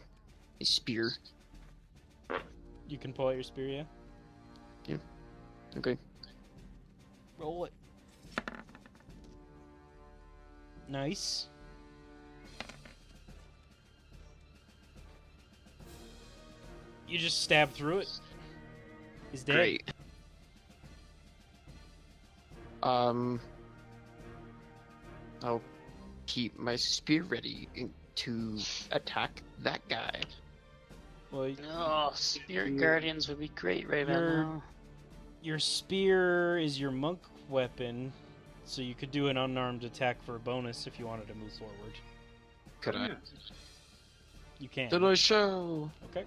spear? You can pull out your spear, yeah? Okay. Roll it. Nice. You just stab through it. He's dead. Great. I'll keep my spear ready to attack that guy. Well, Oh, Spirit Guardians would be great right about You're- now. your spear is your monk weapon, so you could do an unarmed attack for a bonus if you wanted to move forward. Could I? Yeah. You can. Then I shall. Okay.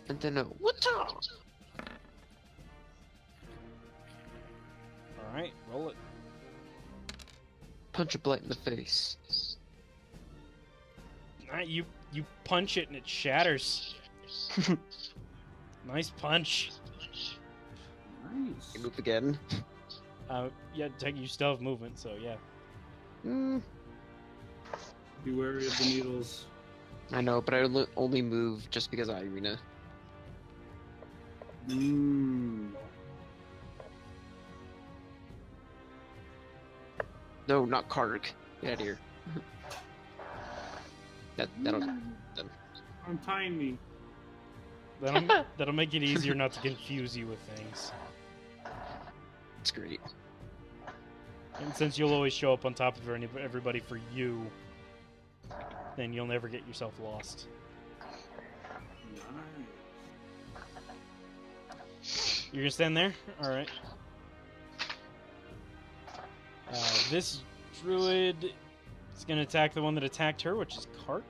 And then what up? All right. Roll it. Punch a blight in the face. You punch it and it shatters. Nice punch. Nice. I move again. Yeah, you still have movement, so yeah. Be wary of the needles. I know, but I only move just because of Irina. No, not Karg. Get out of here. That'll. I'm tiny. That'll make it easier not to confuse you with things. It's great. And since you'll always show up on top of everybody for you, then you'll never get yourself lost. You're gonna stand there? Alright. This druid is gonna attack the one that attacked her, which is Kark.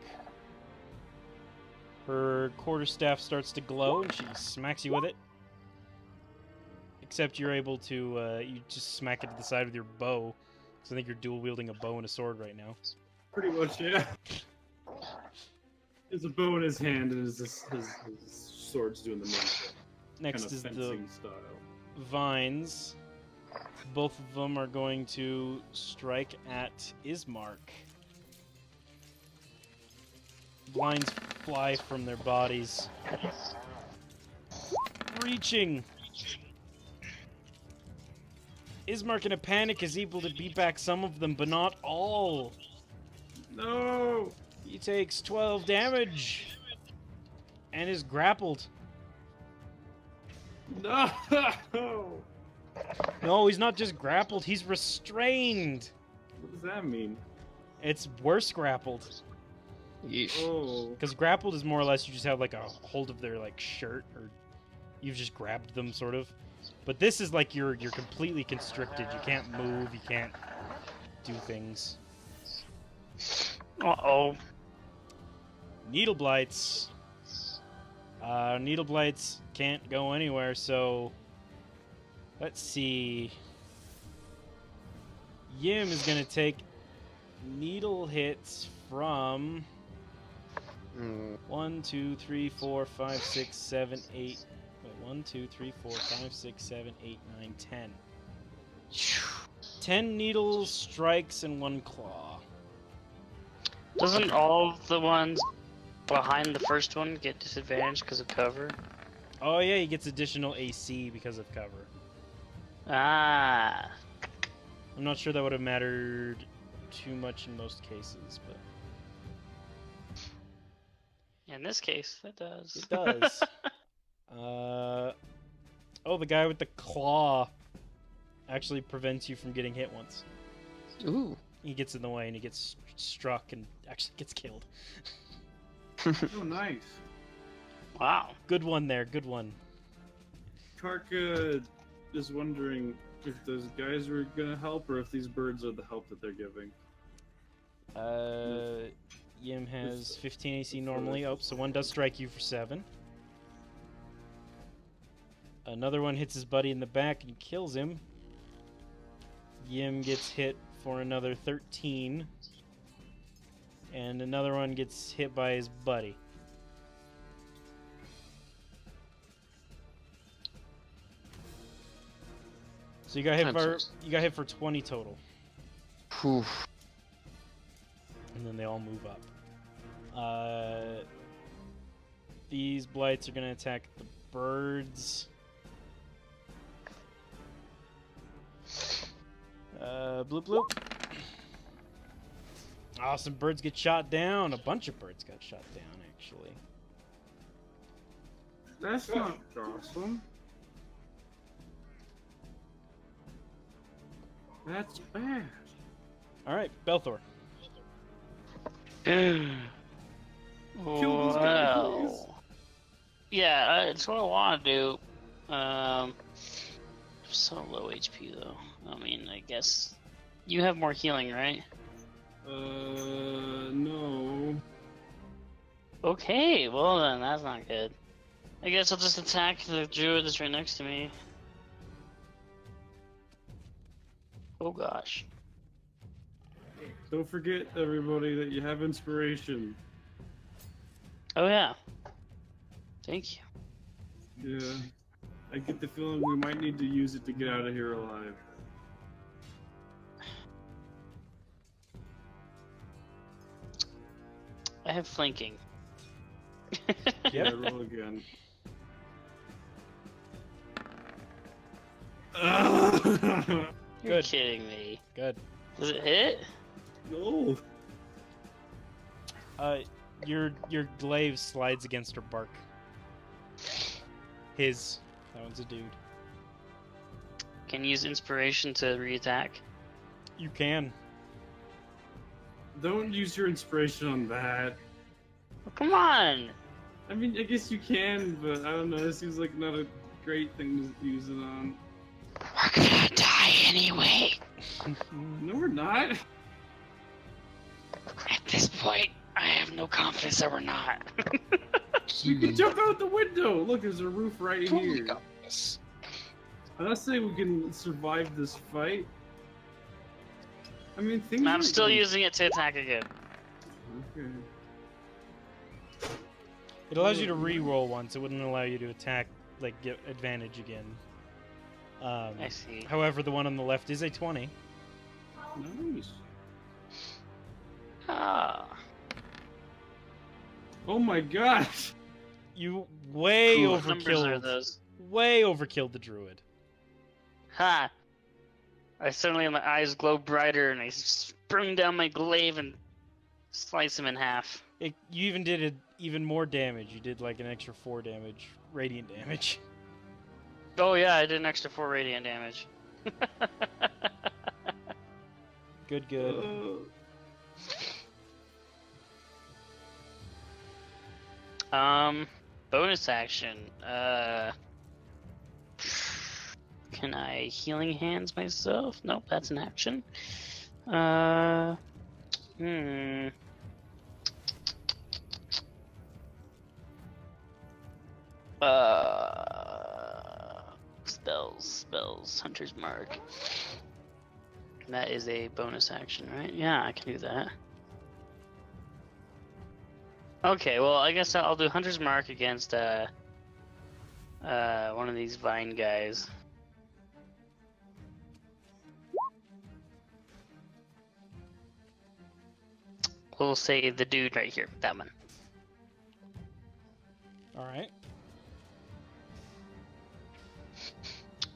Her quarterstaff starts to glow and she smacks you with it. Except you're able to, you just smack it to the side with your bow. So I think you're dual wielding a bow and a sword right now. Pretty much, yeah. There's a bow in his hand and his sword's doing the main thing. Next Kind of is the fencing style. vines. Both of them are going to strike at Ismark. Vines fly from their bodies. Reaching! Ismark in a panic is able to beat back some of them, but not all. No! He takes 12 damage and is grappled. No! No, he's not just grappled, he's restrained. What does that mean? It's worse grappled. Yeesh. Oh. Because grappled is more or less you just have like a hold of their like shirt, or you've just grabbed them sort of. But this is like you're completely constricted. You can't move, you can't do things. Uh-oh. Needle blights. Needle blights can't go anywhere, so let's see. Yim is gonna take needle hits from 1, 2, 3, 4, 5, 6, 7, 8. Wait, 1, 2, 3, 4, 5, 6, 7, 8, 9, 10. 10 needle strikes and 1 claw. Doesn't all of the ones behind the first one get disadvantage because of cover? Oh yeah, he gets additional AC because of cover. Ah. I'm not sure that would have mattered too much in most cases, but In this case, that does. it does. Oh, the guy with the claw actually prevents you from getting hit once. Ooh. He gets in the way and he gets struck and actually gets killed. Oh, nice. Wow. Good one there, good one. Karka is wondering if those guys were gonna help or if these birds are the help that they're giving. Yim has 15 AC normally. Oh, so one does strike you for 7. Another one hits his buddy in the back and kills him. Yim gets hit for another 13. And another one gets hit by his buddy. So you got hit for 20 total. Whew. And then they all move up. These blights are going to attack the birds. Bloop bloop. Oh, some birds get shot down. A bunch of birds got shot down, actually. That's not awesome. That's bad. Alright, Belthor. Kill these guys. Yeah, it's what I want to do. I'm so low HP though. I mean, I guess you have more healing, right? No. Okay, well then, that's not good. I guess I'll just attack the druid that's right next to me. Oh gosh. Don't forget, everybody, that you have inspiration. Oh yeah. Thank you. Yeah. I get the feeling we might need to use it to get out of here alive. I have flanking. Yeah, roll again. You're Good. kidding me. Good. Does it hit? No. Your glaive slides against her bark. His. That one's a dude. Can you use inspiration to reattack? You can. Don't use your inspiration on that. Oh, come on! I mean, I guess you can, but I don't know. It seems like not a great thing to use it on. We're gonna die anyway. No, we're not. At this point, I have no confidence that we're not. We can jump out the window. Look, there's a roof right Totally here. got this. I'm not saying we can survive this fight. I mean, things. I'm are still going- using it to attack again. Okay. It allows you to re-roll once. It wouldn't allow you to attack, like, get advantage again. I see. However, the one on the left is a 20. Nice. Ah. Oh my gosh. You way What numbers are overkilled. those? Way overkilled the druid. Ha! I suddenly, my eyes glow brighter, and I spring down my glaive and slice him in half. You even did even more damage. You did like an extra 4 damage, radiant damage. Oh yeah, I did an extra 4 radiant damage. Good. Bonus action. Can I healing hands myself? Nope, that's an action. Spells, Hunter's Mark. That is a bonus action, right? Yeah, I can do that. Okay, well, I guess I'll do Hunter's Mark against one of these vine guys. We'll say the dude right here, that one. Alright.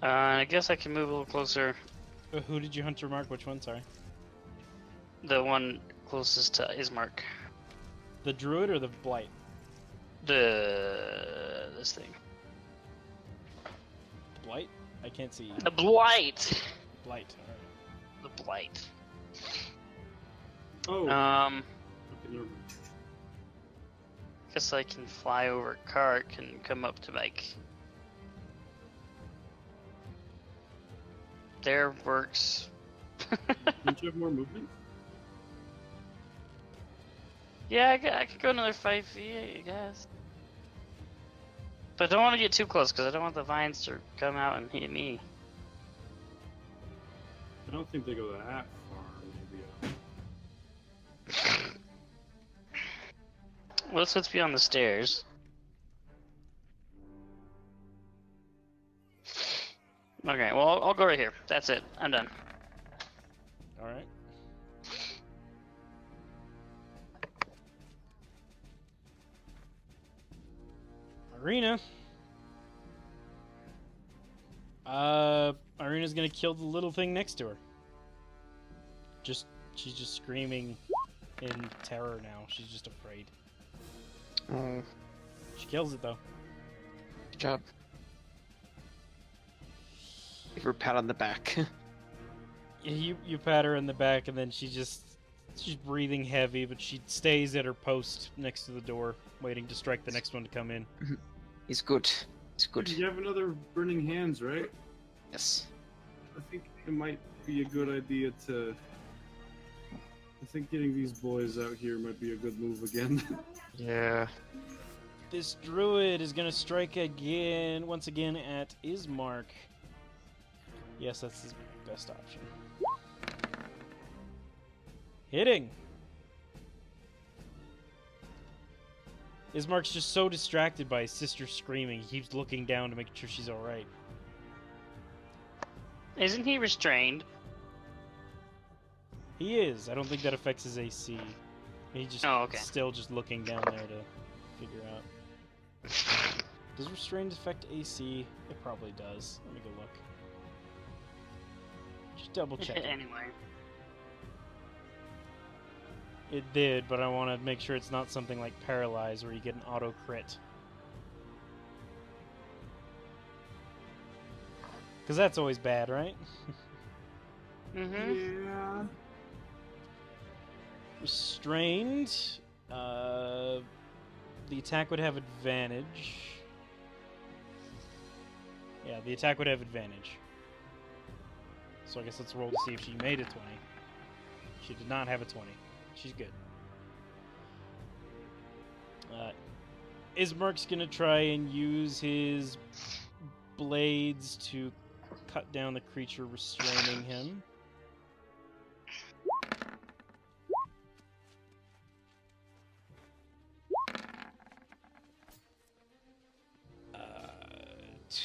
I guess I can move a little closer. Who did you hunter mark? Which one? Sorry. The one closest to Ismark. The druid or the blight? This thing. Blight? I can't see. The Blight! Blight. Alright. The Blight. Oh. Okay, never mind. Guess I can fly over Kark and come up to like... There works. Don't you have more movement? Yeah, I could go another 5 feet, I guess. But I don't want to get too close, because I don't want the vines to come out and hit me. I don't think they go that far. Maybe. Well, let's be on the stairs. Okay, well, I'll go right here. That's it. I'm done. Alright. Irina. Irina's gonna kill the little thing next to her. She's just screaming in terror now. She's just afraid. Oh, She kills it though. good job. Give her a pat on the back. You pat her in the back, and then she's breathing heavy, but she stays at her post next to the door, waiting to strike the next one to come in. He's good. He's good. You have another burning hands, right? Yes. I think it might be a good idea to. I think getting these boys out here might be a good move again. Yeah. This druid is gonna strike again, once again at Ismark. Yes, that's his best option. Hitting. Ismark's just so distracted by his sister screaming, he keeps looking down to make sure she's alright. Isn't he restrained? He is. I don't think that affects his AC. He's just still just looking down there to figure out. Does restrained affect AC? It probably does. Let me go look. Just double check. Anyway. It did, but I want to make sure it's not something like Paralyze where you get an auto crit. Because that's always bad, right? Mm-hmm. Yeah. Restrained. The attack would have advantage. Yeah, the attack would have advantage. So I guess let's roll to see if she made a 20. She did not have a 20. She's good. Ismark's gonna try and use his blades to cut down the creature restraining him.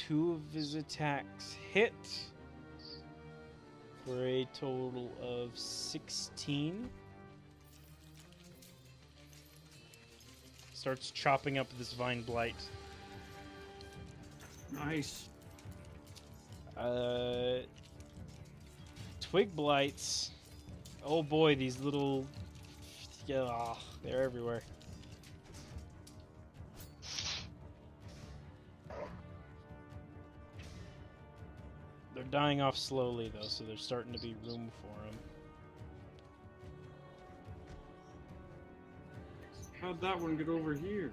Two of his attacks hit for a total of 16. Starts chopping up this vine blight. Nice. Twig blights. Oh boy, these little. Yeah, they're everywhere. They're dying off slowly though, so there's starting to be room for them. How'd that one get over here?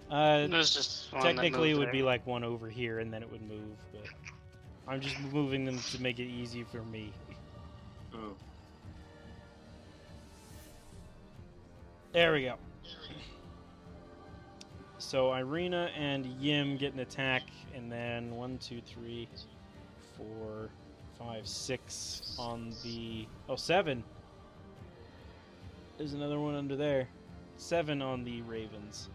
There's just one that Technically, it moved would be there. like one over here, and then it would move. But I'm just moving them to make it easy for me. Oh. There we go. So Irina and Yim get an attack, and then 1, 2, 3, 4, 5, 6 on the 7. There's another one under there. 7 on the Ravens.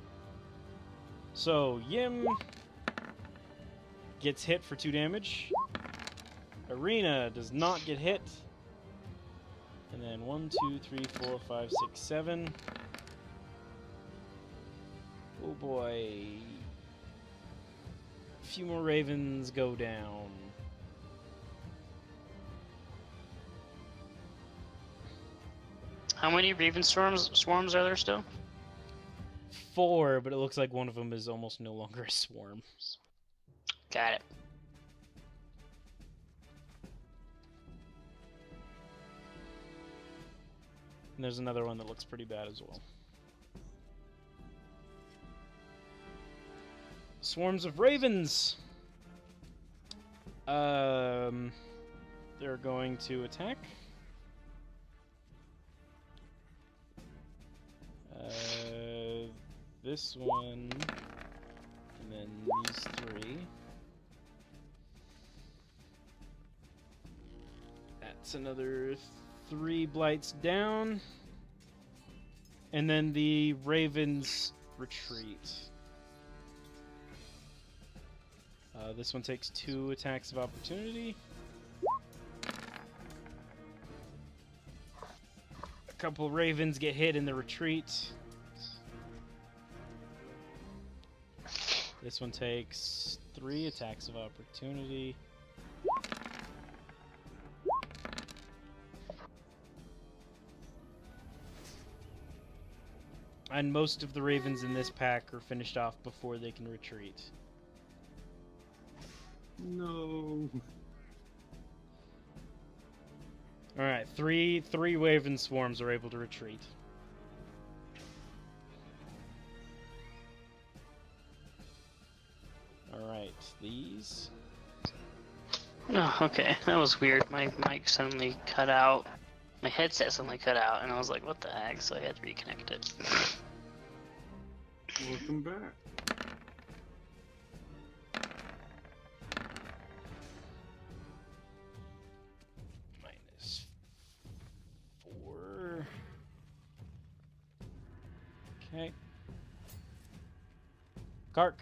So Yim gets hit for 2 damage. Irina does not get hit. And then 1, 2, 3, 4, 5, 6, 7. Oh boy. A few more Ravens go down. How many Raven swarms are there still? 4, but it looks like one of them is almost no longer a swarm. Got it. And there's another one that looks pretty bad as well. Swarms of ravens! They're going to attack. This one, and then these 3. That's another 3 blights down. And then the ravens retreat. This one takes 2 attacks of opportunity. A couple ravens get hit in the retreat. This one takes 3 attacks of opportunity. And most of the ravens in this pack are finished off before they can retreat. No. Alright, three raven swarms are able to retreat. Alright, these. Oh, okay. That was weird. My mic suddenly cut out. My headset suddenly cut out, and I was like, what the heck? So I had to reconnect it. Welcome back. -4. Okay. Kark.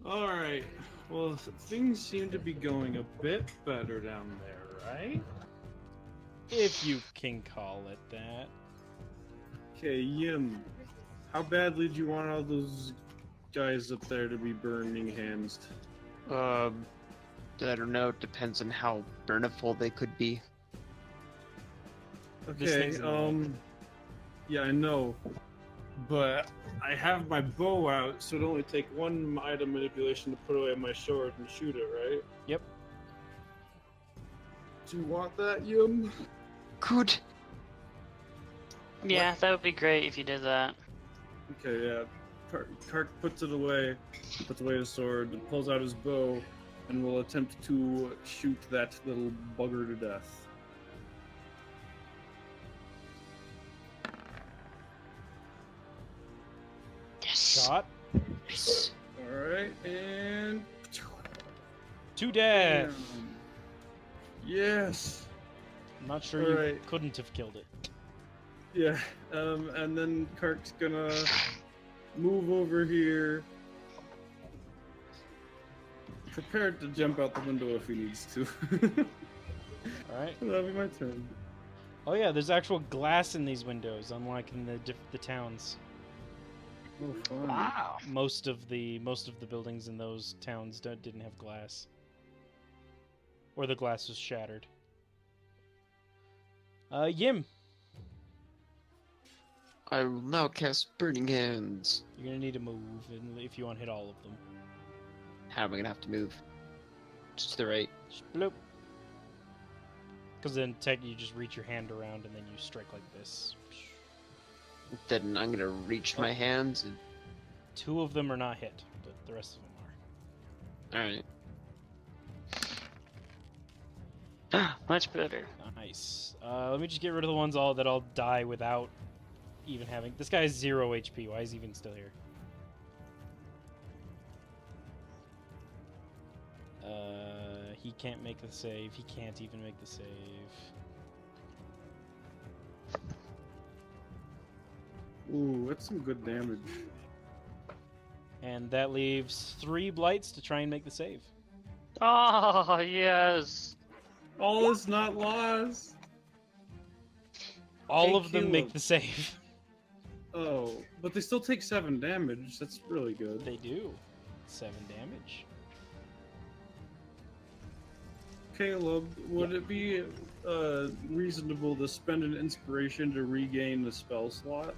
Alright. Well, things seem to be going a bit better down there, right? If you can call it that. Okay, Yim. How badly do you want all those guys up there to be burning hands? I don't know. It depends on how burniful they could be. This Okay, thing's in yeah, I know. But I have my bow out, so it only take 1 item manipulation to put away my sword and shoot it, right? Yep. Do you want that, Yim? Good. Yeah, that would be great if you did that. Okay, yeah. Kark puts it away, puts away his sword, pulls out his bow, and will attempt to shoot that little bugger to death. Yes. Shot. Yes. Alright, and... To death. Bam. Yes! I'm not sure All you right. couldn't have killed it. Yeah, and then Kark's gonna move over here, prepared to jump out the window if he needs to. All right. That'll be my turn. Oh yeah, there's actual glass in these windows, unlike in the towns. Oh, fun. Wow. Most of the buildings in those towns didn't have glass, or the glass was shattered. Yim, I will now cast Burning Hands. you're gonna need to move, if you want to hit all of them. How am I gonna have to move? Just to the right. Bloop. Because then technically you just reach your hand around and then you strike like this. Then I'm gonna reach my hands. And... 2 of them are not hit, but the rest of them are. Alright. Much better. Nice. Let me just get rid of the ones that all die without even having. This guy has 0 HP. Why is he even still here? He can't make the save. He can't even make the save. Ooh, that's some good damage. And that leaves 3 blights to try and make the save. Oh, yes. All is not lost. All Hey, of them make Caleb. the save. Oh, but they still take 7 damage. That's really good. They do. 7 damage. Caleb, would it be reasonable to spend an inspiration to regain the spell slot?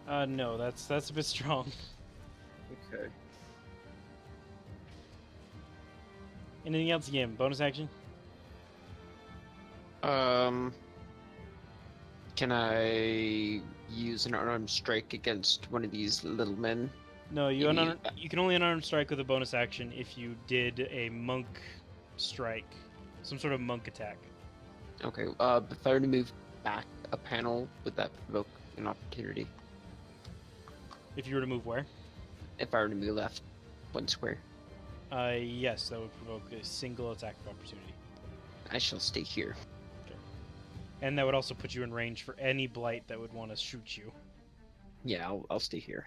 No, that's a bit strong. Okay. Anything else, Yim? Bonus action? Can I use an unarmed strike against one of these little men? No, you Yeah. you can only unarmed strike with a bonus action if you did a monk strike, some sort of monk attack. Okay, if I were to move back a panel, would that provoke an opportunity? If you were to move where? If I were to move left 1 square, Yes, that would provoke a single attack of opportunity. I shall stay here. And that would also put you in range for any blight that would want to shoot you. Yeah, I'll stay here.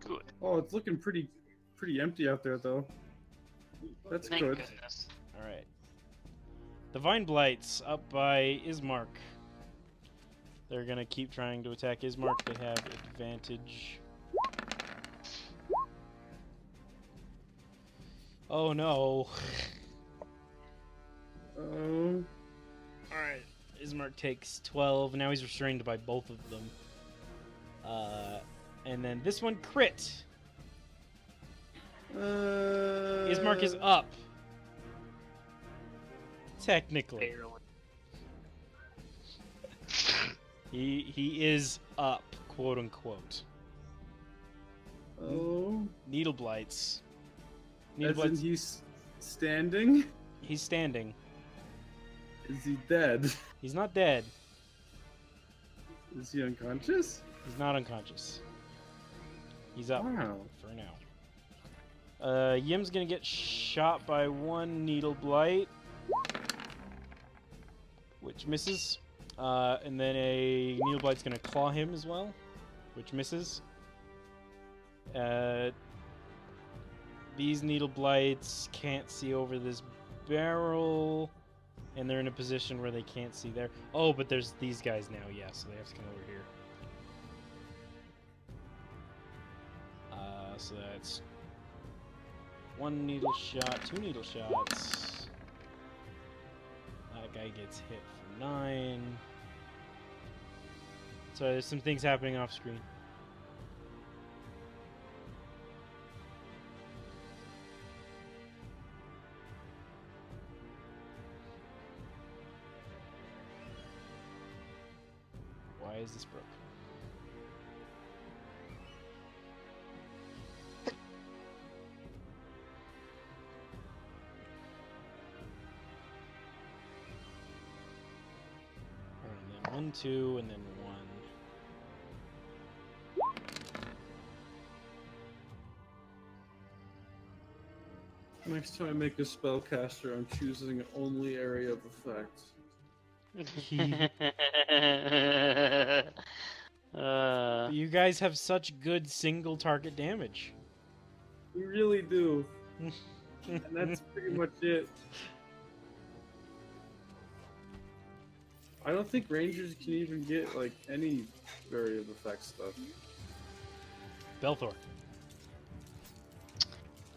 Good. Oh, it's looking pretty empty out there, though. That's Thank good. goodness. Alright. The Vine Blights up by Ismark. They're gonna keep trying to attack Ismark. They have advantage. Oh no. Oh. Alright. Ismark takes 12. Now he's restrained by both of them. And then this one crit. Ismark is up. Technically. Barely. He is up, quote unquote. Oh. Needle Blights. As in Blights. he's standing? He's standing. Is he dead? He's not dead. Is he unconscious? He's not unconscious. He's up Wow. for now. Yim's gonna get shot by 1 Needle Blight, which misses. And then a Needle Blight's gonna claw him as well, which misses. These Needle Blights can't see over this barrel, and they're in a position where they can't see there. Oh, but there's these guys now, yeah, so they have to come over here. So that's 1 needle shot, 2 needle shots. That guy gets hit for 9. So there's some things happening off screen. Why is this broken? 1, 2, and then 1. Next time I make a spellcaster, I'm choosing only area of effect. But you guys have such good single target damage. We really do. And that's pretty much it. I don't think rangers can even get like any area of effect stuff. Belthor.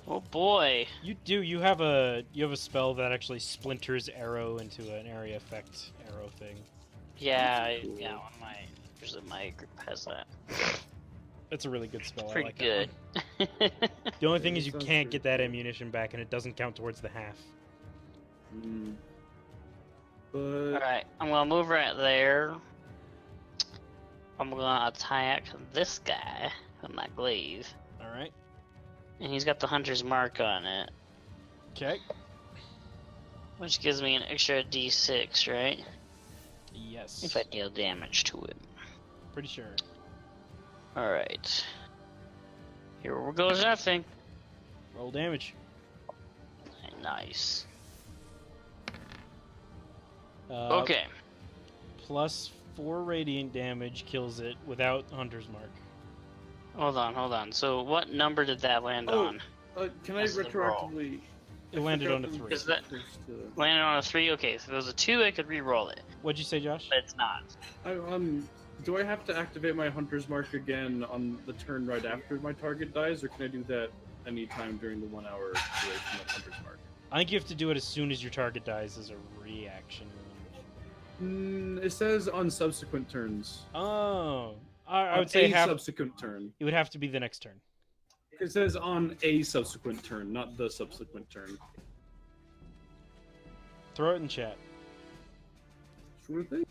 Oh boy. You do. You have a spell that actually splinters arrow into an area effect arrow thing. Yeah, yeah. One of my members of my group has that. That's a really good spell. Pretty I like good. that one. The only thing Yeah, is you that sounds can't pretty get that cool. ammunition back, and it doesn't count towards the half. Mm. But Alright, I'm gonna move right there. I'm gonna attack this guy with my glaive. All right. And he's got the hunter's mark on it, Okay. which gives me an extra d6, right? Yes. If I deal damage to it. Pretty sure. Alright. Here goes nothing. Roll damage. Nice. Okay. Okay. Plus 4 radiant damage kills it without Hunter's Mark. Hold on. So what number did that land Oh. on? can I That's the roll. retroactively? It landed on a forgot 3. Is that- to- Landed on a 3? Okay, so if it was a 2, I could re-roll it. What'd you say, Josh? But it's not. Do I have to activate my hunter's mark again on the turn right after my target dies, or can I do that anytime during the 1 hour duration of hunter's mark? I think you have to do it as soon as your target dies as a reaction. It says on subsequent turns. Oh. I On would say a half. subsequent turn. It would have to be the next turn. It says on a subsequent turn, not the subsequent turn. Throw it in chat. Sure thing.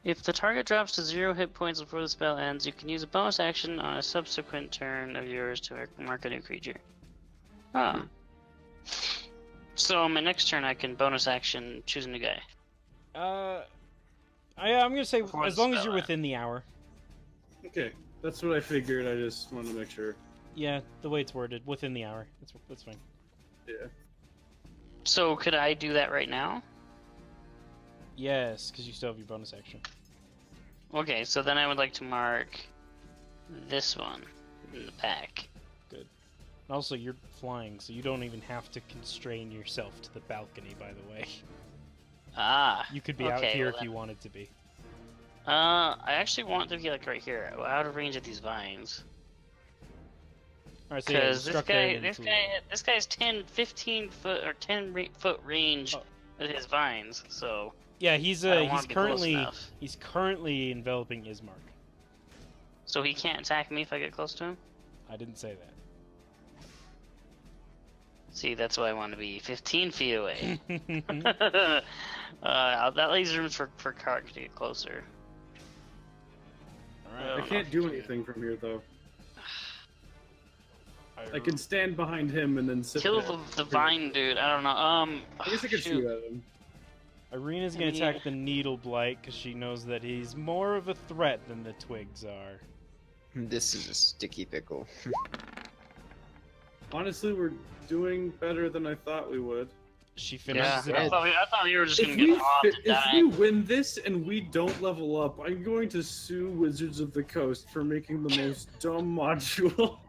If the target drops to 0 hit points before the spell ends, you can use a bonus action on a subsequent turn of yours to mark a new creature. Ah. So on my next turn, I can bonus action choose a new guy. I'm gonna say Before as the long as spell you're ends. within the hour. Okay, that's what I figured. I just wanted to make sure. Yeah, the way it's worded, within the hour. That's fine. Yeah. So could I do that right now? Yes, because you still have your bonus action. Okay, so then I would like to mark this one in the back. And also, you're flying, so you don't even have to constrain yourself to the balcony. By the way, Ah. you could be out Okay, here well if you wanted to be. I actually want to be like right here, out of range of these vines. All right, so yeah, you Because struck there and then flew. this guy's 10, 15 foot or 10 foot range Oh. with his vines. So Yeah, I don't wanna he's be close currently enough. enveloping Ismark. So he can't attack me if I get close to him. I didn't say that. See, that's why I want to be 15 feet away. That leaves room for Kark to get closer. All I can't do anything from here though. I can stand behind him and then sit Kill there. the vine dude. I don't know. I guess I could shoot at him. Irina's gonna attack the Needle Blight because she knows that he's more of a threat than the twigs are. This is a sticky pickle. Honestly, we're doing better than I thought we would. She Yeah, finishes it I off. thought you were just If gonna get we, mobbed and if die. we win this and we don't level up, I'm going to sue Wizards of the Coast for making the most dumb module.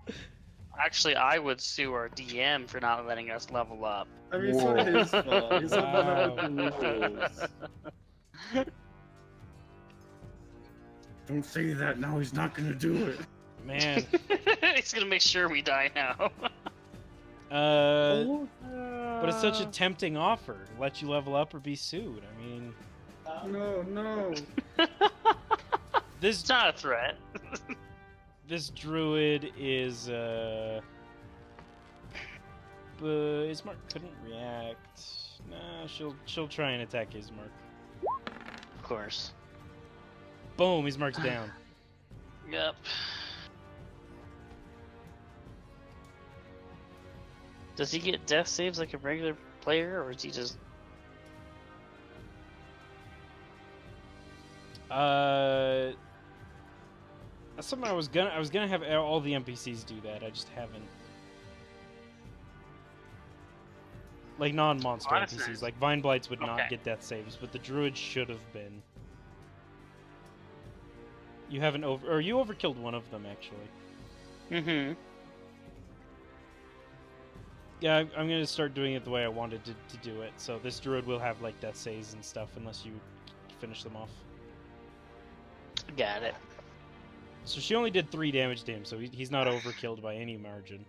Actually, I would sue our DM for not letting us level up. I mean, it's not his fault. He's the one that Wow. wrote the rules. Don't say that now. He's not gonna do it. Man, He's gonna make sure we die now. but it's such a tempting offer. Let you level up or be sued. I mean, No. this It's not a threat. this druid is but Ismark couldn't react. Nah, she'll try and attack Ismark. Of course. Boom, Ismark's down. Yep. Does he get death saves like a regular player, or is he just... That's something I was gonna have all the NPCs do that. I just haven't. Like non-monster Oh, that's NPCs, nice. like Vine Blights would not Okay. get death saves, but the druid should have been. You haven't you overkilled one of them actually. Mm-hmm. Yeah, I'm gonna start doing it the way I wanted to do it. So this druid will have like death saves and stuff unless you finish them off. Got it. So she only did 3 damage to him, so he's not overkilled by any margin.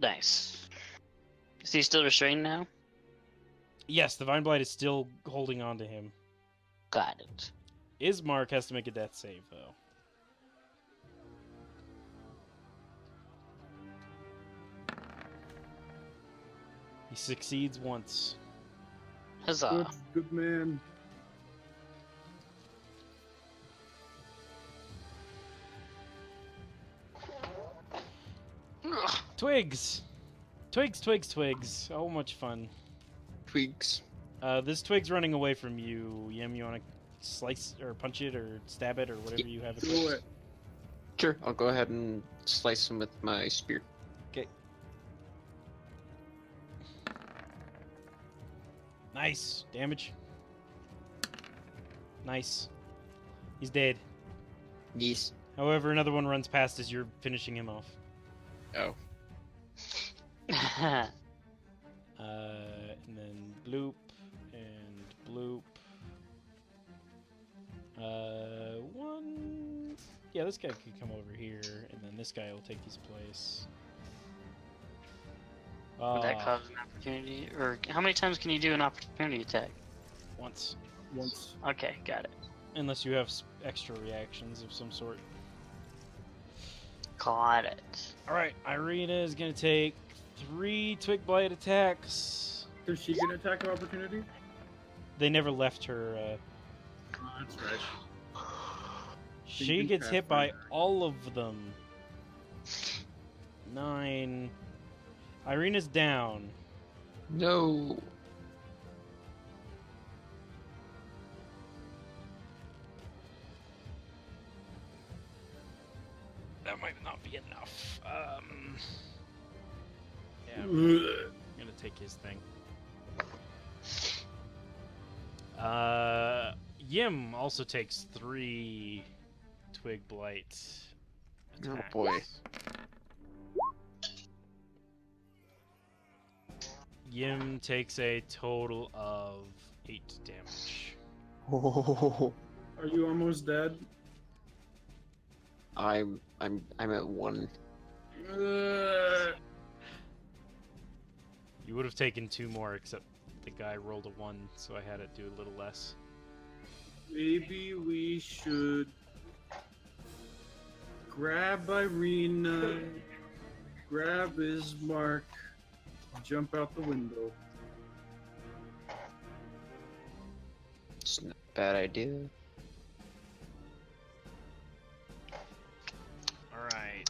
Nice. Is he still restrained now? Yes, the Vine Blight is still holding on to him. Got it. Ismark has to make a death save, though. He succeeds once. Huzzah. Good man. Ugh. Twigs! Twigs, twigs, twigs. Oh, much fun. Twigs. This twig's running away from you. Yim, you want to slice or punch it or stab it or whatever you have Do equipped? it. Sure, I'll go ahead and slice him with my spear. Okay. Nice. Damage. Nice. He's dead. Yes. However, another one runs past as you're finishing him off. Oh. And then bloop and bloop. One. Yeah, this guy could come over here, and then this guy will take his place. Would that cause an opportunity? Or how many times can you do an opportunity attack? Once. Once. Okay, got it. Unless you have extra reactions of some sort. Got it. Alright, Irina is gonna take 3 Twig Blight attacks. Does she get an attack of opportunity? They never left her. Oh, that's right. She can gets cast hit by her. all of them. 9. Irina's down. No. That might not be enough. Yeah, I'm Ugh. gonna take his thing. Yim also takes 3 Twig Blight Oh attacks. boy. Yim takes a total of 8 damage. Oh. Are you almost dead? I'm at 1. Ugh. You would have taken 2 more, except the guy rolled a 1, so I had to do a little less. Maybe we should grab Irina, grab Ismark, jump out the window. It's not a bad idea. Alright.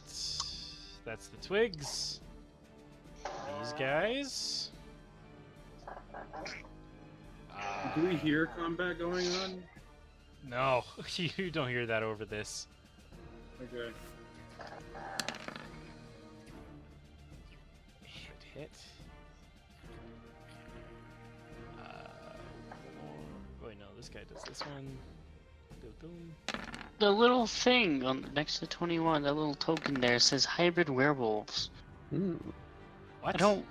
That's the twigs. These guys. Do we hear combat going on? No, you don't hear that over this. Okay. Hit. Wait, no, this guy does this one. Go boom. The little thing on next to 21, that little token there says hybrid werewolves. Hmm. What? I don't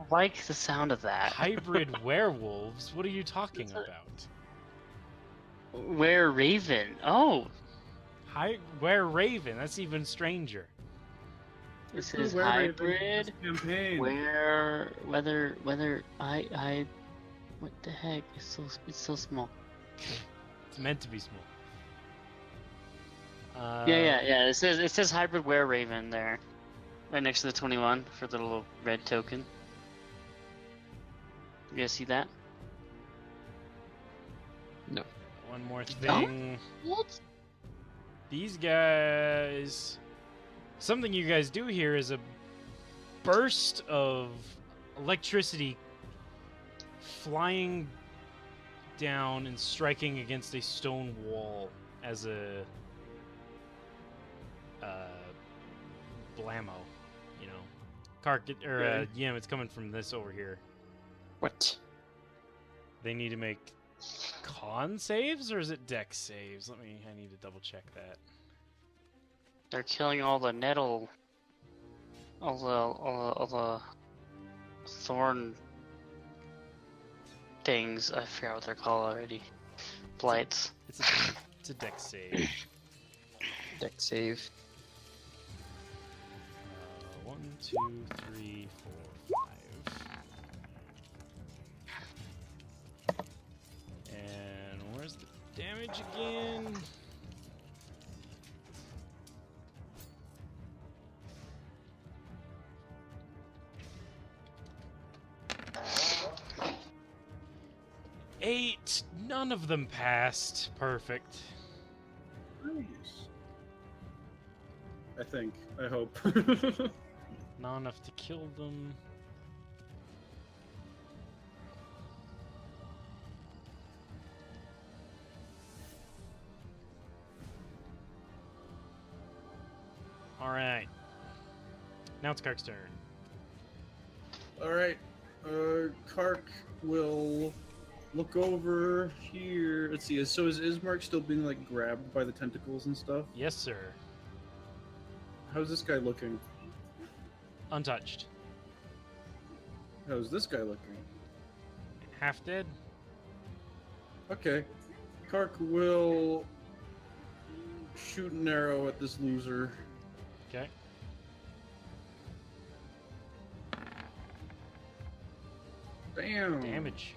like the sound of that. Hybrid werewolves? What are you talking It's a- about? Were Raven. Oh, Were Raven? That's even stranger. this Who is Were Raven hybrid. campaign. Whether I what the heck? It's so small. It's meant to be small. Yeah. It says hybrid were Raven there, right next to the 21 for the little red token. You guys see that? No. One more No? thing. What? These guys. Something you guys do here is a burst of electricity flying down and striking against a stone wall as a blammo, you know. Okay. Yim, it's coming from this over here. What? They need to make con saves, or is it dex saves? I need to double check that. They're killing all the nettle, all the thorn things. I forgot what they're called already. Blights. It's a dex save. Deck save. 1, 2, 3, 4, 5. And where's the damage again? Eight. None of them passed. Perfect. Nice. I think. I hope. Not enough to kill them. Alright. Now it's Kark's turn. Alright. Kark will look over here. Let's see. So is Ismark still being like grabbed by the tentacles and stuff? Yes, sir. How's this guy looking? Untouched. How's this guy looking? Half dead. Okay. Kark will shoot an arrow at this loser. Okay. Bam! Damage.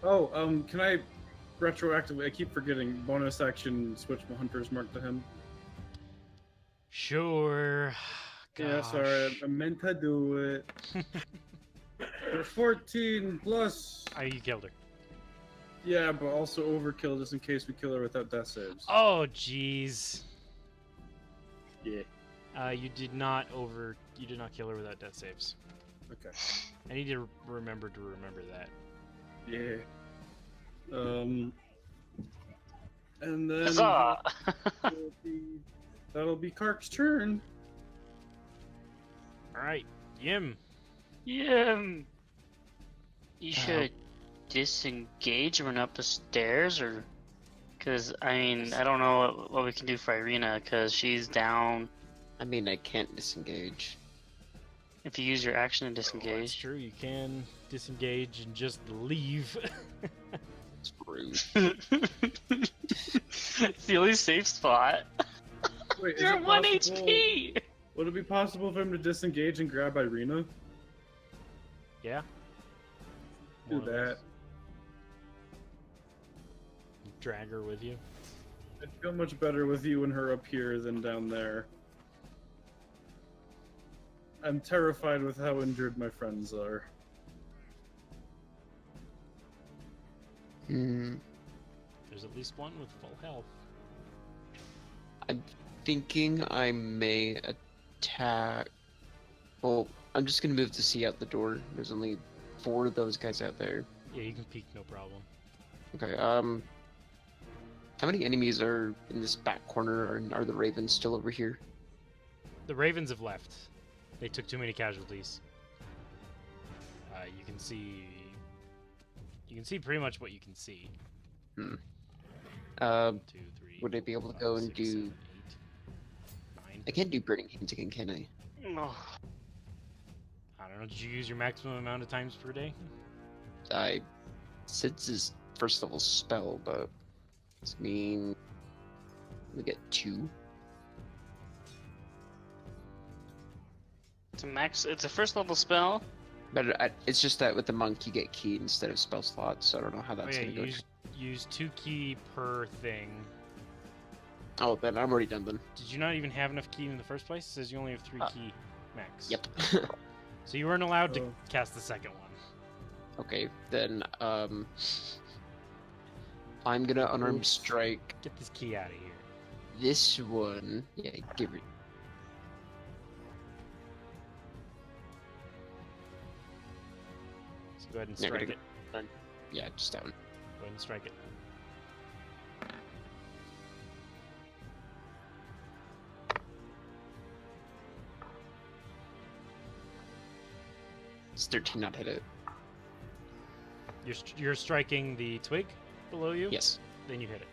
Oh, can I retroactively? I keep forgetting. Bonus action. Switch my hunter's mark to him. Sure. Yeah, sorry. Gosh. I meant to do it. For 14 plus. Oh, you killed her. Yeah, but also overkill just in case we kill her without death saves. Oh, jeez. Yeah. You did not kill her without death saves. Okay. I need to remember that. Yeah. And then Huzzah! that'll be Kark's turn. Alright, Yim. Yeah. You should disengage and run up the stairs, or because I mean I don't know what we can do for Irina because she's down. I mean, I can't disengage. If you use your action to That's disengage. true, you can disengage and just leave. It's rude. It's the only safe spot. Wait, is You're it 1 possible- HP! Would it be possible for him to disengage and grab Irina? Yeah. Do One of those. that. Drag her with you. I'd feel much better with you and her up here than down there. I'm terrified with how injured my friends are. Hmm. There's at least one with full health. I'm thinking I may attack. Well, I'm just gonna move to see out the door. There's only 4 of those guys out there. Yeah, you can peek, no problem. Okay. How many enemies are in this back corner? Are the ravens still over here? The Ravens have left. They took too many casualties. You can see. You can see pretty much what you can see. Hmm. 2, 3. Would I be able to 5, go and 6, do? 7, 8, 9. I can't do burning hands again, can I? Oh, I don't know. Did you use your maximum amount of times per day? Since his first level spell, but it's mean we get 2. it's a first level spell. But it's just that with the monk you get key instead of spell slots, so I don't know how that's Oh, yeah, gonna go. use 2 key per thing. Oh, then I'm already done then. Did you not even have enough key in the first place? It says you only have 3 key max. Yep. So you weren't allowed to Oh. cast the second one. Okay, then I'm gonna unarmed Oops. strike Get this key out of here. this one. Yeah, give it. So go ahead and Yeah, strike gotta it. Yeah, just that one. ahead and strike it. It's 13 not hit it. You're striking the twig below you? Yes. Then you hit it.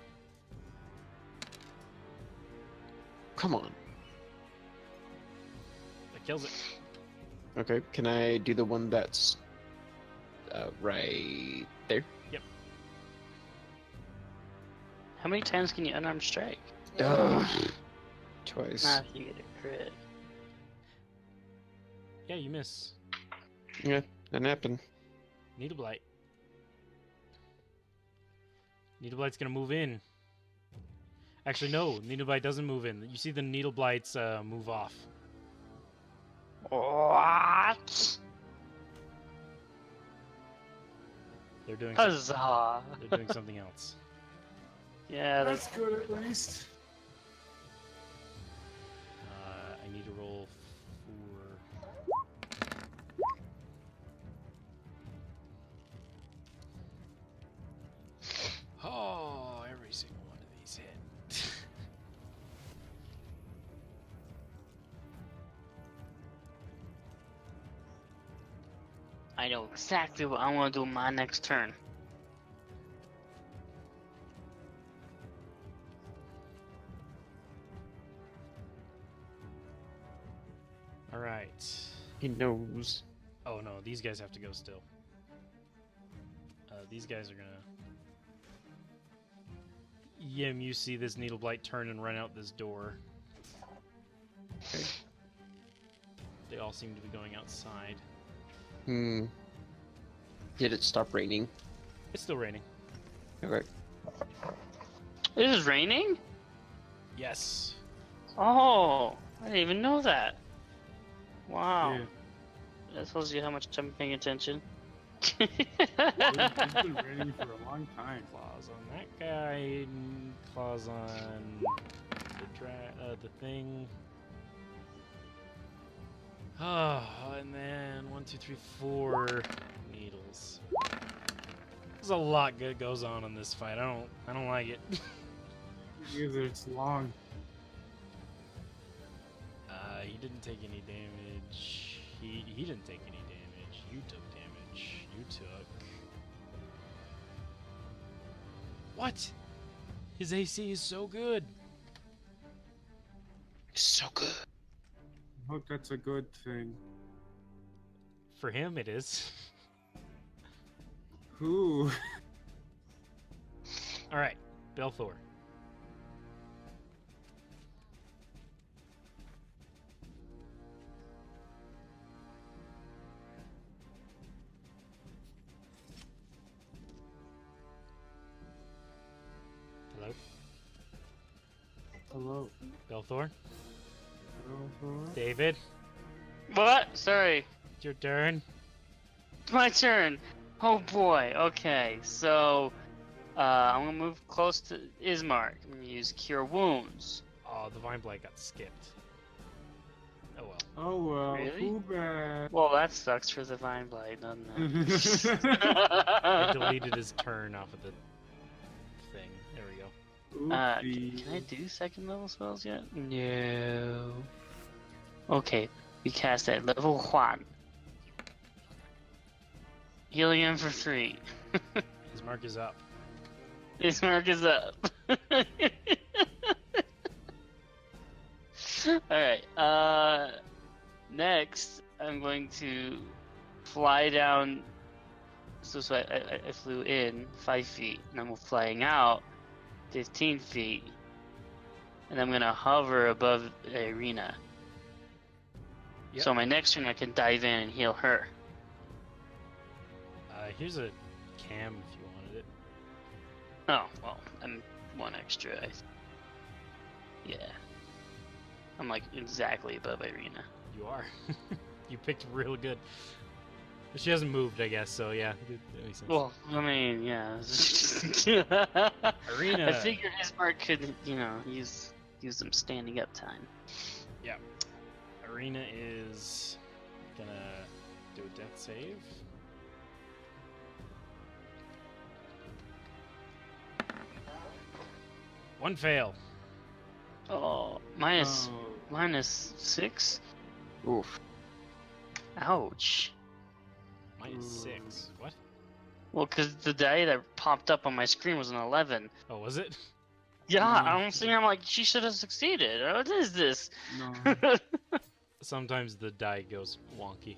Come on. That kills it. Okay, can I do the one that's right there? How many times can you unarmed strike? Twice. Not if you get a crit. Yeah, you miss. Yeah, that happened. Needle Blight. Needle Blight's gonna move in. Actually, no. Needle Blight doesn't move in. You see the Needle Blights move off. What? They're doing. Huzzah! They're doing something else. Yeah, Yeah, that's good at least. I need to roll for. Oh, every single one of these hit. I know exactly what I want to do my next turn. All right. He knows. Oh no, these guys have to go still. These guys are gonna. Yim, you see this Needle Blight turn and run out this door. Okay. They all seem to be going outside. Hmm. Did it stop raining? It's still raining. Okay. It is raining? Yes. Oh, I didn't even know that. Wow. Yeah. That tells you how much I'm paying attention. It's been raining for a long time. Claws on that guy. And claws on the thing. Oh, and then 1, 2, 3, 4 needles. There's a lot good goes on in this fight. I don't like it. Either it's long. He didn't take any damage. He didn't take any damage. You took damage. You took. What? His AC is so good. So good. I hope that's a good thing. For him, it is. Who? All right, Belthor. Hello, Hello. Belthor. Hello. David, What? Sorry. it's your turn. It's my turn. Oh boy. Okay, so I'm gonna move close to Ismark. I'm gonna use Cure Wounds. Oh, the Vine Blight got skipped. Oh well. Oh well. Really? Too bad. Well, that sucks for the Vine Blight, doesn't I it? deleted his turn off of the thing. There we go. Oopsie. Can I do second level spells yet? No. Okay, we cast at level 1. Healing him for 3. His mark is up. His mark is up. Alright, next I'm going to fly down. So I flew in 5 feet, and I'm flying out 15 feet. And I'm gonna hover above the arena. Yep. So my next turn I can dive in and heal her. Here's a cam if you wanted it. Oh, well, I'm 1 extra. Yeah. I'm like exactly above Irina. You are. You picked real good. But she hasn't moved, I guess, so yeah, that makes sense. Well, I mean, yeah. Arena. I figured Ismark could, use some standing up time. Yeah. Arena is gonna do a death save. One fail. Oh, minus 6. Oof. Ouch. -6. What? Well, because the die that popped up on my screen was an 11. Oh, was it? Yeah, No. I'm sitting here, I'm like, she should have succeeded. What is this? No. Sometimes the die goes wonky.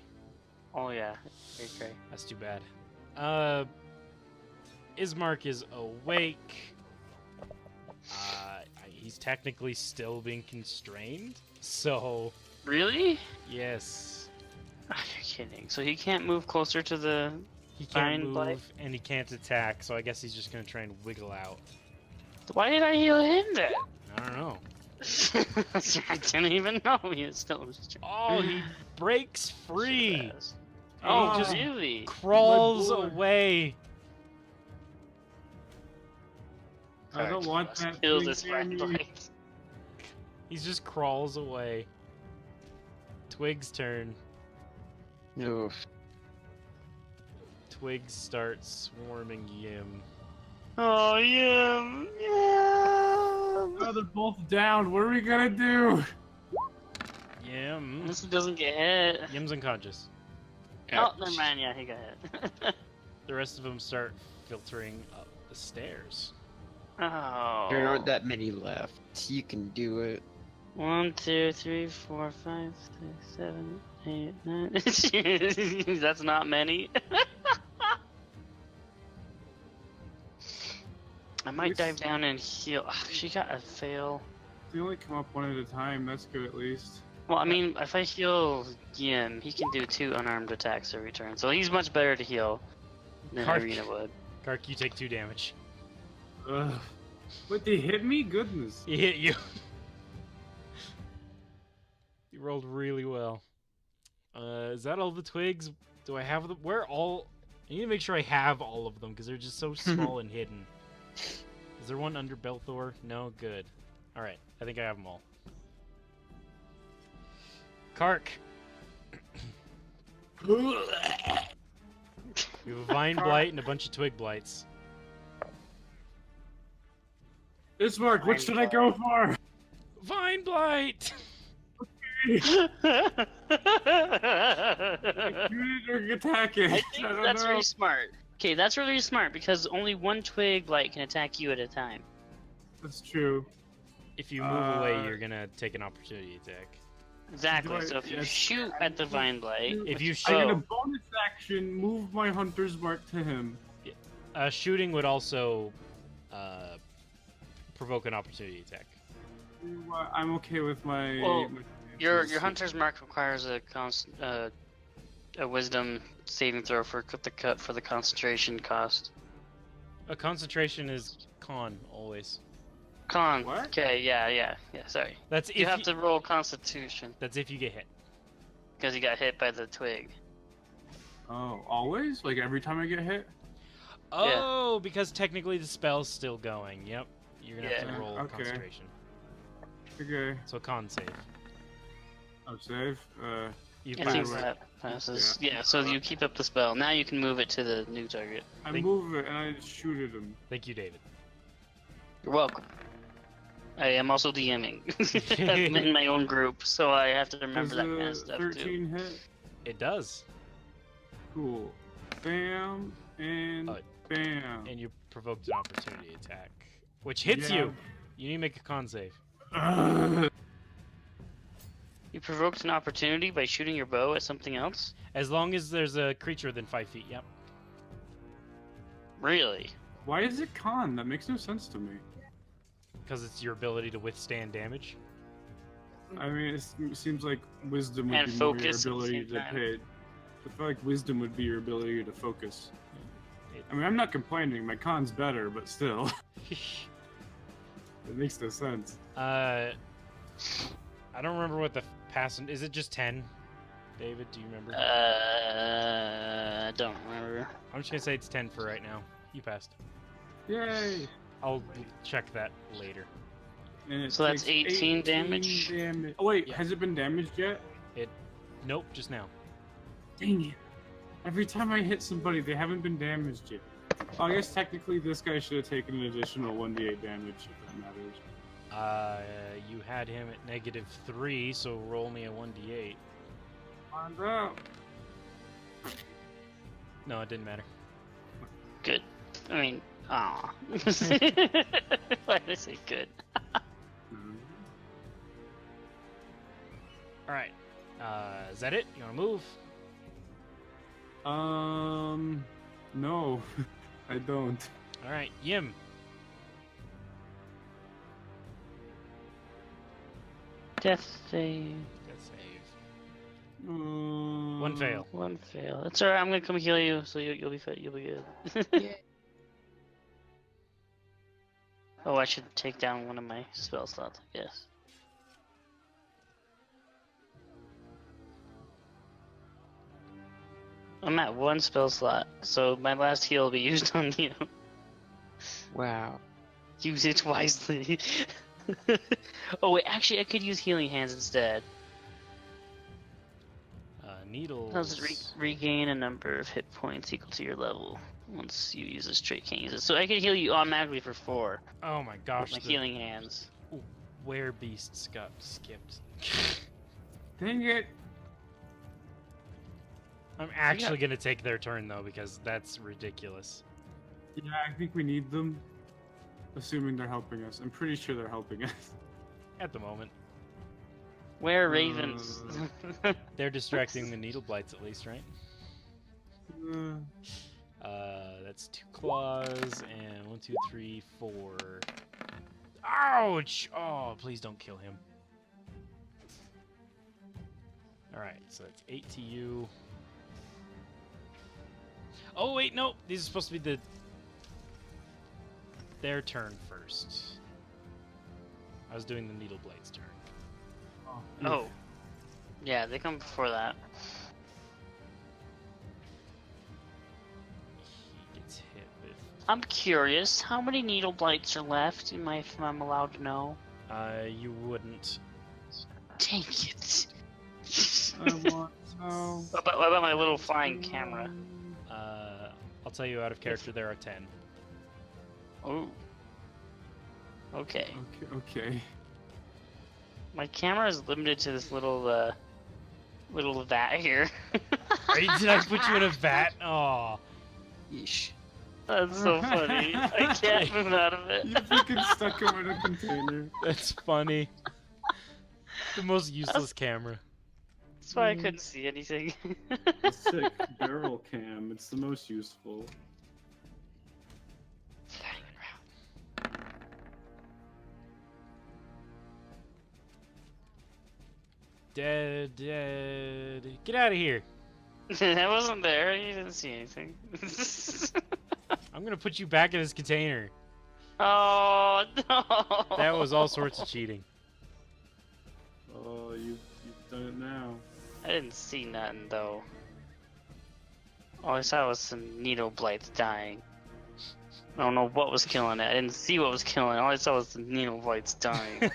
Oh, yeah. Okay. That's too bad. Ismark is awake. He's technically still being constrained. So, Really? yes. Are you kidding? So he can't move closer to the... He can't Fine, move Blight. and he can't attack, so I guess he's just gonna try and wiggle out. Why did I heal him then? I don't know. I didn't even know he was still... Oh, he breaks free! Oh, just really? Crawls My boy. away! I don't want that Kill thing this near rat me. Blight. He just crawls away. Twig's turn. Oof. Twigs starts swarming Yim. Oh, yeah. Yeah. Oh, they're both down. What are we gonna do? Yim. This doesn't get hit. Yim's unconscious. Oh, never mind. Yeah, he got hit. The rest of them start filtering up the stairs. Oh. There aren't that many left. You can do it. 1, 2, 3, 4, 5, 6, 7, 8, 9. That's not many. I might dive down and heal. Ugh, she got a fail. They only come up one at a time. That's good at least. Well, I mean, if I heal Yim, he can do 2 unarmed attacks every turn, so he's much better to heal than Kark. Arena would. Kark, you take 2 damage. Ugh. What, they hit me? Goodness. He hit you. You rolled really well. Is that all the twigs? Do I have them? Where all? I need to make sure I have all of them because they're just so small and hidden. Is there one under Belthor? No? Good. Alright, I think I have them all. Kark! We have a Vine Blight and a bunch of Twig Blights. Ismark, what should I go for? Vine Blight! Shoot it or attack it? I think don't that's know. really smart. Okay, that's really smart because only one twig blight can attack you at a time. That's true. If you move away, you're gonna take an opportunity attack. Exactly. Do I- So if you yes. shoot at the vine blight, If you I get a shoot, bonus action, move my hunter's mark to him. shooting would also provoke an opportunity attack. I'm okay with my. Well, my your hunter's mark requires a wisdom saving throw for the concentration cost. A concentration is con always. Con. What? Okay. Yeah. Sorry. That's if You have to roll Constitution That's if you get hit. because you got hit by the twig. Oh, always? Like every time I get hit? Oh, because technically the spell's still going. Yep. You're gonna have Yeah. to roll Okay. concentration. Okay. So con save. Oh, save. You I Fine, think pass. right. that passes. Yeah. So you keep up the spell. Now you can move it to the new target. I Think- move it and I shoot at him. Thank you, David. You're welcome. I am also DMing in my own group, so I have to remember Does that kind a of stuff 13 too. hit? It does, Cool. Bam and Oh, bam. and you provoked an opportunity attack, which hits Yeah. you. You need to make a con save. Ugh. You provoked an opportunity by shooting your bow at something else? As long as there's a creature within 5 feet. Yep. Really? Why is it con? That makes no sense to me. Because it's your ability to withstand damage. I mean, it seems like wisdom would And be more your focus at the ability same to time. hit. I feel like wisdom would be your ability to focus. It- I mean, I'm not complaining. My con's better, but still, it makes no sense. I don't remember what the passing. Is it just 10? David, do you remember? I don't remember. I'm just gonna say it's 10 for right now. You passed. Yay! I'll check that later. And it So that's takes 18 damage? Oh wait, Yeah. has it been damaged yet? Nope, just now. Dang it! Every time I hit somebody, they haven't been damaged yet. I guess technically this guy should have taken an additional 1d8 damage, if that matters. You had him at -3, so roll me a 1d8. Find out. No, it didn't matter. Good. I mean, aw. Why did I say good? Alright. Is that it? You wanna move? No, I don't. Alright, Yim. Death save. Death save. One One fail. One fail. That's alright. I'm gonna come heal you, so you'll be fit. You'll be good. Oh, I should take down one of my spell slots, I guess. I'm at one spell slot, so my last heal will be used on you. Wow. Use it wisely. Oh wait, actually I could use healing hands instead. Needles. Does regain a number of hit points equal to your level once you use a straight, can't use it. So I could heal you automatically for 4 Oh my gosh. with my the healing hands. Werebeasts got skipped. Dang it! I'm actually gonna take their turn though, because that's ridiculous. Yeah, I think we need them. Assuming they're helping us. I'm pretty sure they're helping us. At the moment. Where are ravens? They're distracting the needle blights at least, right? That's 2 claws and 1, 2, 3, 4. Ouch! Oh, please don't kill him. Alright, so that's 8 to you. Oh wait, no! These are supposed to be their turn first. I was doing the needle blade's turn. Oh. Yeah, they come before that. He gets hit with... I'm curious, how many needle blights are left? If I'm allowed to know. You wouldn't. Dang it. I want to know. What about my little flying camera? I'll tell you out of character there are 10. Oh. Okay. Okay. My camera is limited to this little vat here. Did I put you in a vat? Oh. Yeesh. That's so funny. I can't move out of it. You freaking stuck him in a container. That's funny. The most useless camera. That's why I couldn't see anything. A sick barrel cam. It's the most useful. Flying around. Dead. Get out of here. I wasn't there. You didn't see anything. I'm gonna put you back in this container. Oh no! That was all sorts of cheating. Oh, you've done it now. I didn't see nothing though. All I saw was some needle blights dying. I don't know what was killing it. I didn't see what was killing it. All I saw was the needle blights dying.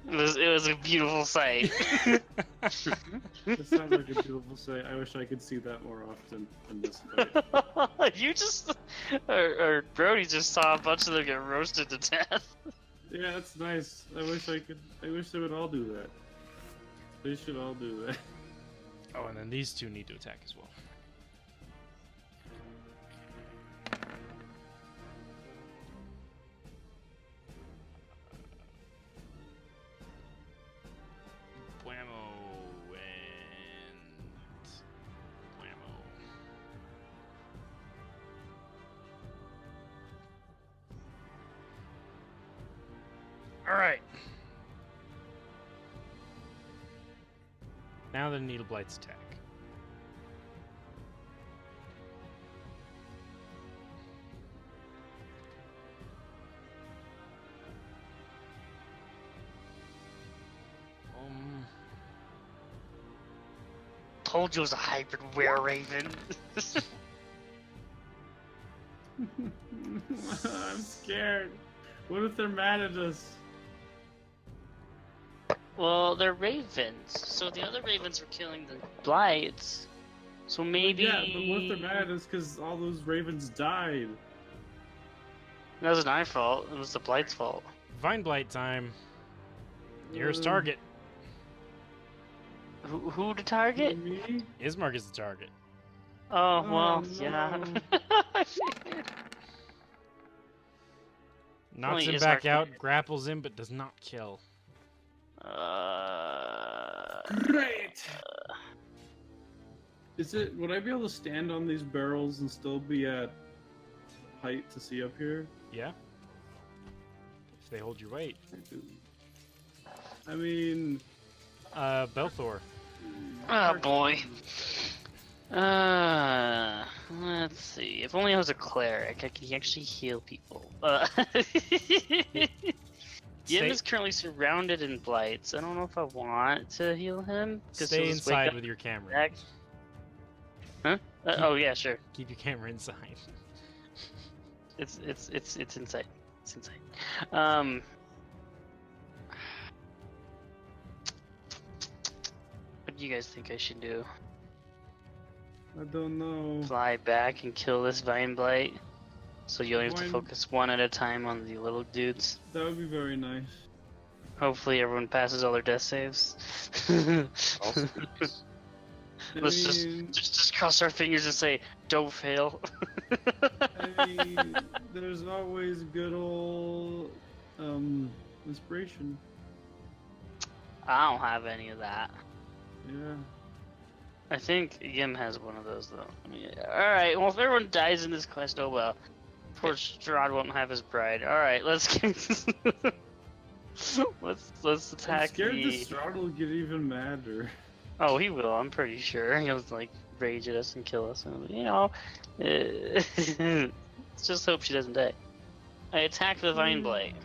It was a beautiful sight. It sounds like a beautiful sight. I wish I could see that more often than this fight. You just, or Brody just saw a bunch of them get roasted to death. Yeah, that's nice. I wish they would all do that. They should all do that. Oh, and then these two need to attack as well. Blammo and blammo. All right. Now the needle blights attack. Told you it was a hybrid were-raven. I'm scared. What if they're mad at us? Well, they're ravens, so the other ravens were killing the blights. So maybe. Yeah, but what they're mad is because all those ravens died. That wasn't our fault. It was the Blight's fault. Vine Blight time. Nearest Uh, target. Who to target? Me? Ismark is the target. Oh, Oh, well, no. yeah. Knocks Only him Ismark back can- out, grapples him, but does not kill. Great. Is it? Would I be able to stand on these barrels and still be at height to see up here? Yeah? If they hold your weight. I mean, Belthor. Oh boy. Let's see. If only I was a cleric, I could actually heal people. Yim Stay- is currently surrounded in blights. I don't know if I want to heal him. 'Cause Stay he'll just wake inside up with your camera. back. Huh? Oh yeah, sure. Keep your camera inside. It's inside. It's inside. What do you guys think I should do? I don't know. Fly back and kill this vine blight? So you only have to Why- focus one at a time on the little dudes. That would be very nice. Hopefully everyone passes all their death saves. Also, Let's mean, just cross our fingers and say, don't fail. I mean, there's always good old inspiration. I don't have any of that. Yeah. I think Yim has one of those though. I mean, alright, well if everyone dies in this quest, oh well. Poor Strahd won't have his bride. Alright, let's get let's I'm attack scared the... the Strahd will get even madder. Oh, he will, I'm pretty sure. He'll like rage at us and kill us. And, you know, let's just hope she doesn't die. I attack the Vine Blight.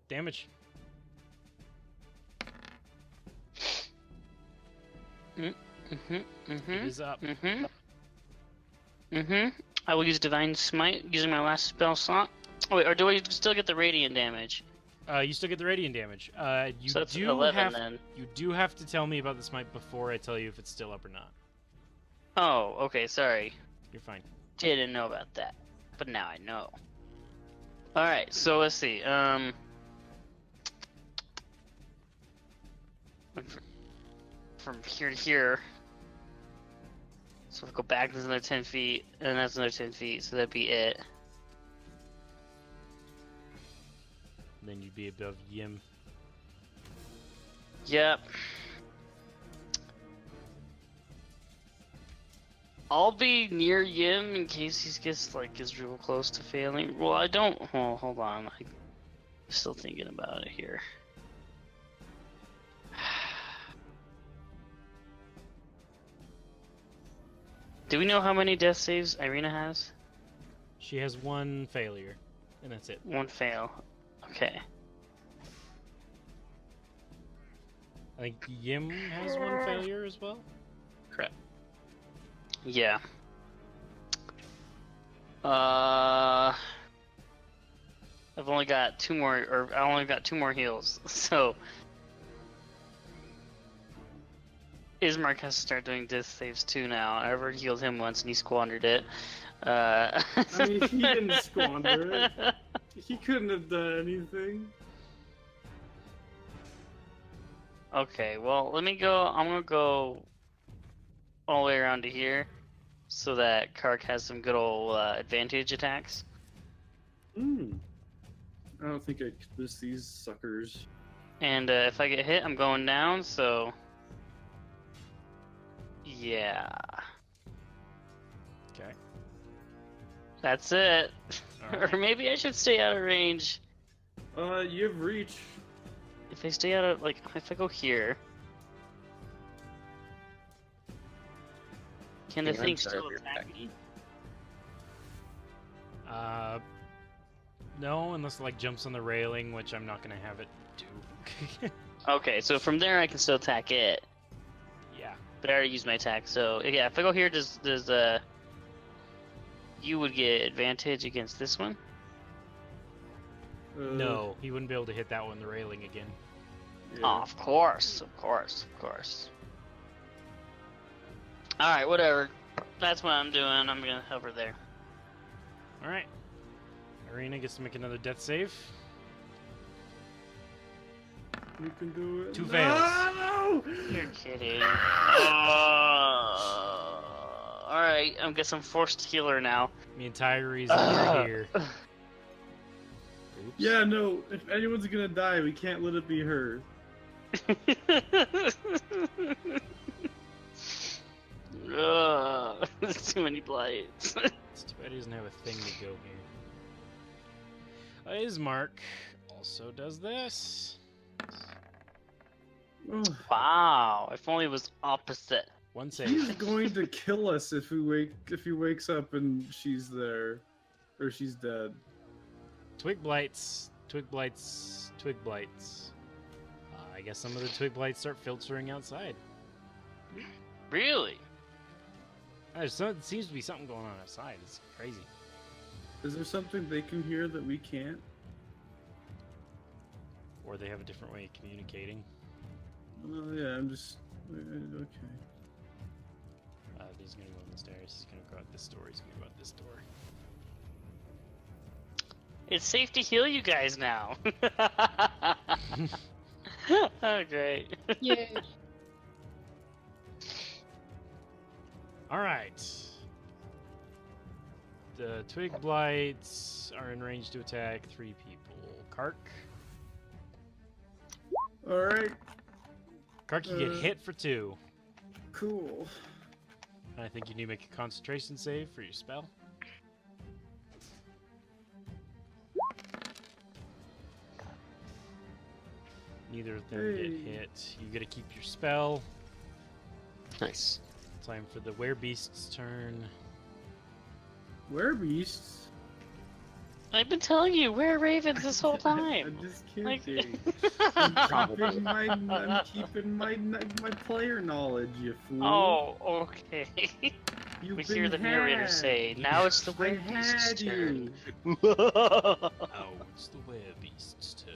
Damage. It is up. I will use Divine Smite using my last spell slot. Oh, wait, or do I still get the radiant damage? You still get the radiant damage. You So that's do 11 have then. you do have to tell me about the smite before I tell you if it's still up or not. Oh, okay, sorry. You're fine. Didn't know about that, but now I know. All right, so let's see. From here to here. So if I go back, there's another 10 feet, and that's another 10 feet, so that'd be it. Then you'd be above Yim. Yep. I'll be near Yim in case he gets is real close to failing. Well, I don't. Well, hold on. I'm still thinking about it here. Do we know how many death saves Irina has? She has one failure, and that's it. One fail. Okay. I think Yim has one failure as well. Crap. Yeah. I've only got two more, or I only got two more heals, so Ismark has to start doing death saves too now. I already healed him once and he squandered it. I mean, he didn't squander it. He couldn't have done anything. Okay, well, let me go. I'm gonna go all the way around to here so that Kark has some good old advantage attacks. I don't think I could miss these suckers. And if I get hit, I'm going down, so. Yeah. Okay. That's it. Alright. Or maybe I should stay out of range. You have reach. If I stay out of, if I go here. Can the Yeah, I'm thing sorry still if you're attack me? No, unless it jumps on the railing, which I'm not gonna have it do. Okay, so from there I can still attack it. Yeah. But I already used my attack, so yeah, if I go here, does you would get advantage against this one? No, he wouldn't be able to hit that one, the railing again. Yeah. Oh, of course, of course, of course. Alright, whatever. That's what I'm doing. I'm gonna hover there. Alright. Irina gets to make another death save. You can do it. 2 No! fails. You're kidding. Alright, I'm guess I'm forced healer now. The entire reason you're here. Oops. Yeah, no. If anyone's gonna die, we can't let it be her. There's too many blights. It's too bad he doesn't have a thing to go here. Ismark also does this. Oh, Wow, if only it was opposite. 1 save. he's going to kill us if he wakes up and she's there, or she's dead. Twig blights, twig blights, twig blights. I guess some of the twig blights start filtering outside. Really? There seems to be something going on outside. It's crazy. Is there something they can hear that we can't? Or they have a different way of communicating. Oh yeah, I'm just okay. He's gonna go up the stairs. He's gonna go out this door. He's gonna go out this door. It's safe to heal you guys now. Oh, great. Yay. All right. The twig blights are in range to attack 3 people. Kark. All right, Kark, you get hit for 2. cool. And I think you need to make a concentration save for your spell. Neither of them get Hey. hit. You get to keep your spell. Nice. Time for the werebeast's turn. Werebeasts? I've been telling you, we're ravens this whole time. I'm just Like- kidding. Probably. I'm keeping my player knowledge, you fool. Oh, okay. You've We been hear the narrator had. say, now it's the I werebeast's had turn. you. Oh, it's the werebeast's turn.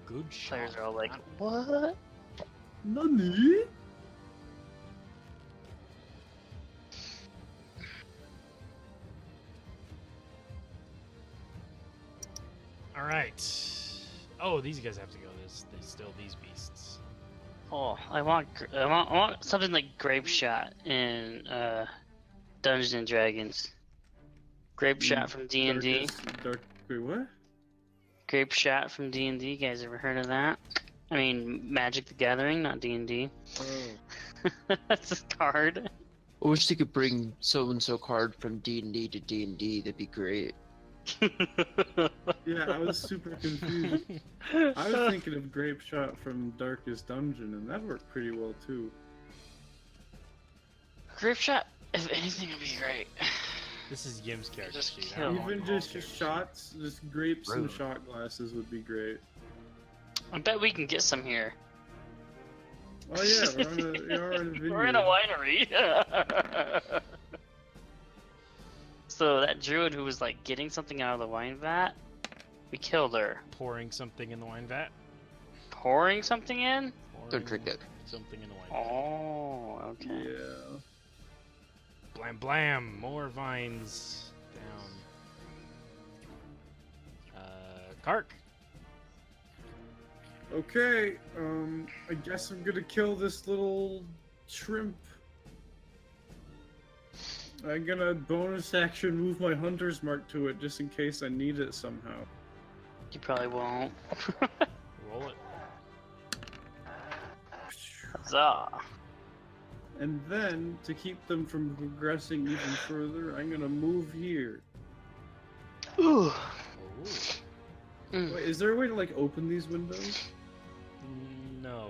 Good shot. Players are all like, what? Nani? All right. Oh, these guys have to go. There's still these beasts. Oh, I want something like Grape Shot in Dungeons and Dragons. Grape Shot from D&D. Wait, what? Grape Shot from D&D. You guys ever heard of that? I mean, Magic the Gathering, not D&D. Oh. That's a card. I wish they could bring so-and-so card from D&D to D&D. That'd be great. Yeah, I was super confused. I was thinking of Grape Shot from Darkest Dungeon, and that worked pretty well too. Grape Shot, if anything, would be great. This is Yim's character Just sheet. kill. Even just shots, just grapes and Rude. shot glasses would be great. I bet we can get some here. Oh yeah, we're on a vineyard. We're in a winery. So that druid who was like getting something out of the wine vat, we killed her. Pouring something in the wine vat. Pouring something in? Don't drink it. Something in the wine vat. Oh, okay. Yeah. Blam blam. More vines down. Kark. Okay, I guess I'm gonna kill this little shrimp. I'm gonna bonus action move my hunter's mark to it just in case I need it somehow. You probably won't. Roll it. Huzzah. And then, to keep them from progressing even further, I'm gonna move here. Ooh. Ooh. Mm. Wait, is there a way to like open these windows? No.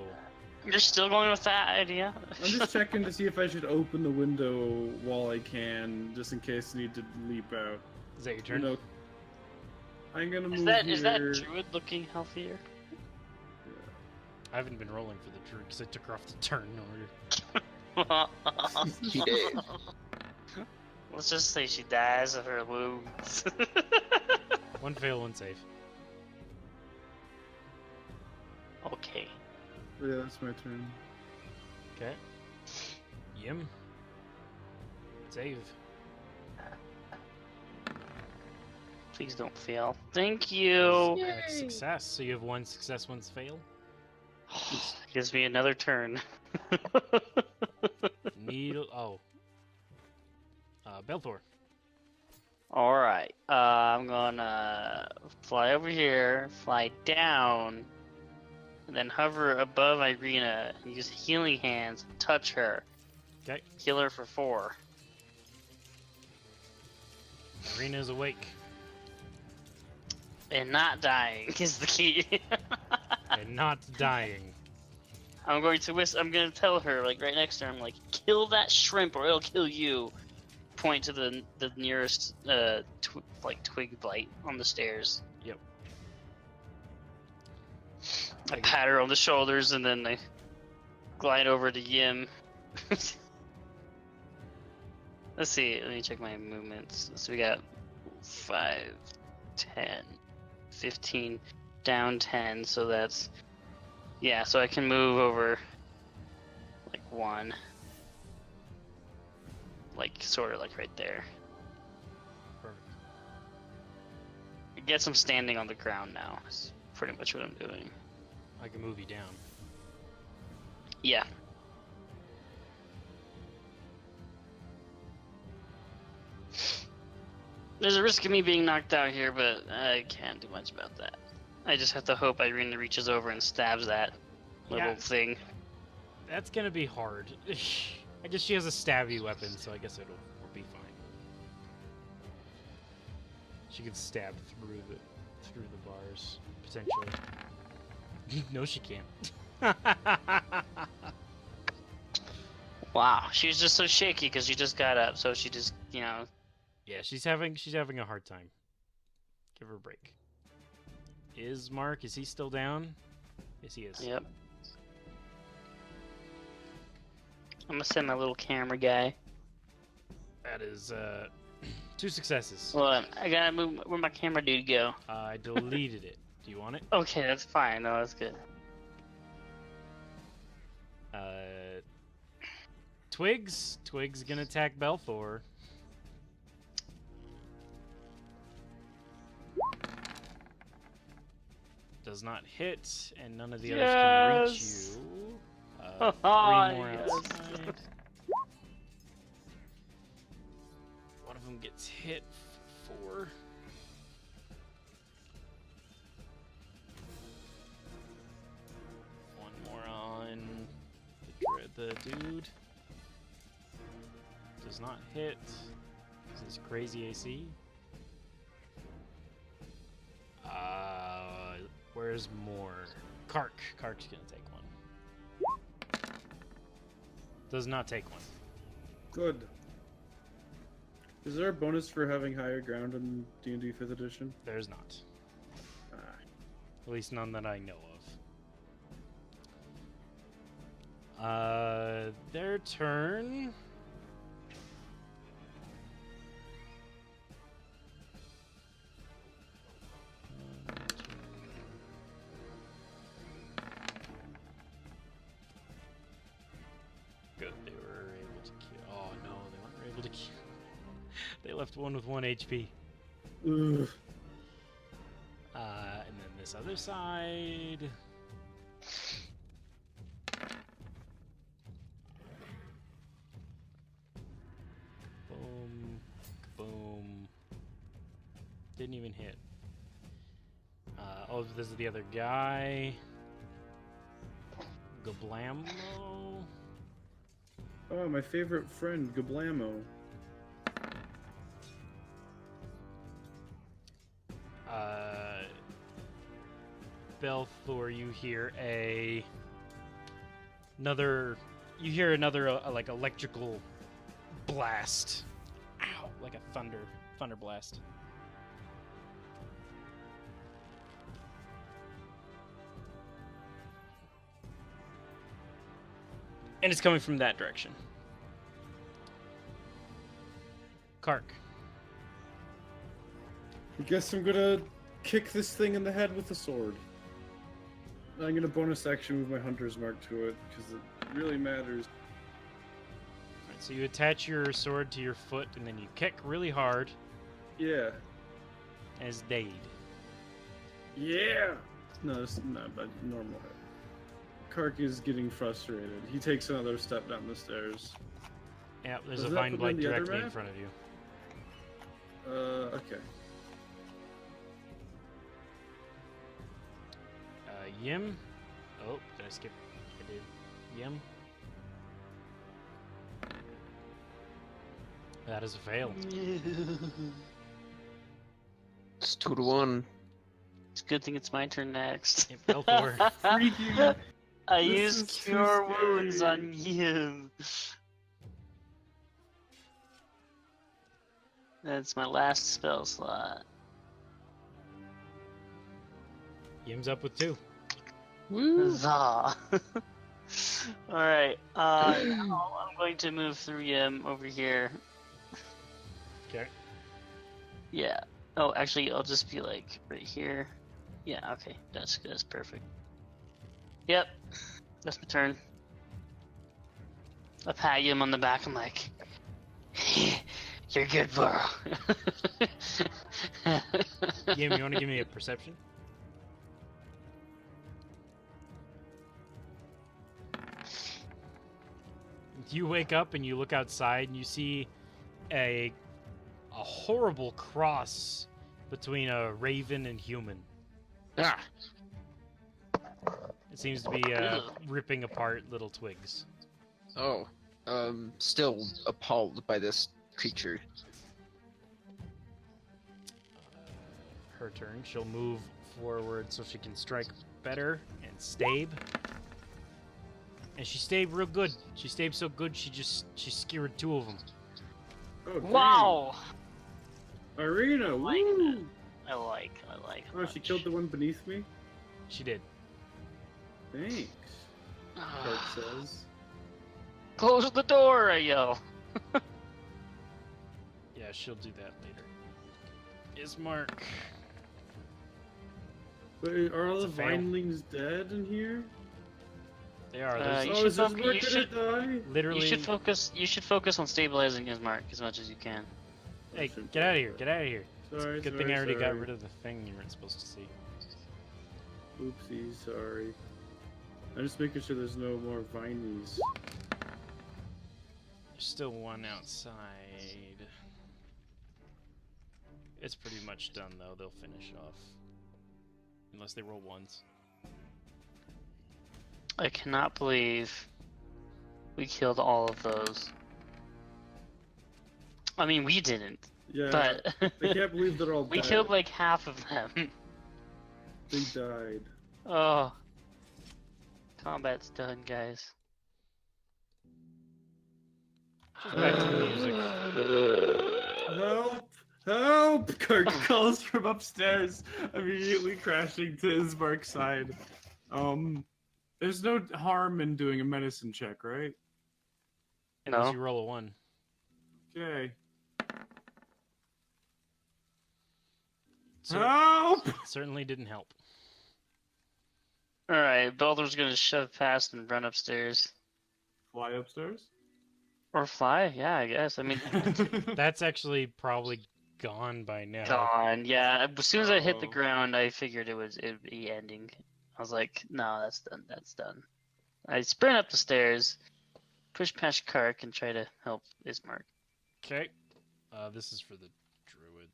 You're still going with that idea? I'm just checking to see if I should open the window while I can, just in case I need to leap out. Is that your You turn? know, I'm gonna move Is that here. druid looking healthier? I haven't been rolling for the druid because I took her off the turn order. He did. Let's just say she dies of her wounds. One fail, one save. Okay. Yeah, that's my turn. Okay. Yim. Save. Please don't fail. Thank you. That's success. So you have one success, one fail. Gives me another turn. Needle. Oh. Belthor. Alright. I'm gonna fly over here, fly down, and then hover above Irina and use healing hands, touch her. Okay. Heal her for 4. Irina's awake. And not dying is the key. And not dying. I'm going to tell her, like, right next to her, I'm like, kill that shrimp or it'll kill you. Point to the nearest, twig blight on the stairs. Yep. I pat her on the shoulders and then I glide over to Yim. Let's see, let me check my movements. So we got 5, 10, 15, down 10, so that's... Yeah, so I can move over, like, 1. Like, sort of like right there. Perfect. I guess I'm standing on the ground now. That's pretty much what I'm doing. I can move you down. Yeah. There's a risk of me being knocked out here, but I can't do much about that. I just have to hope Irina reaches over and stabs that little thing. That's gonna be hard. I guess she has a stabby weapon, so I guess it'll be fine. She could stab through the bars, potentially. No, she can't. Wow, she was just so shaky because she just got up, so she just, you know. Yeah, she's having a hard time. Give her a break. Is he still down? Yes, he is. Yep. I'm gonna send my little camera guy. That is 2 successes. Well, I gotta move. Where'd my camera dude go? I deleted it. Do you want it? Okay, that's fine. No, that's good. Twigs gonna attack Belthor. Does not hit, and none of the others can reach Yes! you. 3 more Yes. outside. One of them gets hit for 4. One more on the dude. Does not hit. This is crazy AC. Where's more? Kark's gonna take one. Does not take one. Good. Is there a bonus for having higher ground in D&D 5th edition? There's not. Ah. At least none that I know of. Their turn. Good, they were able to kill. Oh no, they weren't able to kill. They left one with 1 HP. Ugh. And then this other side. Boom. Boom. Didn't even hit. Oh, this is the other guy. Gablamo. Oh, my favorite friend, Gablamo. Belthor, you hear another like electrical blast. Ow, like a thunder blast. And it's coming from that direction. Kark. I guess I'm gonna kick this thing in the head with a sword. I'm gonna bonus action move my hunter's mark to it because it really matters. Alright, so you attach your sword to your foot and then you kick really hard Yeah. as Dade. Yeah. No, it's not but normal hit. Kark is getting frustrated. He takes another step down the stairs. Yeah, there's Does a that vine put blight him in the other directly in map? front of you. Okay. Yim. Oh, did I skip? I did. Yim. That is a fail. It's 2-1. It's a good thing it's my turn next. It fell for. Freaking. I This used is too Cure Wounds scary. on him. That's my last spell slot. Yim's up with 2. Huzzah. Alright, now I'm going to move through him over here. Okay. Yeah. Oh, actually, I'll just be like right here. Yeah, okay. That's perfect. Yep. That's my turn. I pat him on the back. I'm like, you're good, bro. Yim, you want to give me a perception? You wake up and you look outside and you see a horrible cross between a raven and human. Ah, It seems to be ripping apart little twigs. oh. Still appalled by this creature. Her turn. She'll move forward so she can strike better and stabe. And she stabbed real good. She stabbed so good she skewered 2 of them. Oh, dang. Wow. Arena, like woo! I like. Oh, she killed the one beneath me? She did. Thanks, Clark says. Close the door, I yell. Yeah, she'll do that later. Ismark. Wait, are all It's the a fail. vinelings dead in here? They are. You Oh, should is this focus- mark you gonna should- die? Literally. You should focus on stabilizing his mark as much as you can. Hey, get out of here! Get out of here! Sorry, Good sorry, thing I already got sorry. rid of the thing you weren't supposed to see. Oopsie, sorry. I'm just making sure there's no more vinies. There's still one outside. It's pretty much done though. They'll finish off. Unless they roll 1s. I cannot believe we killed all of those. I mean, we didn't, Yeah, but I can't believe they're all we dead. killed like half of them. They died. Oh, combat's done, guys. Just back to the music. Help! Help! Kirk calls from upstairs, immediately crashing to Ismark's side. There's no harm in doing a medicine check, right? Unless No. you roll a 1. Okay. So Help! certainly didn't help. All right, Belder's gonna shove past and run upstairs Fly upstairs? or fly. Yeah, I guess. I mean, That's actually probably gone by now. gone. Yeah, as soon as I hit the Oh. ground, I figured it'd be ending. I was like, no, that's done. That's done. I sprint up the stairs, push past Kark, and try to help Ismark. Okay. This is for the druid.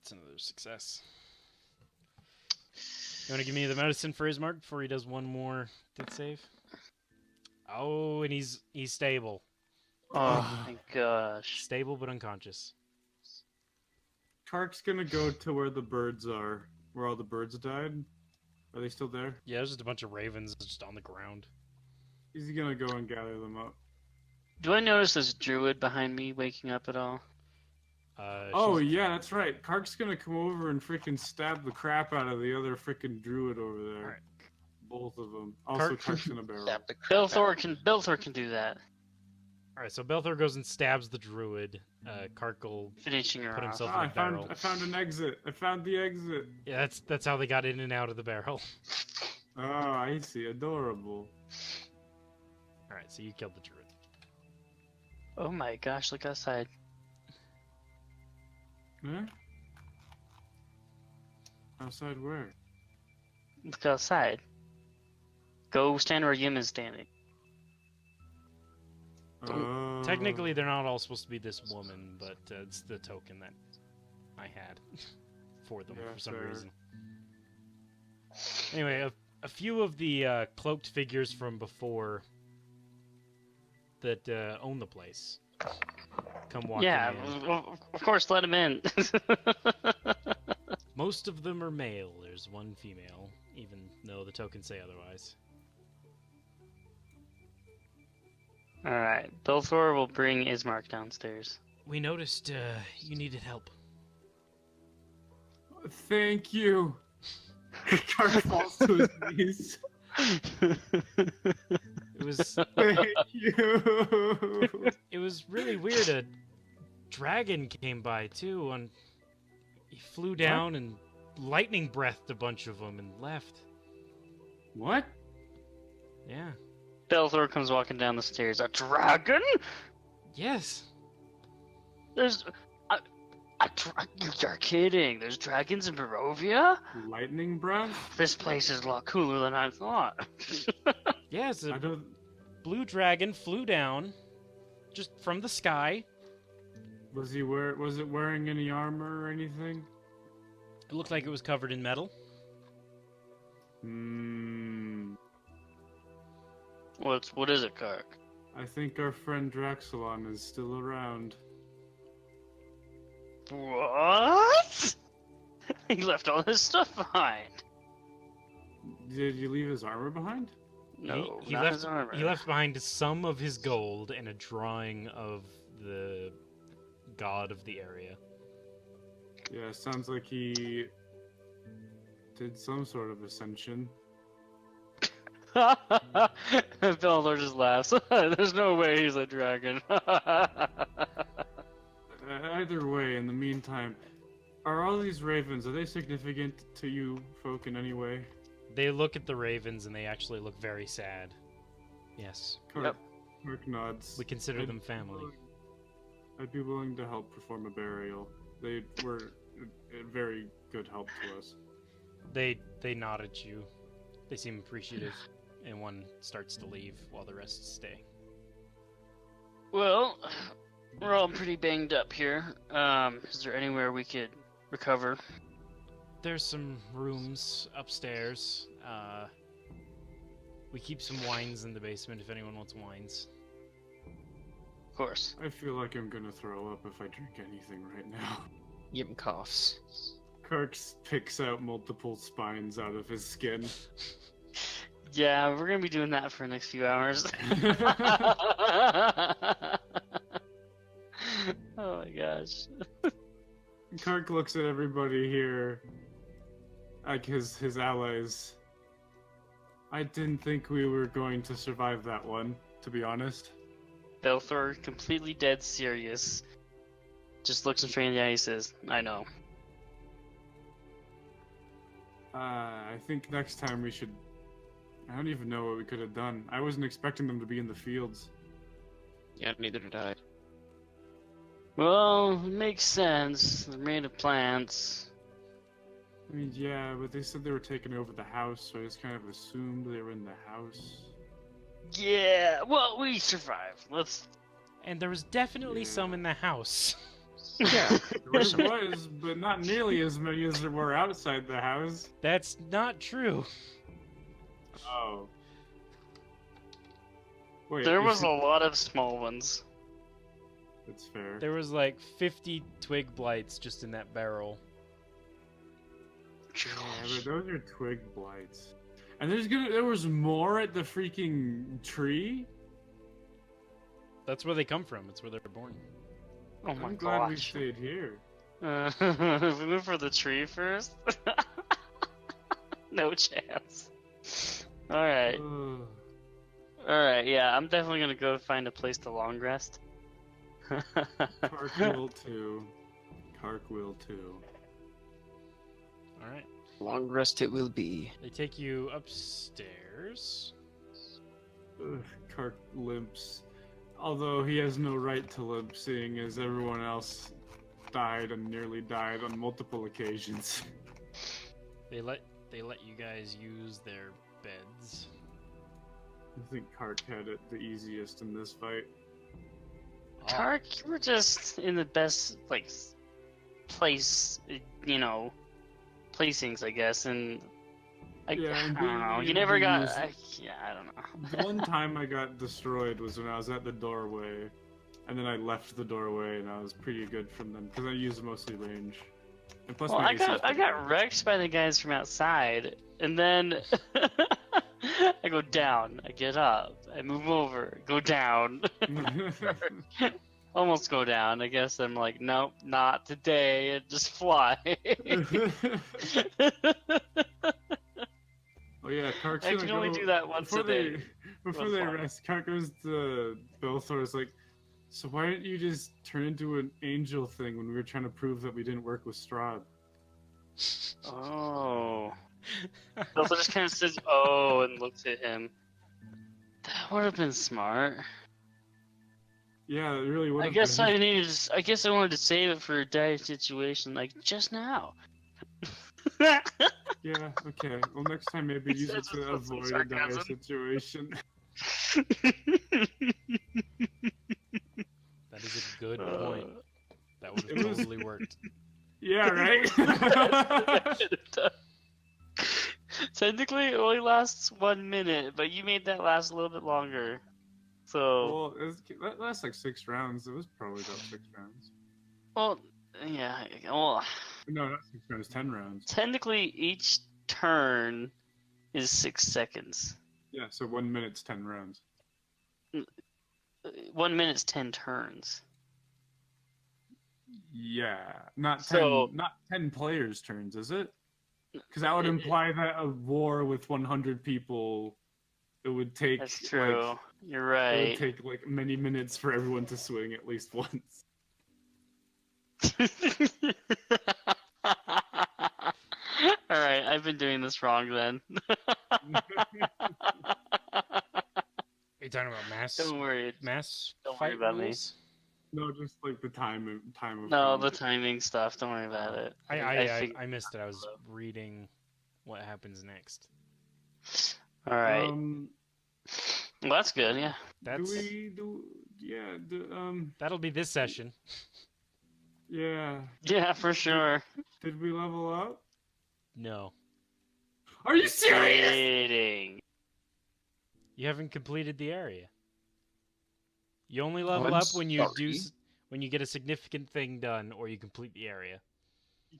It's another success. You want to give me the medicine for Ismark before he does one more death save? Oh, and he's stable. Oh my gosh. Stable but unconscious. Kark's gonna go to where the birds are. Where all the birds died. Are they still there? Yeah, there's just a bunch of ravens just on the ground. He's gonna go and gather them up. Do I notice this druid behind me waking up at all? Oh She's- yeah, that's right. Kark's gonna come over and freaking stab the crap out of the other freaking druid over there. Alright. Both of them. Also, Kark- Kark's gonna barrel. Stab the crap out. Belthor can do that. Alright, so Belthor goes and stabs the druid. Karkle Finishing her put off. himself Ah, in a barrel. I found an exit. I found the exit. Yeah, that's how they got in and out of the barrel. Oh, I see. Adorable. Alright, so you killed the druid. Oh my gosh, look outside. Huh? Outside where? Look outside. Go stand where Yim is standing. Technically, they're not all supposed to be this woman, but it's the token that I had for them Yeah, for some fair. reason. Anyway, a few of the cloaked figures from before that own the place come walking Yeah, in. of course, let him in. Most of them are male. There's one female, even though the tokens say otherwise. Alright, Belthor will bring Ismark downstairs. We noticed you needed help. Thank you. Kark falls to his knees. It was Thank you. it was really weird. A dragon came by too, and he flew down and lightning breathed a bunch of them and left. What? Yeah. Belthor comes walking down the stairs. A dragon? Yes. There's you're kidding. There's dragons in Barovia? Lightning breath? This place is a lot cooler than I thought. Yes. I A don't. blue dragon flew down, just from the sky. Was it wearing any armor or anything? It looked like it was covered in metal. What is it, Kark? I think our friend Draxelon is still around. What? He left all his stuff behind. Did you leave his armor behind? No, he not left. his armor. He left behind some of his gold and a drawing of the god of the area. Yeah, sounds like he did some sort of ascension. Belthor just laughs. There's no way he's a dragon. Either way, in the meantime, are all these ravens, are they significant to you folk in any way? They look at the ravens and they actually look very sad. Yes, Kark nods. we consider I'd them be family. willing- I'd be willing to help perform a burial. They were a very good help to us. They nod at you. They seem appreciative, and one starts to leave while the rest stay. Well, we're all pretty banged up here. Is there anywhere we could recover? There's some rooms upstairs. We keep some wines in the basement if anyone wants wines. Of course. I feel like I'm gonna throw up if I drink anything right now. Yim coughs. Kark picks out multiple spines out of his skin. Yeah, we're gonna be doing that for the next few hours. Oh my gosh. Kark looks at everybody here, like his allies. I didn't think we were going to survive that one, to be honest. Belthor, completely dead serious, just looks him straight in the eye and says, I know. I think next time we should... I don't even know what we could have done. I wasn't expecting them to be in the fields. Yeah, neither did I. Well, it makes sense. They're made of plants. I mean, yeah, but they said they were taking over the house, so I just kind of assumed they were in the house. Yeah, well, we survived. Let's... And there was definitely Yeah. some in the house. Yeah, There was, but not nearly as many as there were outside the house. That's not true. Oh. Wait, There you was said- a lot of small ones. That's fair. There was like 50 twig blights just in that barrel. Yeah, but those are twig blights. And there was more at the freaking tree? That's where they come from. It's where they're born. Oh my I'm glad we gosh. stayed here. We went for the tree first? No chance. Alright. Ugh. Alright, yeah, I'm definitely gonna go find a place to long rest. Kark will too. Kark will too. All right. Long rest it will be. They take you upstairs. Ugh, Kark limps. Although he has no right to limp, seeing as everyone else died and nearly died on multiple occasions. They let you guys use their beds. I think Kark had it the easiest in this fight. Tark, you were just in the best, like, place, you know, placings, I guess, and I Yeah, and don't know. being You never able to got. use- I don't know. The one time I got destroyed was when I was at the doorway, and then I left the doorway, and I was pretty good from them because I use mostly range. And plus, Well, my I AC is got pretty wrecked by the guys from outside, and then I go down, I get up, I move over, go down, good. almost go down. I guess I'm like, nope, not today, and just fly. Oh yeah, Kark's I gonna can only go- do that once before a day. Before With they fire. rest, Kark goes to Belthor's like, so why didn't you just turn into an angel thing when we were trying to prove that we didn't work with Strahd? Oh. Also just kind of says, oh, and looks at him. That would have been smart. Yeah, it really would I have guess been. I guess I wanted to save it for a dire situation, like just now. Yeah, okay. Well, next time maybe He use it says to with some avoid a dire sarcasm. situation. That is a good point. That would It have was- totally worked. Yeah, right? Technically, it only lasts 1 minute, but you made that last a little bit longer. So, That lasts like 6 rounds. It was probably about 6 rounds. well, yeah. Well, No, not 6 rounds, 10 rounds. technically, each turn is 6 seconds. Yeah, so 1 minute's 10 rounds. 1 minute's 10 turns. Yeah, not 10, So- not 10 players' turns, is it? Because that would imply that a war with 100 people, it would take. That's true. Like, You're it right. would take like many minutes for everyone to swing at least once. Alright, I've been doing this wrong then. Are you talking about Don't worry. mass Don't fight worry about me. rules? No, just like the time of. No, the combat. timing stuff. Don't worry about it. I missed it. I was reading what happens next. Alright. Um, Well, that's good, yeah. That's do we do? Yeah. that'll be this session. Yeah. Yeah, for sure. Did we level up? No, Are you serious? Kidding. you haven't completed the area. You only level I'm up when you sorry. when you get a significant thing done or you complete the area.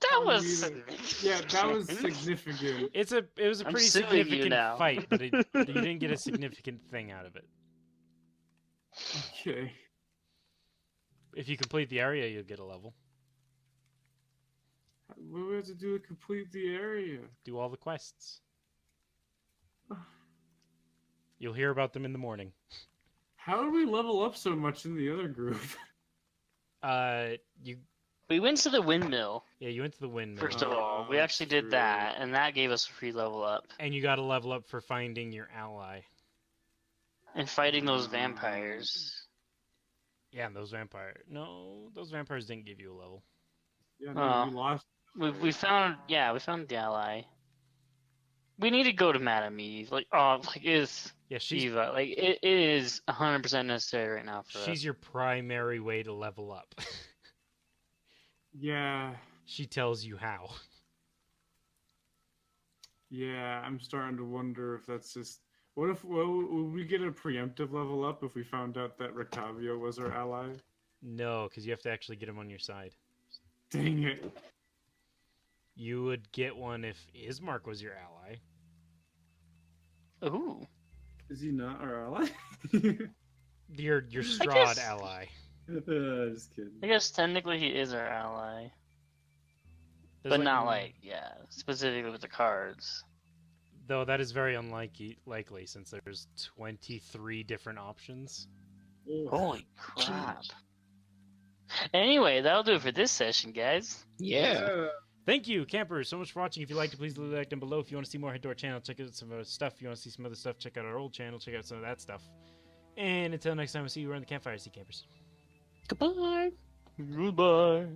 That Oh, was you- Yeah, that was significant. It was a I'm pretty suing you significant now. fight, but you didn't get a significant thing out of it. Okay. If you complete the area, you'll get a level. What do we have to do to complete the area? Do all the quests. You'll hear about them in the morning. How did we level up so much in the other group? You We went to the windmill, you went to the windmill, first of all. We Oh, actually did true. that, and that gave us a free level up. and you got a level up for finding your ally. And fighting those vampires. Yeah, and those vampires didn't give you a level. Yeah, no, Oh. we lost. We found the ally. We need to go to Madame Eve. Like, is Yeah, she's Eva. Like, it is 100% necessary right now for she's us. your primary way to level up. Yeah, She tells you how. yeah. I'm starting to wonder if that's just. What if would we get a preemptive level up if we found out that Rictavio was our ally? No, because you have to actually get him on your side. Dang it! You would get one if Ismark was your ally. Ooh. Is he not our ally? Your Strahd guess- ally. Just kidding. I guess technically he is our ally. There's But not specifically with the cards. Though that is very likely since there's 23 different options. Holy crap. Anyway, that'll do it for this session, guys. Yeah. Thank you, campers, so much for watching. If you liked it, please leave a like down below. If you want to see more, head to our channel. Check out some other stuff. If you want to see some other stuff, check out our old channel. Check out some of that stuff. And until next time, we'll see you around the campfire. See you, campers. Goodbye. Goodbye.